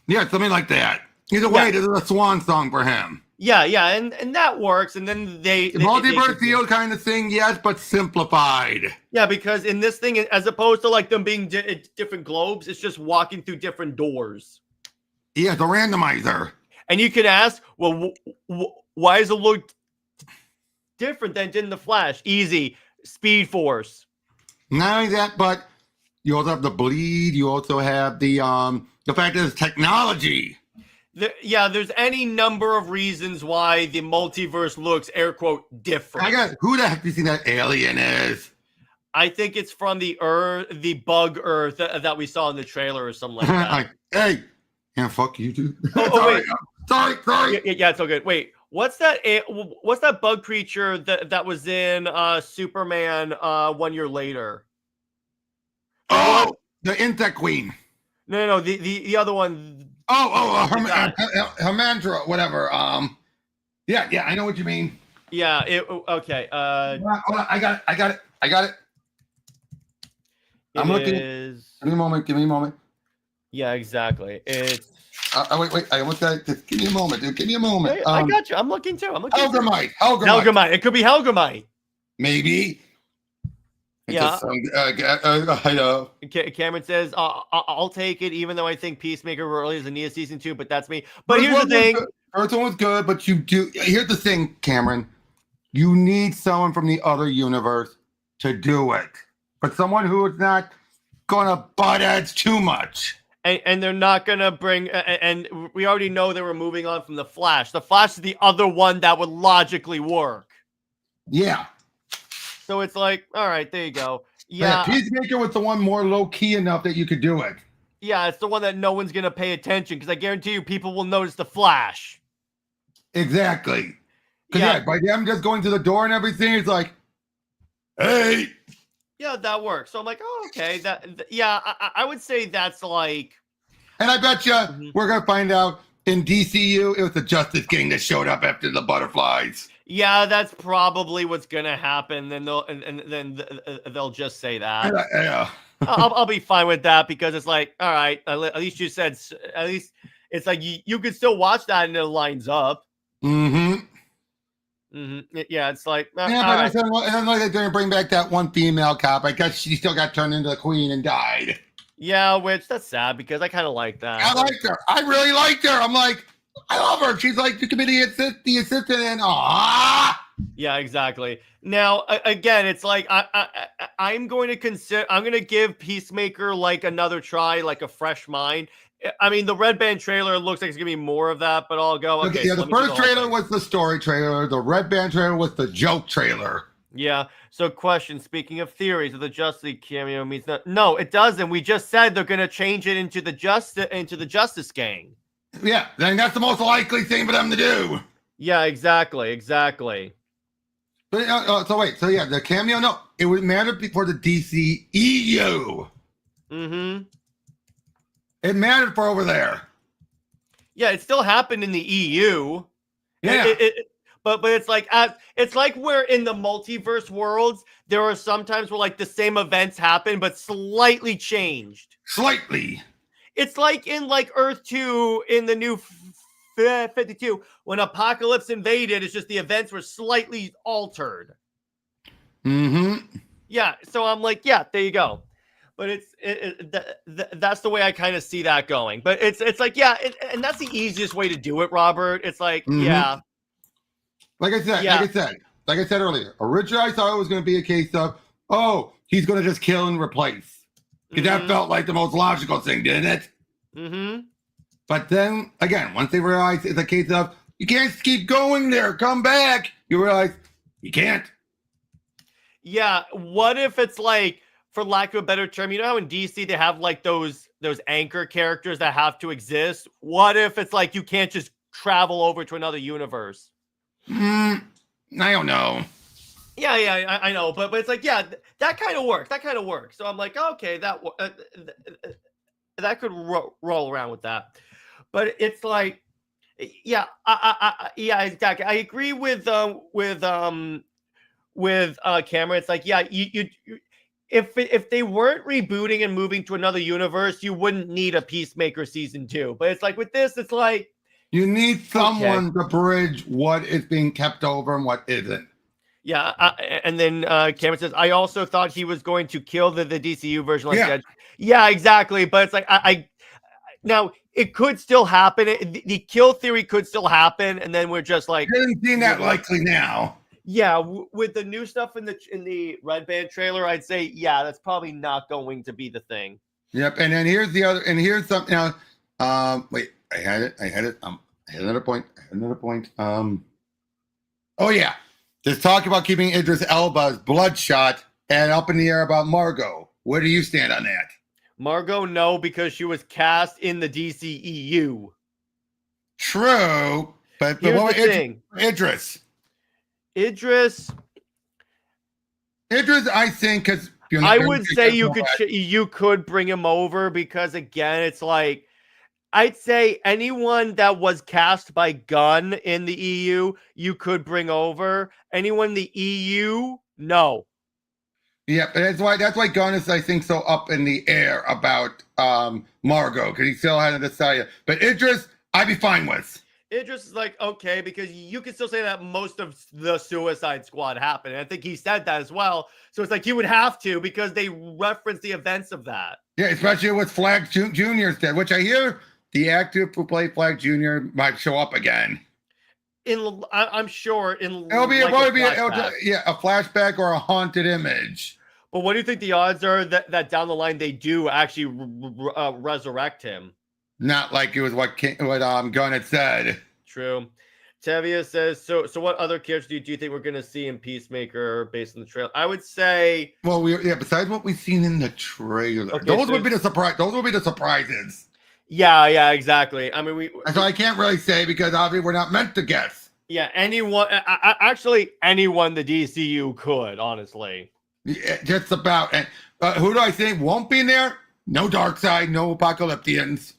Speaker 2: Yeah, something like that. Either way, this is a swan song for him.
Speaker 1: Yeah, and that works. And then they
Speaker 2: multiverse deal kind of thing, yes, but simplified.
Speaker 1: Yeah, because in this thing, as opposed to like them being different globes, it's just walking through different doors.
Speaker 2: Yeah, the randomizer.
Speaker 1: And you can ask, well, why does it look different than in the Flash? Easy, Speed Force.
Speaker 2: Not only that, but you also have the bleed. You also have the fact that it's technology.
Speaker 1: There's any number of reasons why the multiverse looks, air quote, different.
Speaker 2: Who the heck do you think that alien is?
Speaker 1: I think it's from the bug Earth that we saw in the trailer or something like that.
Speaker 2: Like, hey, yeah, fuck you, dude.
Speaker 1: Wait.
Speaker 2: Sorry.
Speaker 1: Yeah, it's all good. Wait, what's that bug creature that was in Superman 1 year later?
Speaker 2: Oh, the Insect Queen.
Speaker 1: No, the other one.
Speaker 2: Hermandra, whatever. Yeah, I know what you mean.
Speaker 1: Yeah, okay.
Speaker 2: Hold on, I got it. I'm looking. Give me a moment.
Speaker 1: Yeah, exactly. It's.
Speaker 2: Wait. I looked at it. Just give me a moment, dude. Give me a moment.
Speaker 1: Wait, I got you. I'm looking too.
Speaker 2: Helgramite.
Speaker 1: It could be Helgramite.
Speaker 2: Maybe.
Speaker 1: Yeah.
Speaker 2: I know.
Speaker 1: Cameron says, I'll take it, even though I think Peacemaker really is a Nia season 2, but that's me. But here's the thing.
Speaker 2: First one was good, but you do. Here's the thing, Cameron. You need someone from the other universe to do it. But someone who is not going to butt heads too much.
Speaker 1: And they're not going to bring, and we already know they were moving on from the Flash. The Flash is the other one that would logically work.
Speaker 2: Yeah.
Speaker 1: So it's like, all right, there you go. Yeah.
Speaker 2: Peacemaker was the one more low-key enough that you could do it.
Speaker 1: Yeah, it's the one that no one's going to pay attention, because I guarantee you people will notice the Flash.
Speaker 2: Exactly. Because by them just going to the door and everything, it's like, hey.
Speaker 1: Yeah, that works. So I'm like, oh, okay. I would say that's like.
Speaker 2: And I bet you we're going to find out in DCU, it was the Justice Gang that showed up after the butterflies.
Speaker 1: Yeah, that's probably what's gonna happen. Then they'll just say that.
Speaker 2: Yeah.
Speaker 1: I'll be fine with that, because it's like, all right, at least you said. At least it's like you could still watch that and it lines up.
Speaker 2: Mm-hmm.
Speaker 1: Yeah, it's like.
Speaker 2: But I don't know they're going to bring back that one female cop. I guess she still got turned into the queen and died.
Speaker 1: Yeah, which that's sad, because I kind of like that.
Speaker 2: I liked her. I really liked her. I'm like, I love her. She's like the committee assistant, and
Speaker 1: Yeah, exactly. Now, again, it's like I'm going to give Peacemaker like another try, like a fresh mind. I mean, the Red Band trailer looks like it's gonna be more of that, but I'll go. Okay,
Speaker 2: yeah, the first trailer was the story trailer. The Red Band trailer was the joke trailer.
Speaker 1: Yeah. So, question. Speaking of theories, of the Justice League cameo means no, it doesn't. We just said they're gonna change it into the Justice Gang.
Speaker 2: Yeah, then that's the most likely thing for them to do.
Speaker 1: Yeah, exactly.
Speaker 2: But the cameo. No, it would matter for the DC EU.
Speaker 1: Mm-hmm.
Speaker 2: It mattered for over there.
Speaker 1: Yeah, it still happened in the EU.
Speaker 2: Yeah.
Speaker 1: But it's like we're in the multiverse worlds. There are some times where like the same events happen, but slightly changed.
Speaker 2: Slightly.
Speaker 1: It's like in like Earth 2 in the new 52 when Apocalypse invaded. It's just the events were slightly altered.
Speaker 2: Mm-hmm.
Speaker 1: Yeah. So I'm like, yeah, there you go. But that's the way I kind of see that going. But it's like, yeah, and that's the easiest way to do it, Robert. It's like, yeah.
Speaker 2: Like I said earlier, originally I thought it was going to be a case of, oh, he's going to just kill and replace. Because that felt like the most logical thing, didn't it?
Speaker 1: Mm-hmm.
Speaker 2: But then, again, once they realized it's a case of, you can't keep going there, come back, you realize you can't.
Speaker 1: Yeah, what if it's like, for lack of a better term, you know how in DC they have like those anchor characters that have to exist? What if it's like you can't just travel over to another universe?
Speaker 2: I don't know.
Speaker 1: Yeah, I know, but it's like, yeah, that kind of works. So I'm like, okay, that could roll around with that. But it's like, yeah, yeah, exactly. I agree with Cameron. It's like, yeah, you if they weren't rebooting and moving to another universe, you wouldn't need a Peacemaker season 2. But it's like with this, it's like
Speaker 2: you need someone to bridge what is being kept over and what isn't.
Speaker 1: Yeah, and then Cameron says, I also thought he was going to kill the DCU version. Like that. Yeah, exactly. But it's like I now it could still happen. The kill theory could still happen, and then we're just like,
Speaker 2: didn't seem that likely now.
Speaker 1: Yeah, with the new stuff in the Red Band trailer, I'd say, yeah, that's probably not going to be the thing.
Speaker 2: Yep, and then here's the other, and here's something else. Wait, I had it. I had another point. Oh yeah, there's talk about keeping Idris Elba's Bloodshot, and up in the air about Margot. Where do you stand on that?
Speaker 1: Margot, no, because she was cast in the DCEU.
Speaker 2: True, but
Speaker 1: here's
Speaker 2: what
Speaker 1: the thing.
Speaker 2: Idris, I think, because
Speaker 1: I would say you could bring him over, because again, it's like, I'd say anyone that was cast by Gunn in the EU, you could bring over. Anyone in the EU, no.
Speaker 2: Yeah, but that's why Gunn is, I think, so up in the air about Margot, because he still hasn't decided. But Idris, I'd be fine with.
Speaker 1: Idris is like, okay, because you can still say that most of the Suicide Squad happened. And I think he said that as well. So it's like you would have to, because they reference the events of that.
Speaker 2: Yeah, especially with Flag Jr.'s dead, which I hear the actor who played Flag Jr. might show up again.
Speaker 1: I'm sure
Speaker 2: it'll probably be a flashback or a haunted image.
Speaker 1: But what do you think the odds are that down the line they do actually resurrect him?
Speaker 2: Not like it was what Gunn had said.
Speaker 1: True. Tevia says, so what other characters do you think we're going to see in Peacemaker based on the trailer? I would say...
Speaker 2: Well, besides what we've seen in the trailer. Okay, those would be the surprise. Those would be the surprises.
Speaker 1: Yeah, exactly. I mean,
Speaker 2: so I can't really say, because obviously we're not meant to guess.
Speaker 1: Yeah, anyone the DCU could, honestly.
Speaker 2: Yeah, just about. And who do I think won't be in there? No Darkseid, no Apocalyptians.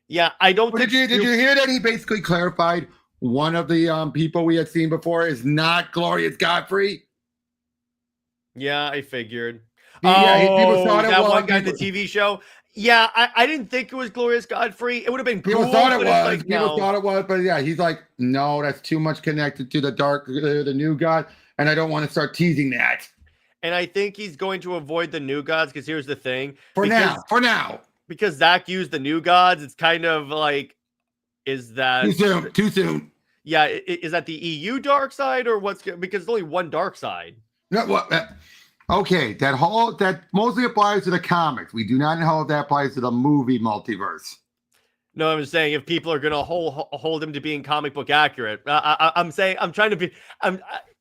Speaker 1: Yeah, I don't think...
Speaker 2: Did you hear that he basically clarified one of the people we had seen before is not Glorious Godfrey?
Speaker 1: Yeah, I figured.
Speaker 2: People thought
Speaker 1: that one guy in the TV show? Yeah, I didn't think it was Glorious Godfrey. It would have been cool.
Speaker 2: People thought it was. People thought it was, but yeah, he's like, no, that's too much connected to the new God, and I don't want to start teasing that.
Speaker 1: And I think he's going to avoid the new gods, because here's the thing.
Speaker 2: For now.
Speaker 1: Because Zach used the new gods, it's kind of like, is that...
Speaker 2: Too soon.
Speaker 1: Yeah, is that the EU dark side, or what's... Because there's only one dark side.
Speaker 2: No, what? Okay, that mostly applies to the comics. We do not know if that applies to the movie multiverse.
Speaker 1: No, I'm just saying, if people are going to hold him to being comic book accurate, I'm trying to be...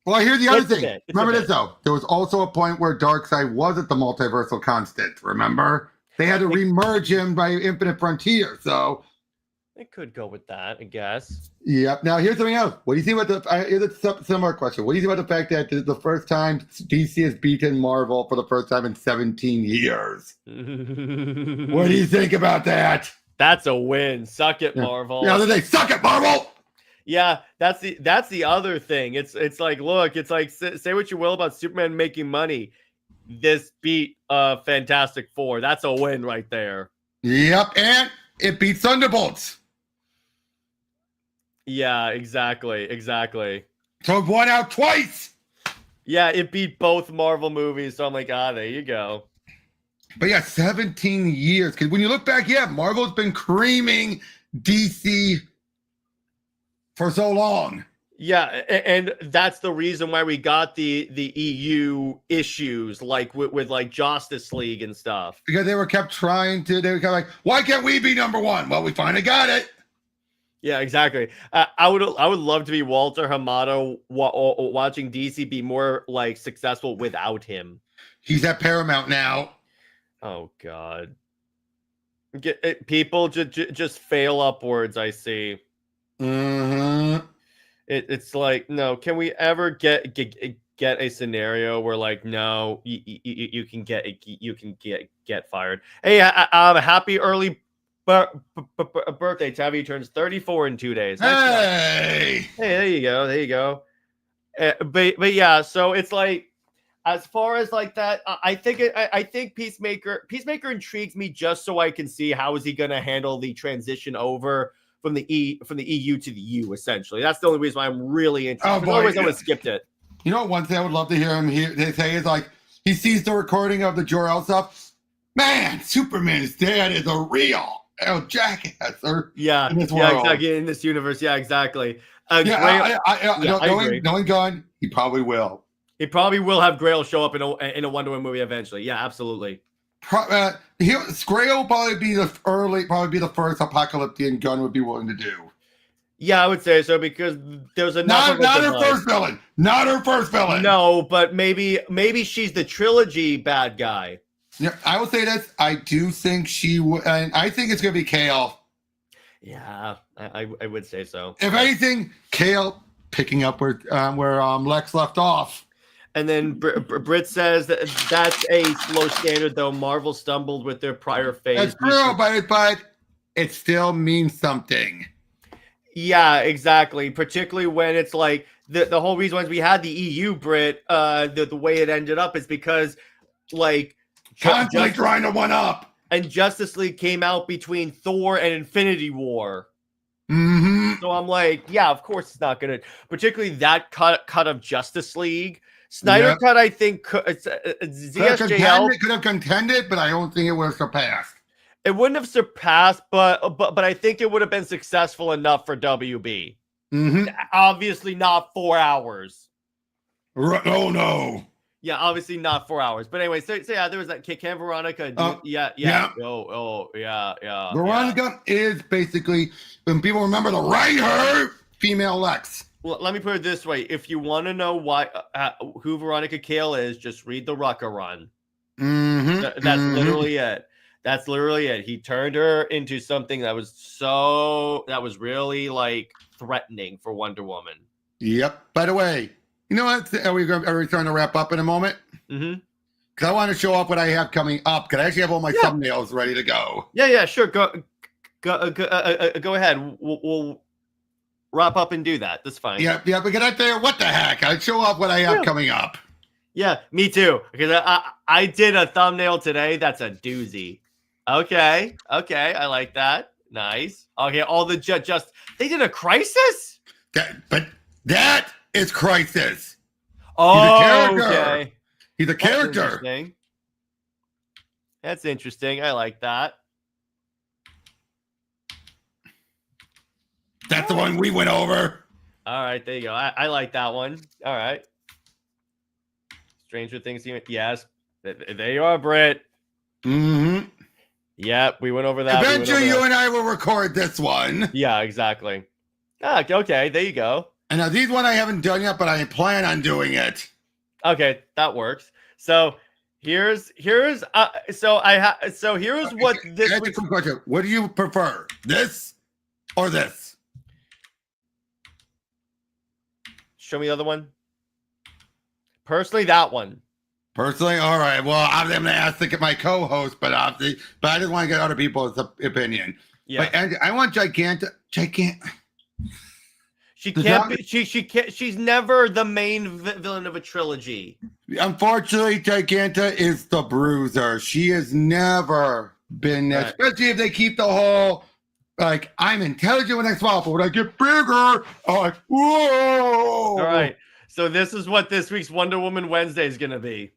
Speaker 2: Well, here's the other thing. Remember this, though. There was also a point where Darkseid wasn't the multiversal constant, remember? They had to remerge him by Infinite Frontier, so...
Speaker 1: It could go with that, I guess.
Speaker 2: Yep. Now, here's something else. What do you think about here's a similar question. What do you think about the fact that this is the first time DC has beaten Marvel for the first time in 17 years? What do you think about that?
Speaker 1: That's a win. Suck it, Marvel.
Speaker 2: Yeah, they suck it, Marvel!
Speaker 1: Yeah, that's the other thing. It's like, look, it's like, say what you will about Superman making money. This beat Fantastic Four. That's a win right there.
Speaker 2: Yep, and it beats Thunderbolts.
Speaker 1: Yeah, exactly.
Speaker 2: So it won out twice.
Speaker 1: Yeah, it beat both Marvel movies. So I'm like, there you go.
Speaker 2: But yeah, 17 years. Because when you look back, Marvel's been creaming DC for so long.
Speaker 1: Yeah, and that's the reason why we got the EU issues, like with like Justice League and stuff.
Speaker 2: Because they were kept like, why can't we be number one? Well, we finally got it.
Speaker 1: Yeah, exactly. I would love to be Walter Hamada watching DC be more like successful without him.
Speaker 2: He's at Paramount now.
Speaker 1: Oh God, people just fail upwards. I see.
Speaker 2: Mm-hmm.
Speaker 1: It's like, no. Can we ever get get a scenario where like, no, you can get fired. Hey, happy early birthday, Tavi. He turns 34 in 2 days.
Speaker 2: Hey,
Speaker 1: there you go. But yeah, so it's like, as far as like that, I think Peacemaker intrigues me just so I can see how is he going to handle the transition over from the EU to the U. Essentially, that's the only reason why I'm really interested. Otherwise, I would have skipped it.
Speaker 2: You know, one thing I would love to hear him say is like he sees the recording of the Jor-El stuff. Man, Superman's dad is a real jackass.
Speaker 1: In this world. Exactly. In this universe, exactly.
Speaker 2: Knowing Gunn, he probably will.
Speaker 1: He probably will have Grail show up in a Wonder Woman movie eventually. Yeah, absolutely.
Speaker 2: Grail will probably be the first apocalyptic Gunn would be willing to do.
Speaker 1: Yeah, I would say so because there's enough.
Speaker 2: Not her first villain. Not her first villain.
Speaker 1: No, but maybe she's the trilogy bad guy.
Speaker 2: Yeah, I will say this. I do think she would, and I think it's going to be Kale.
Speaker 1: Yeah, I would say so.
Speaker 2: If anything, Kale picking up where Lex left off.
Speaker 1: And then Britt says that's a slow standard, though. Marvel stumbled with their prior phase.
Speaker 2: That's true, but it still means something.
Speaker 1: Yeah, exactly. Particularly when it's like the whole reason why we had the EU, Britt, the way it ended up is because like
Speaker 2: constantly trying to one up.
Speaker 1: And Justice League came out between Thor and Infinity War.
Speaker 2: Mm-hmm.
Speaker 1: So I'm like, yeah, of course it's not gonna. Particularly that cut of Justice League. Snyder cut, I think, ZSJL
Speaker 2: could have contended, but I don't think it would have surpassed.
Speaker 1: It wouldn't have surpassed, but I think it would have been successful enough for WB.
Speaker 2: Mm-hmm.
Speaker 1: Obviously not 4 hours.
Speaker 2: Oh no.
Speaker 1: Yeah, obviously not 4 hours. But anyway, so yeah, there was that Can Veronica. Yeah.
Speaker 2: Veronica is basically, when people remember the writer, female Lex.
Speaker 1: Well, let me put it this way: if you want to know who Veronica Cale is, just read the Rucka Run.
Speaker 2: Mm-hmm.
Speaker 1: That's literally it. That's literally it. He turned her into something that was really like threatening for Wonder Woman.
Speaker 2: Yep. By the way, you know what? Are we trying to wrap up in a moment?
Speaker 1: Mm-hmm.
Speaker 2: Because I want to show off what I have coming up. Because I actually have all my thumbnails ready to go.
Speaker 1: Yeah, sure. Go ahead. We'll wrap up and do that. That's fine.
Speaker 2: Yeah. But get out there. What the heck? I'll show off what I have coming up.
Speaker 1: Yeah, me too. Because I did a thumbnail today. That's a doozy. Okay. I like that. Nice. Okay. All the just they did a Crisis.
Speaker 2: But that is Crisis.
Speaker 1: Oh, okay.
Speaker 2: He's a character.
Speaker 1: That's interesting. I like that.
Speaker 2: That's the one we went over.
Speaker 1: All right, there you go. I like that one. All right. Stranger Things. Yes. There you are, Britt.
Speaker 2: Mm-hmm.
Speaker 1: Yep, we went over that.
Speaker 2: Eventually, you and I will record this one.
Speaker 1: Yeah, exactly. Okay, there you go.
Speaker 2: And now these one I haven't done yet, but I plan on doing it.
Speaker 1: Okay, that works. So here's what this.
Speaker 2: That's a quick question. What do you prefer, this or this?
Speaker 1: Show me the other one. Personally, that one.
Speaker 2: Personally, all right. Well, I'm going to ask my co-host, but I just want to get other people's opinion.
Speaker 1: Yeah.
Speaker 2: But I want Giganta.
Speaker 1: She can't be. She can't. She's never the main villain of a trilogy.
Speaker 2: Unfortunately, Giganta is the bruiser. She has never been, especially if they keep the whole like I'm intelligent when I swallow, but when I get bigger, I'm like whoa.
Speaker 1: All right. So this is what this week's Wonder Woman Wednesday is going to be.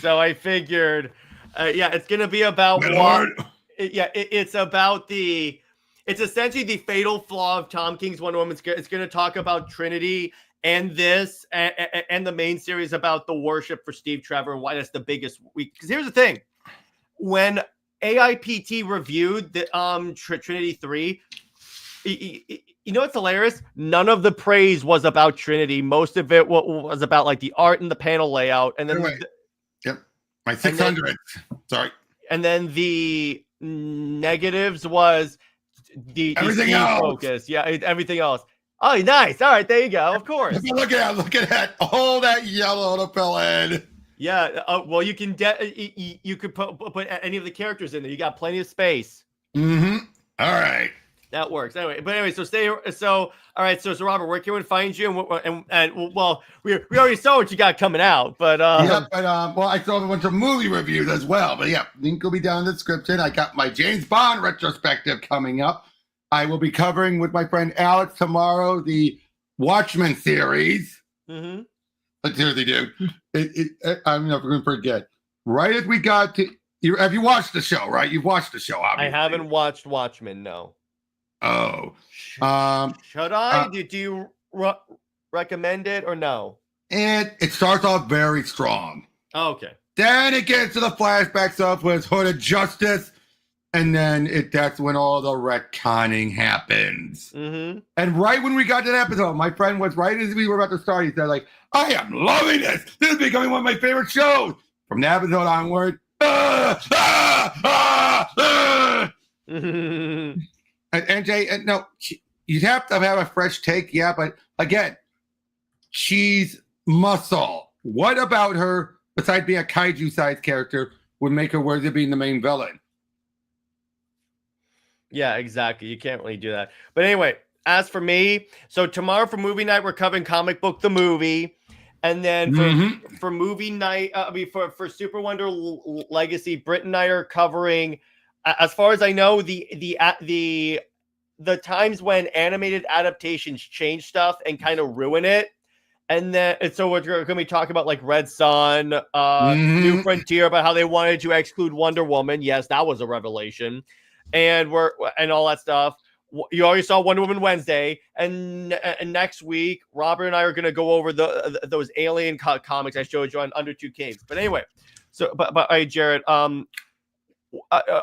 Speaker 1: So I figured, it's going to be about it's about it's essentially the fatal flaw of Tom King's Wonder Woman. It's going to talk about Trinity and this and the main series about the worship for Steve Trevor and why that's the biggest week. Because here's the thing. When AIPT reviewed the Trinity 3, you know what's hilarious? None of the praise was about Trinity. Most of it was about like the art and the panel layout. And then
Speaker 2: my 600. Sorry.
Speaker 1: And then the negatives was
Speaker 2: everything else.
Speaker 1: Focus. Yeah, everything else. Oh, nice. All right, there you go. Of course.
Speaker 2: Look at that. All that yellow to fill in.
Speaker 1: Yeah. Well, you can you could put any of the characters in there. You got plenty of space.
Speaker 2: Mm-hmm. All right.
Speaker 1: That works. Anyway, so all right. So Robert, where can we find you? And well, we already saw what you got coming out, but
Speaker 2: well, I saw a bunch of movie reviews as well. But yeah, link will be down in the description. I got my James Bond retrospective coming up. I will be covering with my friend Alex tomorrow the Watchmen series.
Speaker 1: Mm-hmm.
Speaker 2: But seriously, dude, I'm never going to forget. Right as we got to, have you watched the show? Right, you've watched the show. Obviously.
Speaker 1: I haven't watched Watchmen. No.
Speaker 2: Oh,
Speaker 1: should I? Do you recommend it or no?
Speaker 2: It starts off very strong.
Speaker 1: Oh, okay.
Speaker 2: Then it gets to the flashback stuff with Hood of Justice, and then that's when all the retconning happens.
Speaker 1: Mm-hmm.
Speaker 2: And right when we got to that episode, my friend was right as we were about to start. He said, "Like, I am loving this. This is becoming one of my favorite shows." From that episode onward, And Jay, no, you'd have to have a fresh take, yeah. But again, she's muscle. What about her, besides being a kaiju-sized character, would make her worthy of being the main villain?
Speaker 1: Yeah, exactly. You can't really do that. But anyway, as for me, so tomorrow for movie night, we're covering Comic Book the movie, and then for movie night, for Super Wonder Legacy, Britt and I are covering. As far as I know, the times when animated adaptations change stuff and kind of ruin it, so we're going to be talking about like Red Son, New Frontier, about how they wanted to exclude Wonder Woman. Yes, that was a revelation, and all that stuff. You already saw Wonder Woman Wednesday, and next week Robert and I are going to go over those Alien comics I showed you on Under Two Kings. But anyway, but all right, Jared.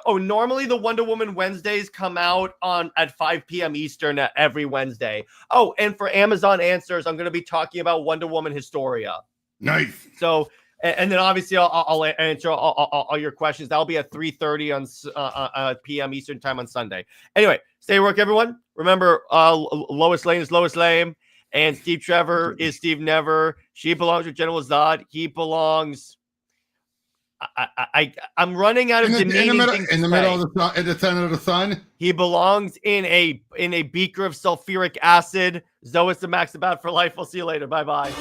Speaker 1: Normally the Wonder Woman Wednesdays come out at 5 p.m. Eastern every Wednesday. Oh, and for Amazon Answers, I'm going to be talking about Wonder Woman Historia.
Speaker 2: Nice.
Speaker 1: So, and then obviously I'll answer all your questions. That'll be at 3:30 on p.m. Eastern time on Sunday. Anyway, stay work, everyone. Remember, Lois Lane is Lois Lane, and Steve Trevor is Steve Never. She belongs with General Zod. He belongs. I'm running out of
Speaker 2: in the middle of the sun, in the center of the sun.
Speaker 1: He belongs in a beaker of sulfuric acid. Zois the Max about for life. We'll see you later. Bye bye.